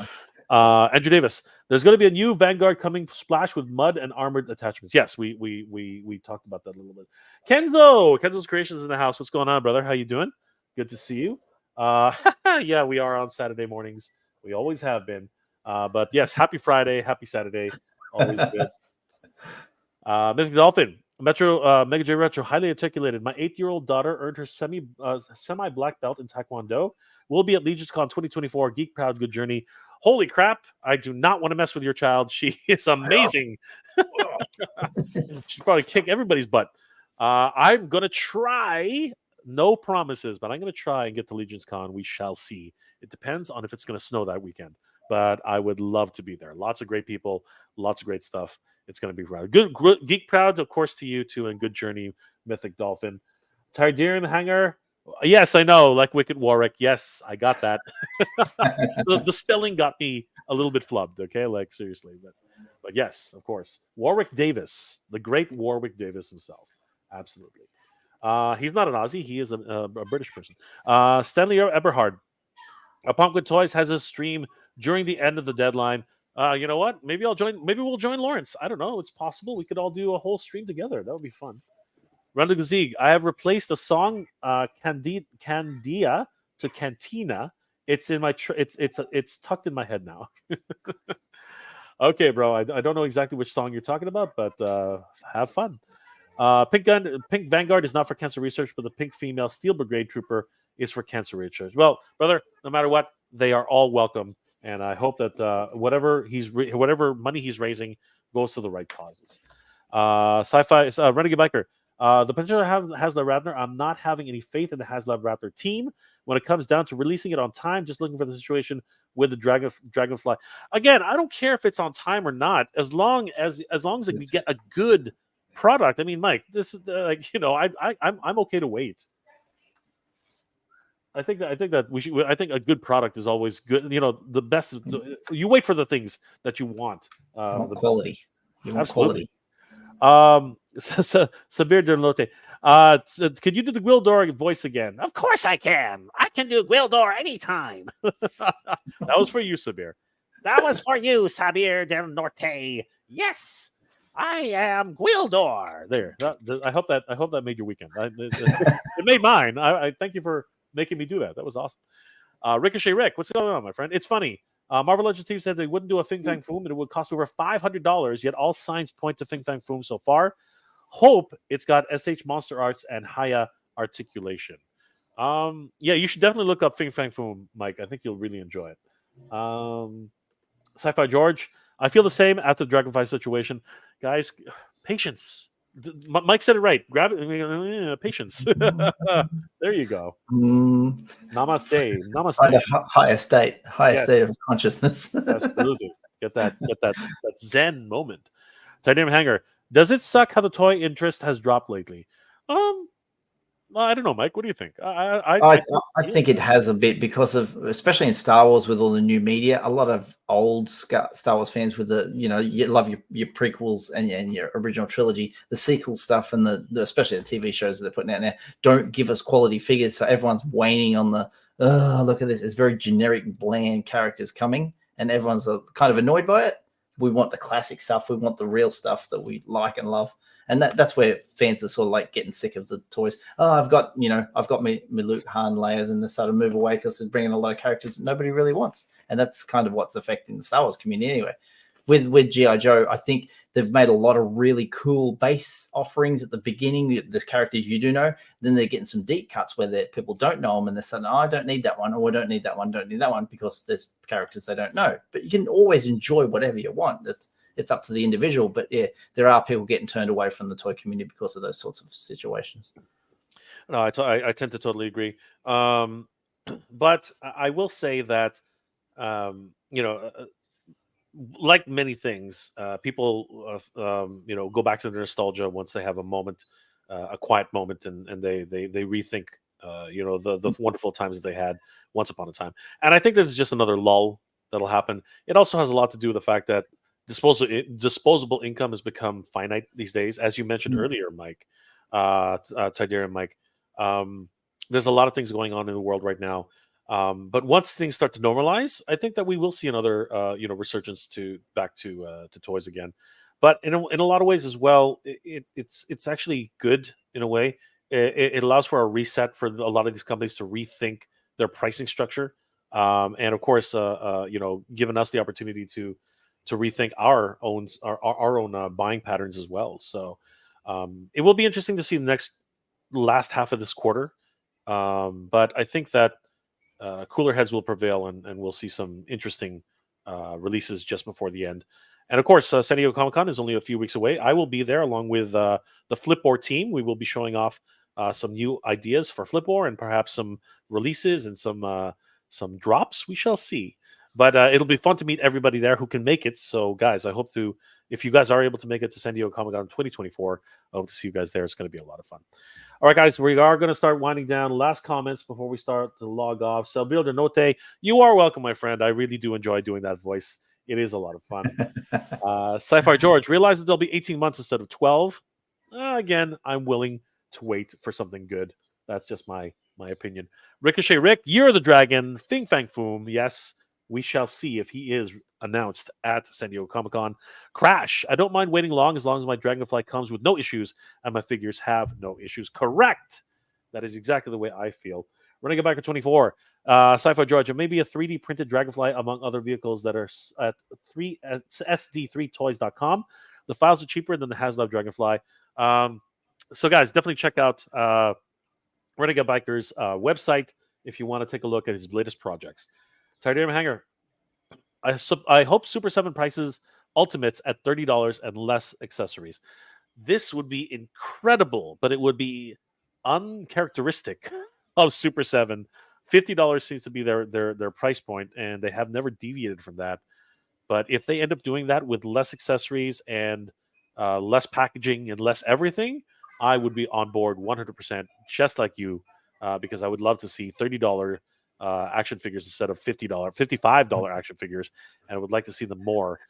Andrew Davis, there's going to be a new Vanguard coming splash with mud and armored attachments. Yes, we talked about that a little bit. Kenzo's Creations in the house. What's going on, brother? How you doing? Good to see you. Yeah, we are on Saturday mornings. We always have been. But yes, happy Friday, happy Saturday, always good. Mythic Dolphin, Mega J Retro, highly articulated. My 8-year-old daughter earned her semi black belt in Taekwondo. Will be at LegionsCon 2024. Geek Proud, good journey. Holy crap! I do not want to mess with your child. She is amazing. She'll probably kick everybody's butt. I'm gonna try. No promises, but I'm gonna try and get to LegionsCon. We shall see. It depends on if it's gonna snow that weekend. But I would love to be there. Lots of great people, lots of great stuff. It's gonna be rad. Good Geek Proud, of course, to you too, and good journey, Mythic Dolphin. Tydirian Hanger. Yes, I know, like Wicked Warwick. Yes, I got that. The spelling got me a little bit flubbed. Okay, like seriously, but yes, of course, Warwick Davis, the great Warwick Davis himself. Absolutely. He's not an Aussie. He is a British person. Stanley Eberhard. Pumpkin Toys has a stream during the end of the deadline. You know what? Maybe I'll join. Maybe we'll join Lawrence. I don't know. It's possible we could all do a whole stream together. That would be fun. Randa Gazig, I have replaced the song Candia to Cantina. It's in my it's tucked in my head now. Okay, bro. I don't know exactly which song you're talking about, but have fun. Pink Vanguard is not for cancer research, but the pink female Steel Brigade trooper is for cancer research. Well, brother, no matter what, they are all welcome, and I hope that whatever money he's raising goes to the right causes. Sci-fi Renegade Biker. The potential Haslab Raptor. I'm not having any faith in the Haslab Raptor team when it comes down to releasing it on time. Just looking for the situation with the Dragonfly. Again, I don't care if it's on time or not, as long as we get a good product. I mean, Mike, this is I'm okay to wait. I think that we should. I think a good product is always good. You know, the best. You wait for the things that you want. The quality. You want absolutely. Sabir Derlote. Could you do the Gwildor voice again? Of course I can. I can do Gwildor anytime. That was for you, Sabir. That was for you, Sabir Del Norte. Yes, I am Gwildor. There. I hope that made your weekend. It made mine. I thank you for making me do that. That was awesome. Ricochet Rick, what's going on, my friend? It's funny. Marvel Legends team said they wouldn't do a Fing Fang Foom and it would cost over $500, yet all signs point to Fing Fang Foom so far. Hope it's got SH Monster Arts and Haya articulation. Yeah, you should definitely look up Fing Fang Foom, Mike. I think you'll really enjoy it. Sci-Fi George, I feel the same after the Dragonfly situation. Guys, patience. Mike said it right. Grab it. Patience. There you go. Namaste. Higher state of consciousness. Absolutely. Get that Zen moment. Titanium Hanger. Does it suck how the toy interest has dropped lately? I don't know, Mike. What do you think? I think it has a bit because of, especially in Star Wars with all the new media, a lot of old Star Wars fans with you love your prequels and your original trilogy, the sequel stuff and the especially the TV shows that they're putting out now don't give us quality figures. So everyone's waning on the, look at this. It's very generic, bland characters coming and everyone's kind of annoyed by it. We want the classic stuff. We want the real stuff that we like and love. And that's where fans are sort of like getting sick of the toys. Oh, I've got my Luke Han layers and they start to move away because they're bringing a lot of characters that nobody really wants. And that's kind of what's affecting the Star Wars community anyway. With G.I. Joe, I think they've made a lot of really cool base offerings at the beginning. There's characters you do know. Then they're getting some deep cuts where people don't know them and they're saying, oh, I don't need that one, or I don't need that one, don't need that one, because there's characters they don't know. But you can always enjoy whatever you want. It's up to the individual. But yeah, there are people getting turned away from the toy community because of those sorts of situations. No, I tend to totally agree. But I will say that, like many things, people go back to their nostalgia once they have a moment, a quiet moment, and they rethink the wonderful times that they had once upon a time. And I think this is just another lull that'll happen. It also has a lot to do with the fact that disposable income has become finite these days, as you mentioned earlier, Mike, Tidera and Mike. There's a lot of things going on in the world right now. But once things start to normalize, I think that we will see another, resurgence back to toys again. But in a lot of ways as well, it's actually good in a way. It allows for a reset for a lot of these companies to rethink their pricing structure. and of course, giving us the opportunity to rethink our own buying patterns as well. So it will be interesting to see the last half of this quarter. But I think that cooler heads will prevail, and we'll see some interesting releases just before the end. And of course, San Diego Comic-Con is only a few weeks away. I will be there along with the Flipboard team. We will be showing off some new ideas for Flipboard and perhaps some releases and some drops. We shall see. But it'll be fun to meet everybody there who can make it. So, guys, I hope to, if you guys are able to make it to San Diego Comic-Con 2024, I hope to see you guys there. It's going to be a lot of fun. All right, guys, we are going to start winding down. Last comments before we start to log off. So, Bill Note, you are welcome, my friend. I really do enjoy doing that voice. It is a lot of fun. Sci-Fi George, realize that there'll be 18 months instead of 12. Again, I'm willing to wait for something good. That's just my opinion. Ricochet Rick, Year of the Dragon, Fing Fang Foom. Yes, we shall see if he is announced at San Diego Comic-Con. Crash, I don't mind waiting long as my Dragonfly comes with no issues and my figures have no issues. Correct. That is exactly the way I feel. Running it back at 24. Sci-Fi Georgia, maybe a 3D printed Dragonfly among other vehicles that are at SD3toys.com. The files are cheaper than the Haslab Dragonfly. So guys, definitely check out Renegade Biker's website if you want to take a look at his latest projects. Titanium Hanger, I hope Super 7 prices Ultimates at $30 and less accessories. This would be incredible, but it would be uncharacteristic of Super 7. $50 seems to be their price point, and they have never deviated from that. But if they end up doing that with less accessories and less packaging and less everything, I would be on board 100%, just like you, because I would love to see $30 action figures instead of $55 action figures, and I would like to see them more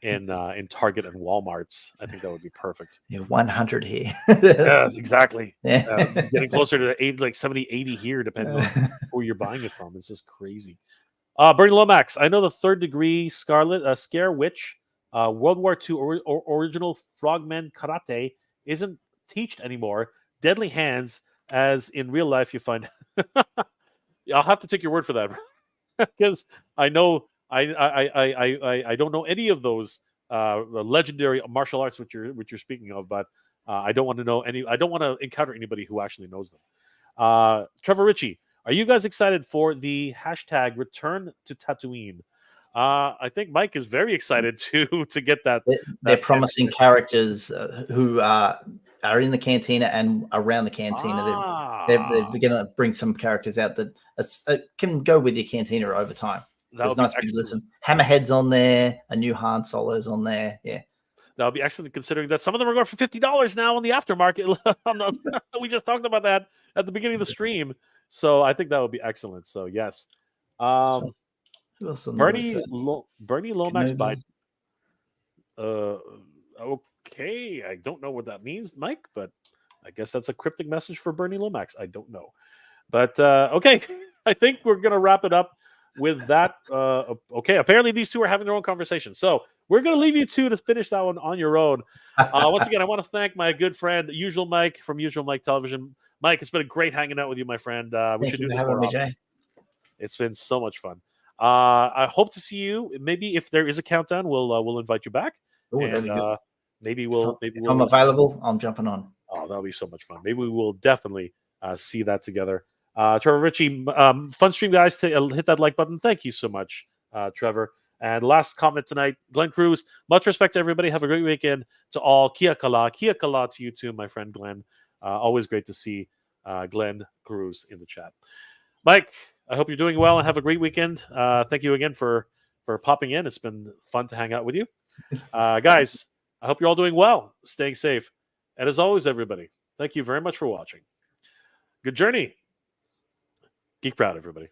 in Target and Walmarts. I think that would be perfect. Yeah, 100 here. Yeah, exactly. Yeah. Getting closer to 70, 80 here, depending on who you're buying it from. It's just crazy. Bernie Lomax, I know the Third Degree Scarlet Scare Witch, World War II original Frogmen Karate isn't taught anymore. Deadly Hands, as in real life you find. I'll have to take your word for that, because I know I don't know any of those legendary martial arts which you're speaking of, but I don't want to know any. I don't want to encounter anybody who actually knows them. Trevor Ritchie, are you guys excited for the hashtag Return to Tatooine? I think Mike is very excited to get that. They're promising characters who are in the cantina and around the cantina. They're going to bring some characters out that can go with your cantina over time. There's nice big list. Hammerhead's on there. A new Han Solo's on there. Yeah. That would be excellent, considering that some of them are going for $50 now on the aftermarket. We just talked about that at the beginning of the stream. So I think that would be excellent. So, yes. Bernie Lomax by... okay, I don't know what that means, Mike, but I guess that's a cryptic message for Bernie Lomax. I don't know. But, okay, I think we're going to wrap it up with that. Okay, apparently these two are having their own conversation. So we're going to leave you two to finish that one on your own. Once again, I want to thank my good friend, Usual Mike from Usual Mike Television. Mike, it's been a great hanging out with you, my friend. We should do this more often. It's been so much fun. I hope to see you. Maybe if there is a countdown, we'll invite you back. Ooh, and maybe if I'm available, I'm jumping on. Oh, that'll be so much fun. Maybe we will definitely see that together. Trevor Ritchie, fun stream, guys. To hit that like button. Thank you so much, Trevor. And last comment tonight, Glenn Cruz. Much respect to everybody. Have a great weekend to all. Kia kala to you too, my friend Glenn. Always great to see Glenn Cruz in the chat. Mike, I hope you're doing well and have a great weekend. Thank you again for popping in. It's been fun to hang out with you. Guys, I hope you're all doing well, staying safe. And as always, everybody, thank you very much for watching. Good journey. Geek proud, everybody.